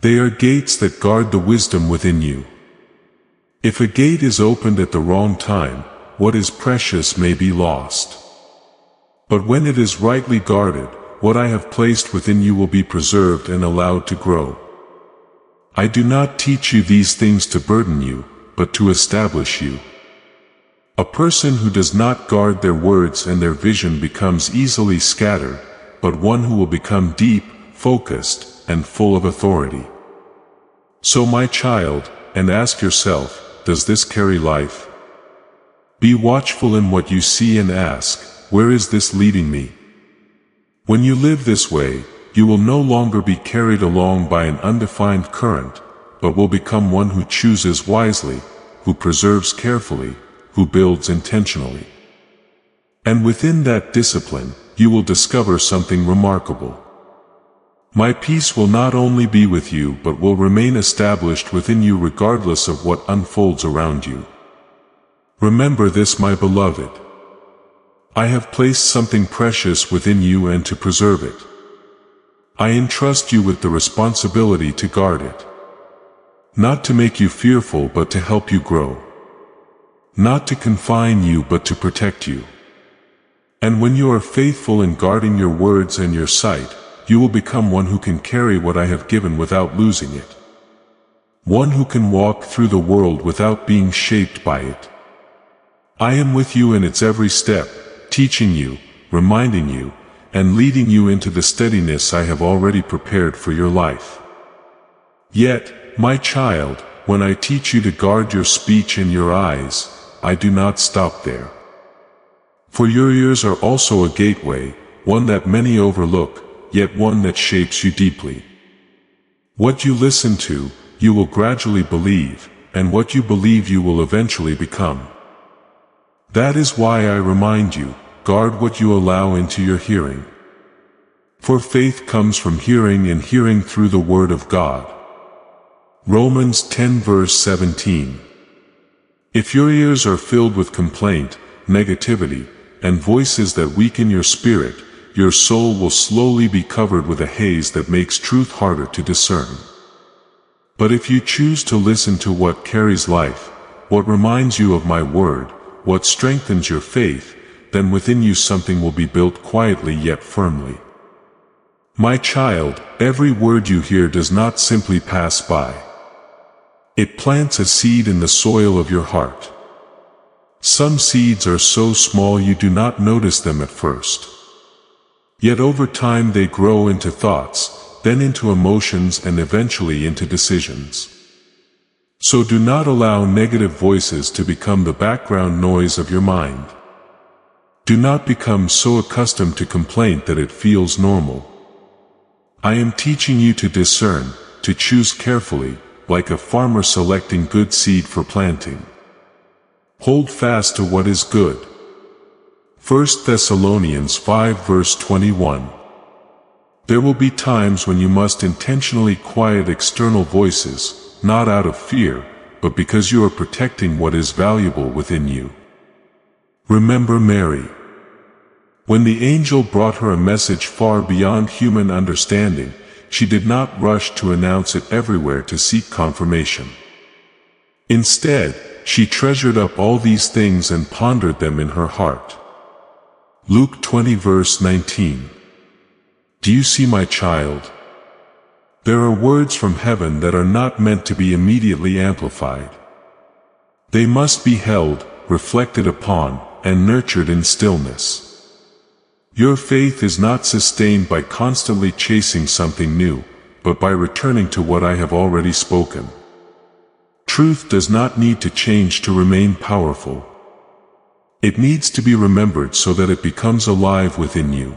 They are gates that guard the wisdom within you. If a gate is opened at the wrong time, what is precious may be lost. But when it is rightly guarded, what I have placed within you will be preserved and allowed to grow. I do not teach you these things to burden you, but to establish you. A person who does not guard their words and their vision becomes easily scattered, but one who will become deep, focused, and full of authority. So my child, and ask yourself, does this carry life? Be watchful in what you see and ask, where is this leading me? When you live this way, you will no longer be carried along by an undefined current, but will become one who chooses wisely, who preserves carefully, who builds intentionally. And within that discipline, you will discover something remarkable. My peace will not only be with you but will remain established within you regardless of what unfolds around you. Remember this, my beloved. I have placed something precious within you and to preserve it. I entrust you with the responsibility to guard it. Not to make you fearful but to help you grow. Not to confine you but to protect you. And when you are faithful in guarding your words and your sight, you will become one who can carry what I have given without losing it. One who can walk through the world without being shaped by it. I am with you in its every step, teaching you, reminding you, and leading you into the steadiness I have already prepared for your life. Yet, my child, when I teach you to guard your speech and your eyes, I do not stop there. For your ears are also a gateway, one that many overlook, yet one that shapes you deeply. What you listen to, you will gradually believe, and what you believe you will eventually become. That is why I remind you, guard what you allow into your hearing. For faith comes from hearing and hearing through the Word of God. Romans 10:17. If your ears are filled with complaint, negativity, and voices that weaken your spirit, your soul will slowly be covered with a haze that makes truth harder to discern. But if you choose to listen to what carries life, what reminds you of my word, what strengthens your faith, then within you something will be built quietly yet firmly. My child, every word you hear does not simply pass by. It plants a seed in the soil of your heart. Some seeds are so small you do not notice them at first. Yet over time they grow into thoughts, then into emotions and eventually into decisions. So do not allow negative voices to become the background noise of your mind. Do not become so accustomed to complaint that it feels normal. I am teaching you to discern, to choose carefully, like a farmer selecting good seed for planting. Hold fast to what is good. 1 Thessalonians 5 verse 21. There will be times when you must intentionally quiet external voices, not out of fear, but because you are protecting what is valuable within you. Remember Mary. When the angel brought her a message far beyond human understanding, she did not rush to announce it everywhere to seek confirmation. Instead, she treasured up all these things and pondered them in her heart. Luke 20 verse 19. Do you see, my child? There are words from heaven that are not meant to be immediately amplified. They must be held, reflected upon, and nurtured in stillness. Your faith is not sustained by constantly chasing something new, but by returning to what I have already spoken. Truth does not need to change to remain powerful. It needs to be remembered so that it becomes alive within you.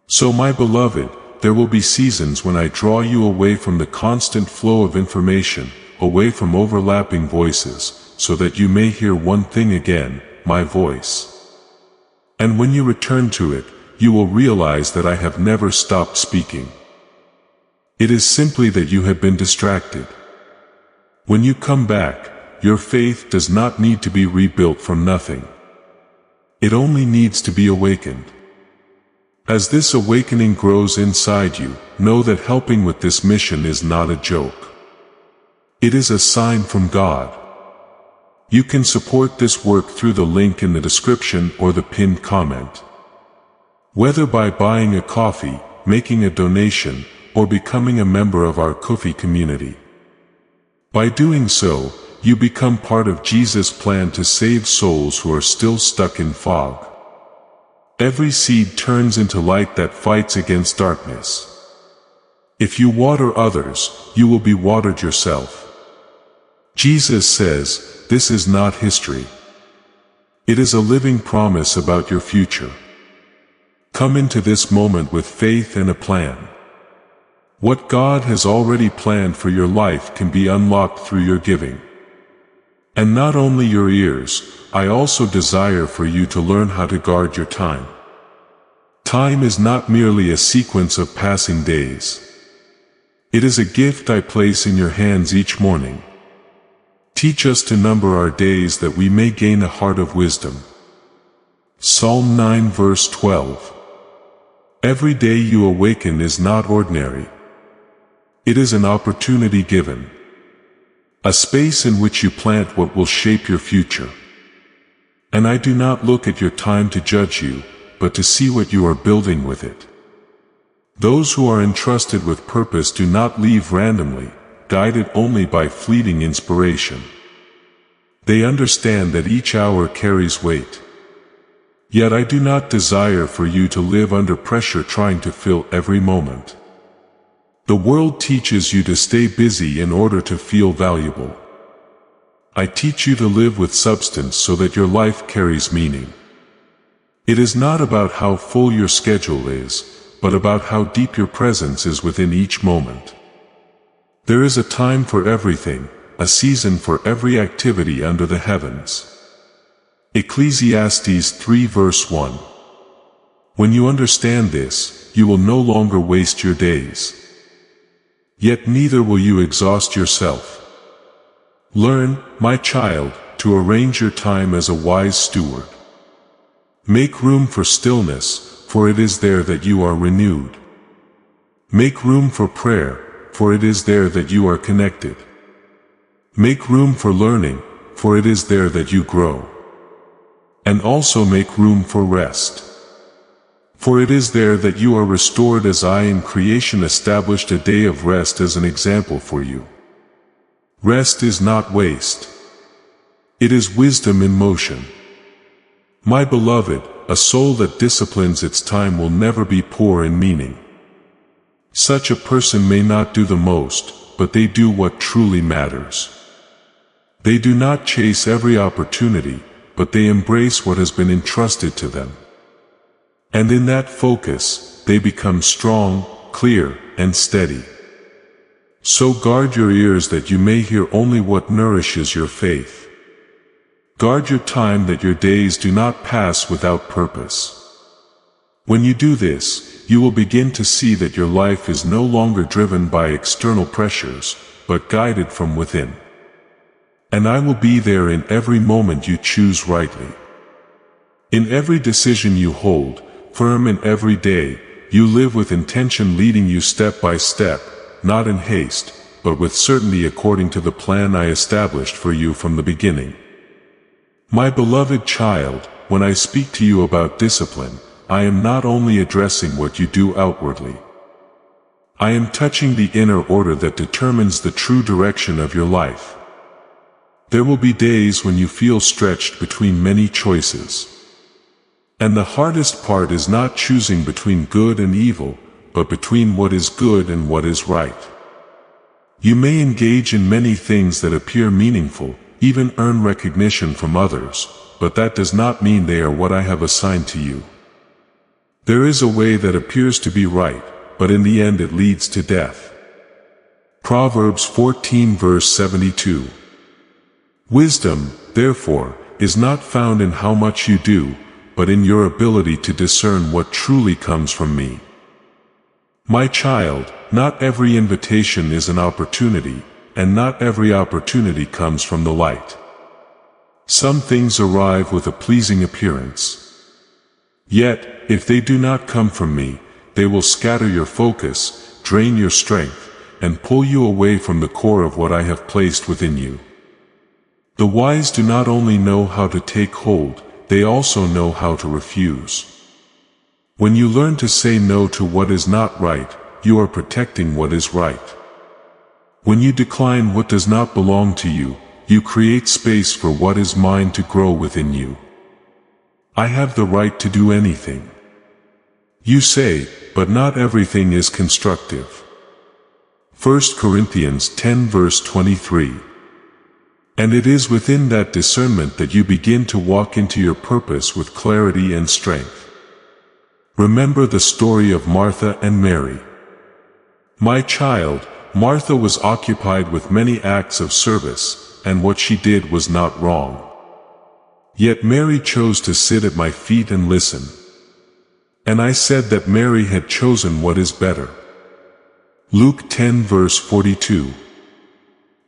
So, my beloved, there will be seasons when I draw you away from the constant flow of information, away from overlapping voices, so that you may hear one thing again, my voice. And when you return to it, you will realize that I have never stopped speaking. It is simply that you have been distracted. When you come back, your faith does not need to be rebuilt from nothing. It only needs to be awakened. As this awakening grows inside you, know that helping with this mission is not a joke. It is a sign from God. You can support this work through the link in the description or the pinned comment. Whether by buying a coffee, making a donation, or becoming a member of our Ko-fi community. By doing so, you become part of Jesus' plan to save souls who are still stuck in fog. Every seed turns into light that fights against darkness. If you water others, you will be watered yourself. Jesus says, this is not history. It is a living promise about your future. Come into this moment with faith and a plan. What God has already planned for your life can be unlocked through your giving. And not only your ears, I also desire for you to learn how to guard your time. Time is not merely a sequence of passing days. It is a gift I place in your hands each morning. Teach us to number our days that we may gain a heart of wisdom. Psalm 9 verse 12. Every day you awaken is not ordinary. It is an opportunity given. A space in which you plant what will shape your future. And I do not look at your time to judge you, but to see what you are building with it. Those who are entrusted with purpose do not leave randomly, guided only by fleeting inspiration. They understand that each hour carries weight. Yet I do not desire for you to live under pressure trying to fill every moment. The world teaches you to stay busy in order to feel valuable. I teach you to live with substance so that your life carries meaning. It is not about how full your schedule is, but about how deep your presence is within each moment. There is a time for everything, a season for every activity under the heavens. Ecclesiastes 3 verse 1. When you understand this, you will no longer waste your days. Yet neither will you exhaust yourself. Learn, my child, to arrange your time as a wise steward. Make room for stillness, for it is there that you are renewed. Make room for prayer, for it is there that you are connected. Make room for learning, for it is there that you grow. And also make room for rest. For it is there that you are restored, as I in creation established a day of rest as an example for you. Rest is not waste. It is wisdom in motion. My beloved, a soul that disciplines its time will never be poor in meaning. Such a person may not do the most, but they do what truly matters. They do not chase every opportunity, but they embrace what has been entrusted to them. And in that focus, they become strong, clear, and steady. So guard your ears that you may hear only what nourishes your faith. Guard your time that your days do not pass without purpose. When you do this, you will begin to see that your life is no longer driven by external pressures, but guided from within. And I will be there in every moment you choose rightly. In every decision you hold, firm in every day, you live with intention leading you step by step, not in haste, but with certainty according to the plan I established for you from the beginning. My beloved child, when I speak to you about discipline, I am not only addressing what you do outwardly. I am touching the inner order that determines the true direction of your life. There will be days when you feel stretched between many choices. And the hardest part is not choosing between good and evil, but between what is good and what is right. You may engage in many things that appear meaningful, even earn recognition from others, but that does not mean they are what I have assigned to you. There is a way that appears to be right, but in the end it leads to death. Proverbs 14 verse 72. Wisdom, therefore, is not found in how much you do, but in your ability to discern what truly comes from me. My child, not every invitation is an opportunity, and not every opportunity comes from the light. Some things arrive with a pleasing appearance. Yet, if they do not come from me, they will scatter your focus, drain your strength, and pull you away from the core of what I have placed within you. The wise do not only know how to take hold, they also know how to refuse. When you learn to say no to what is not right, you are protecting what is right. When you decline what does not belong to you, you create space for what is mine to grow within you. I have the right to do anything. You say, but not everything is constructive. 1 Corinthians 10 verse 23. And it is within that discernment that you begin to walk into your purpose with clarity and strength. Remember the story of Martha and Mary. My child, Martha was occupied with many acts of service, and what she did was not wrong. Yet Mary chose to sit at my feet and listen. And I said that Mary had chosen what is better. Luke 10 verse 42.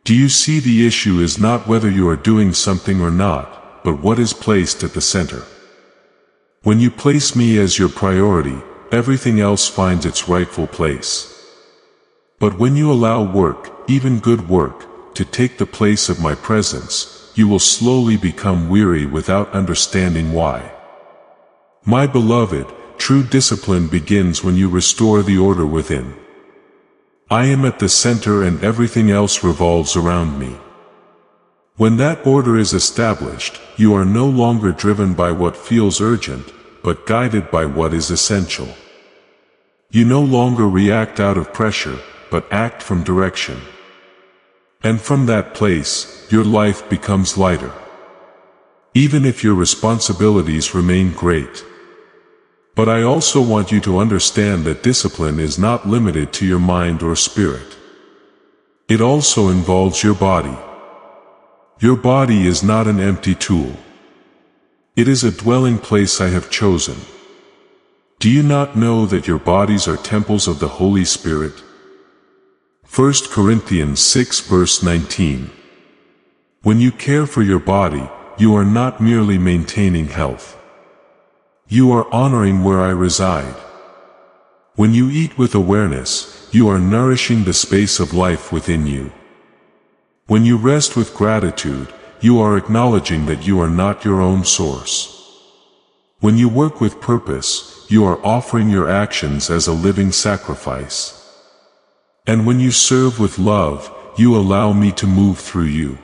Do you see the issue is not whether you are doing something or not, but what is placed at the center? When you place me as your priority, everything else finds its rightful place. But when you allow work, even good work, to take the place of my presence, you will slowly become weary without understanding why. My beloved, true discipline begins when you restore the order within. I am at the center and everything else revolves around me. When that order is established, you are no longer driven by what feels urgent, but guided by what is essential. You no longer react out of pressure, but act from direction. And from that place, your life becomes lighter. Even if your responsibilities remain great. But I also want you to understand that discipline is not limited to your mind or spirit. It also involves your body. Your body is not an empty tool. It is a dwelling place I have chosen. Do you not know that your bodies are temples of the Holy Spirit? 1 Corinthians 6 verse 19. When you care for your body, you are not merely maintaining health. You are honoring where I reside. When you eat with awareness, you are nourishing the space of life within you. When you rest with gratitude, you are acknowledging that you are not your own source. When you work with purpose, you are offering your actions as a living sacrifice. And when you serve with love, you allow me to move through you.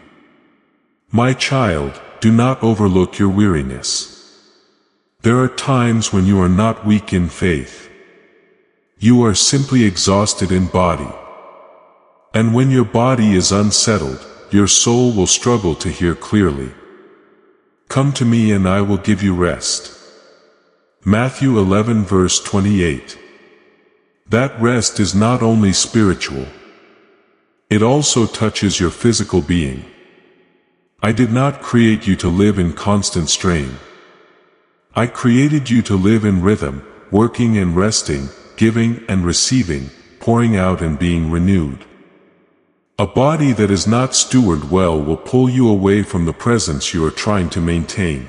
My child, do not overlook your weariness. There are times when you are not weak in faith. You are simply exhausted in body. And when your body is unsettled, your soul will struggle to hear clearly. Come to me and I will give you rest. Matthew 11 verse 28. That rest is not only spiritual. It also touches your physical being. I did not create you to live in constant strain. I created you to live in rhythm, working and resting, giving and receiving, pouring out and being renewed. A body that is not stewarded well will pull you away from the presence you are trying to maintain.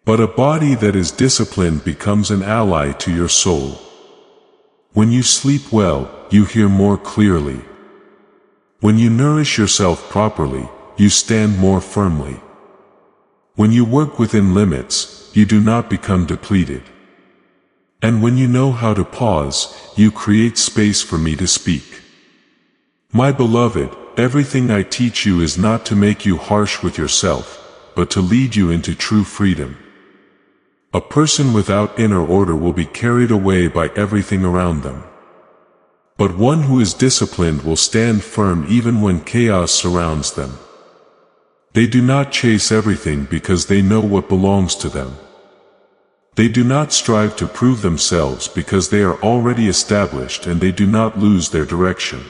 But a body that is disciplined becomes an ally to your soul. When you sleep well, you hear more clearly. When you nourish yourself properly, you stand more firmly. When you work within limits, you do not become depleted. And when you know how to pause, you create space for me to speak. My beloved, everything I teach you is not to make you harsh with yourself, but to lead you into true freedom. A person without inner order will be carried away by everything around them. But one who is disciplined will stand firm even when chaos surrounds them. They do not chase everything because they know what belongs to them. They do not strive to prove themselves because they are already established, and they do not lose their direction.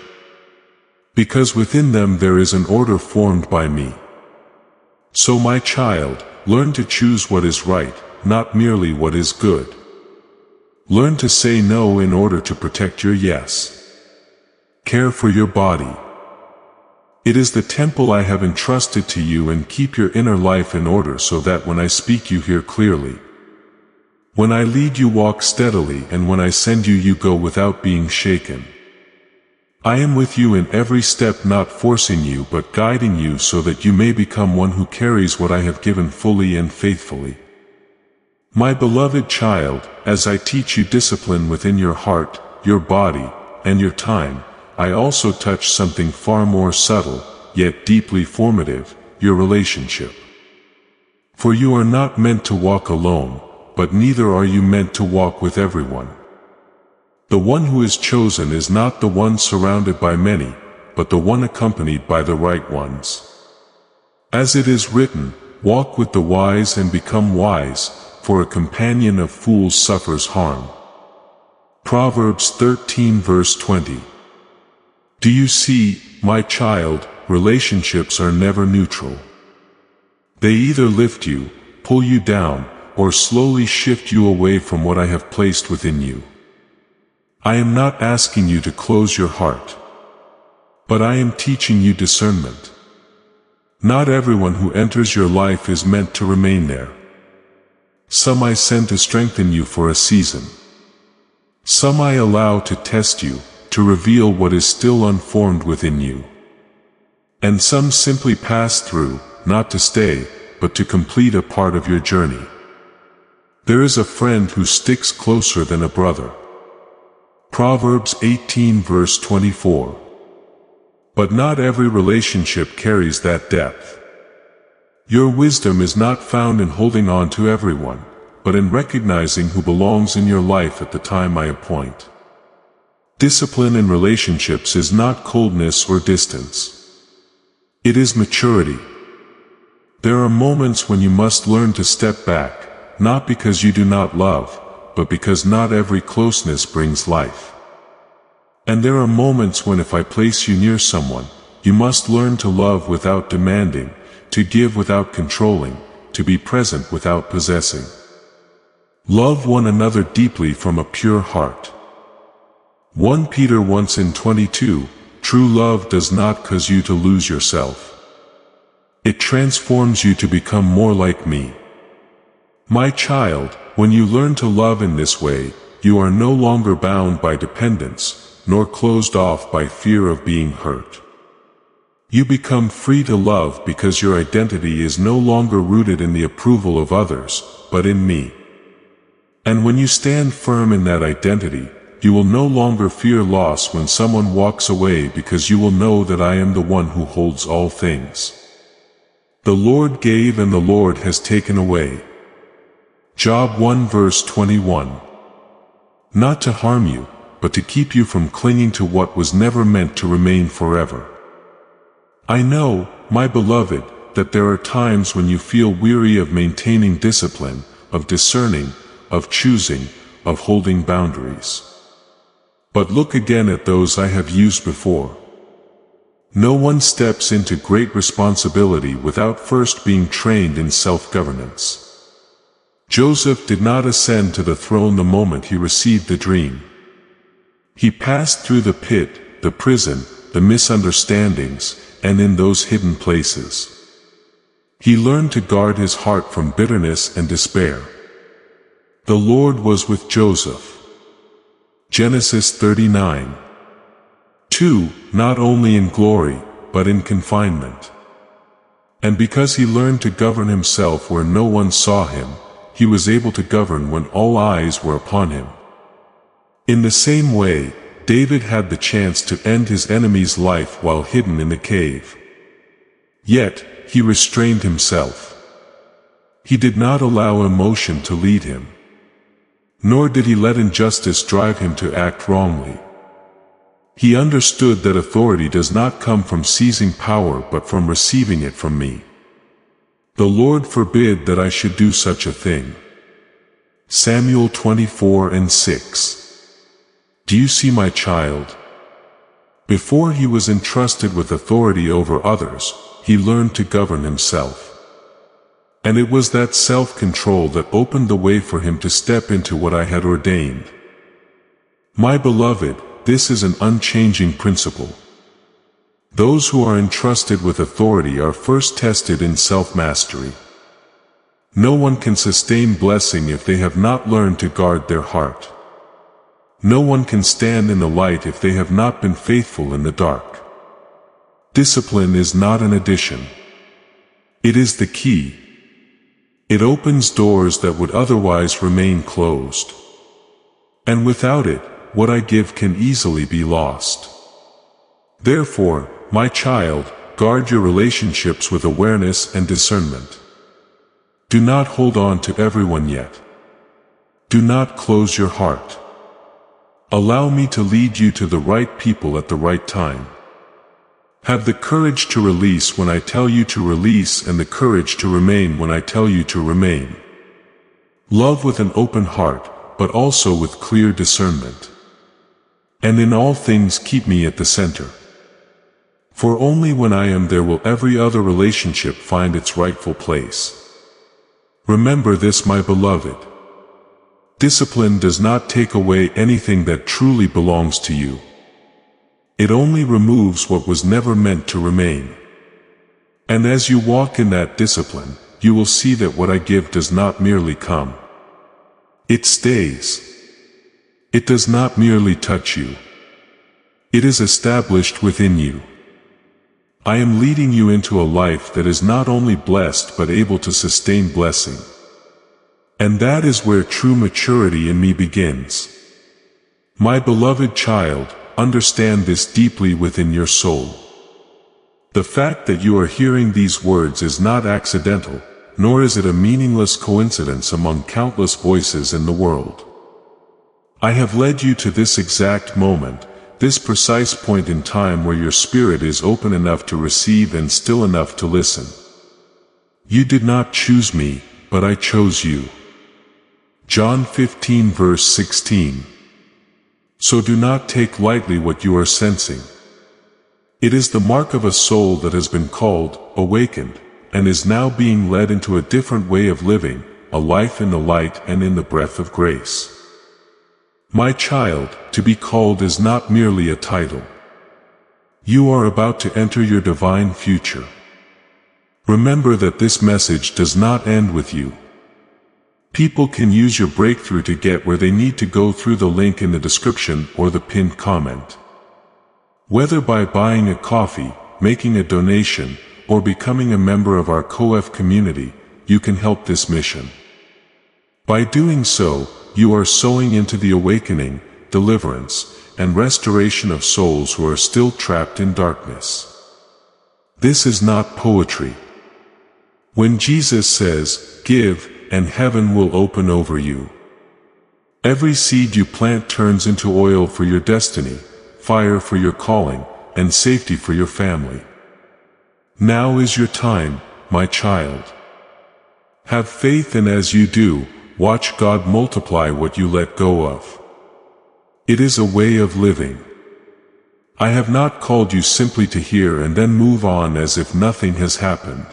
Because within them there is an order formed by me. So my child, learn to choose what is right, not merely what is good. Learn to say no in order to protect your yes. Care for your body. It is the temple I have entrusted to you, and keep your inner life in order so that when I speak you hear clearly. When I lead you walk steadily, and when I send you you go without being shaken. I am with you in every step, not forcing you but guiding you so that you may become one who carries what I have given fully and faithfully. My beloved child, as I teach you discipline within your heart, your body, and your time, I also touch something far more subtle, yet deeply formative, your relationship. For you are not meant to walk alone, but neither are you meant to walk with everyone. The one who is chosen is not the one surrounded by many, but the one accompanied by the right ones. As it is written, walk with the wise and become wise, for a companion of fools suffers harm. Proverbs 13 verse 20. Do you see, my child, relationships are never neutral. They either lift you, pull you down, or slowly shift you away from what I have placed within you. I am not asking you to close your heart, but I am teaching you discernment. Not everyone who enters your life is meant to remain there. Some I send to strengthen you for a season. Some I allow to test you, to reveal what is still unformed within you. And some simply pass through, not to stay, but to complete a part of your journey. There is a friend who sticks closer than a brother. Proverbs 18 verse 24. But not every relationship carries that depth. Your wisdom is not found in holding on to everyone, but in recognizing who belongs in your life at the time I appoint. Discipline in relationships is not coldness or distance. It is maturity. There are moments when you must learn to step back, not because you do not love, but because not every closeness brings life. And there are moments when if I place you near someone, you must learn to love without demanding, to give without controlling, to be present without possessing. Love one another deeply from a pure heart. 1 Peter 1:22, true love does not cause you to lose yourself. It transforms you to become more like me. My child, when you learn to love in this way, you are no longer bound by dependence, nor closed off by fear of being hurt. You become free to love because your identity is no longer rooted in the approval of others, but in me. And when you stand firm in that identity, you will no longer fear loss when someone walks away, because you will know that I am the one who holds all things. The Lord gave and the Lord has taken away. Job 1 verse 21. Not to harm you, but to keep you from clinging to what was never meant to remain forever. I know, my beloved, that there are times when you feel weary of maintaining discipline, of discerning, of choosing, of holding boundaries. But look again at those I have used before. No one steps into great responsibility without first being trained in self-governance. Joseph did not ascend to the throne the moment he received the dream. He passed through the pit, the prison, the misunderstandings, and in those hidden places. He learned to guard his heart from bitterness and despair. The Lord was with Joseph. Genesis 39:2, not only in glory, but in confinement. And because he learned to govern himself where no one saw him, he was able to govern when all eyes were upon him. In the same way, David had the chance to end his enemy's life while hidden in the cave. Yet, he restrained himself. He did not allow emotion to lead him. Nor did he let injustice drive him to act wrongly. He understood that authority does not come from seizing power but from receiving it from me. The Lord forbid that I should do such a thing. Samuel 24:6. Do you see, my child? Before he was entrusted with authority over others, he learned to govern himself. And it was that self-control that opened the way for him to step into what I had ordained. My beloved, this is an unchanging principle. Those who are entrusted with authority are first tested in self-mastery. No one can sustain blessing if they have not learned to guard their heart. No one can stand in the light if they have not been faithful in the dark. Discipline is not an addition. It is the key. It opens doors that would otherwise remain closed. And without it, what I give can easily be lost. Therefore, my child, guard your relationships with awareness and discernment. Do not hold on to everyone yet. Do not close your heart. Allow me to lead you to the right people at the right time. Have the courage to release when I tell you to release and the courage to remain when I tell you to remain. Love with an open heart, but also with clear discernment. And in all things keep me at the center. For only when I am there will every other relationship find its rightful place. Remember this, my beloved. Discipline does not take away anything that truly belongs to you. It only removes what was never meant to remain. And as you walk in that discipline, you will see that what I give does not merely come. It stays. It does not merely touch you. It is established within you. I am leading you into a life that is not only blessed but able to sustain blessing. And that is where true maturity in me begins. My beloved child, understand this deeply within your soul. The fact that you are hearing these words is not accidental, nor is it a meaningless coincidence among countless voices in the world. I have led you to this exact moment, this precise point in time where your spirit is open enough to receive and still enough to listen. You did not choose me, but I chose you. John 15:16. So do not take lightly what you are sensing. It is the mark of a soul that has been called, awakened, and is now being led into a different way of living, a life in the light and in the breath of grace. My child, to be called is not merely a title. You are about to enter your divine future. Remember that this message does not end with you. People can use your breakthrough to get where they need to go through the link in the description or the pinned comment. Whether by buying a coffee, making a donation, or becoming a member of our COF community, you can help this mission. By doing so, you are sowing into the awakening, deliverance, and restoration of souls who are still trapped in darkness. This is not poetry. When Jesus says, "Give," and heaven will open over you. Every seed you plant turns into oil for your destiny, fire for your calling, and safety for your family. Now is your time, my child. Have faith, and as you do, watch God multiply what you let go of. It is a way of living. I have not called you simply to hear and then move on as if nothing has happened.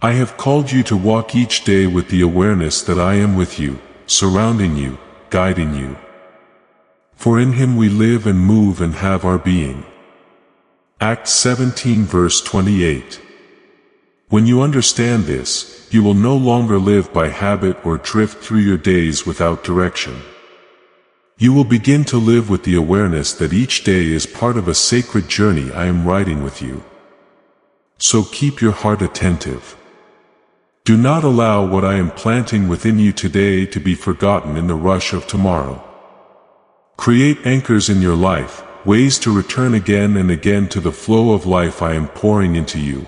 I have called you to walk each day with the awareness that I am with you, surrounding you, guiding you. For in Him we live and move and have our being. Acts 17 verse 28. When you understand this, you will no longer live by habit or drift through your days without direction. You will begin to live with the awareness that each day is part of a sacred journey I am riding with you. So keep your heart attentive. Do not allow what I am planting within you today to be forgotten in the rush of tomorrow. Create anchors in your life, ways to return again and again to the flow of life I am pouring into you.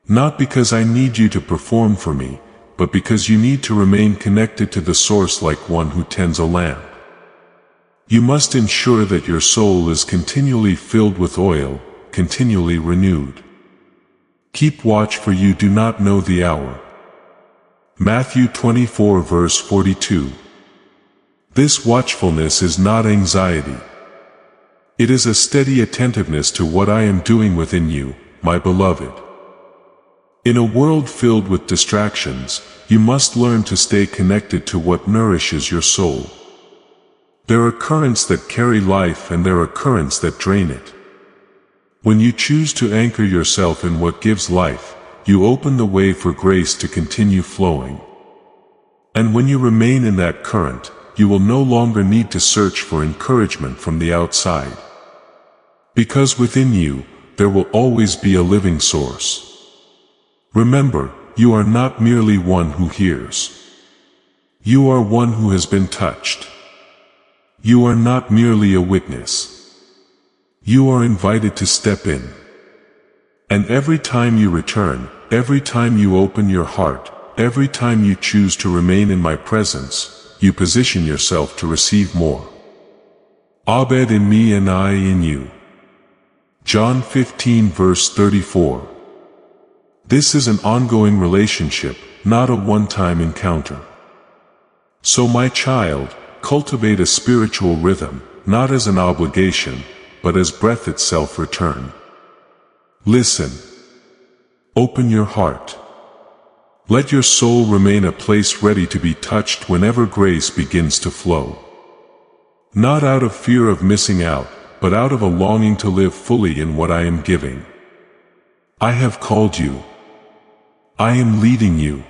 Not because I need you to perform for me, but because you need to remain connected to the source like one who tends a lamp. You must ensure that your soul is continually filled with oil, continually renewed. Keep watch, for you do not know the hour. Matthew 24 verse 42. This watchfulness is not anxiety. It is a steady attentiveness to what I am doing within you, my beloved. In a world filled with distractions, you must learn to stay connected to what nourishes your soul. There are currents that carry life and there are currents that drain it. When you choose to anchor yourself in what gives life, you open the way for grace to continue flowing. And when you remain in that current, you will no longer need to search for encouragement from the outside. Because within you, there will always be a living source. Remember, you are not merely one who hears. You are one who has been touched. You are not merely a witness. You are invited to step in. And every time you return, every time you open your heart, every time you choose to remain in my presence, you position yourself to receive more. Abed in me and I in you. John 15 verse 34. This is an ongoing relationship, not a one-time encounter. So my child, cultivate a spiritual rhythm, not as an obligation, but as breath itself return. Listen. Open your heart. Let your soul remain a place ready to be touched whenever grace begins to flow. Not out of fear of missing out, but out of a longing to live fully in what I am giving. I have called you. I am leading you.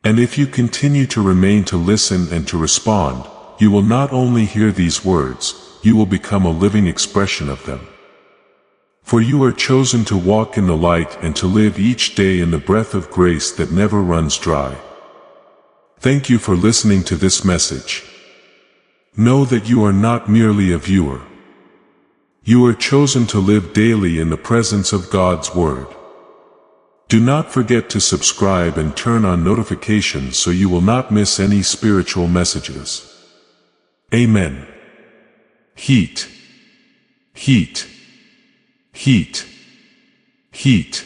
And if you continue to remain to listen and to respond, you will not only hear these words, you will become a living expression of them. For you are chosen to walk in the light and to live each day in the breath of grace that never runs dry. Thank you for listening to this message. Know that you are not merely a viewer. You are chosen to live daily in the presence of God's Word. Do not forget to subscribe and turn on notifications so you will not miss any spiritual messages. Amen. Heat. Heat. Heat. Heat.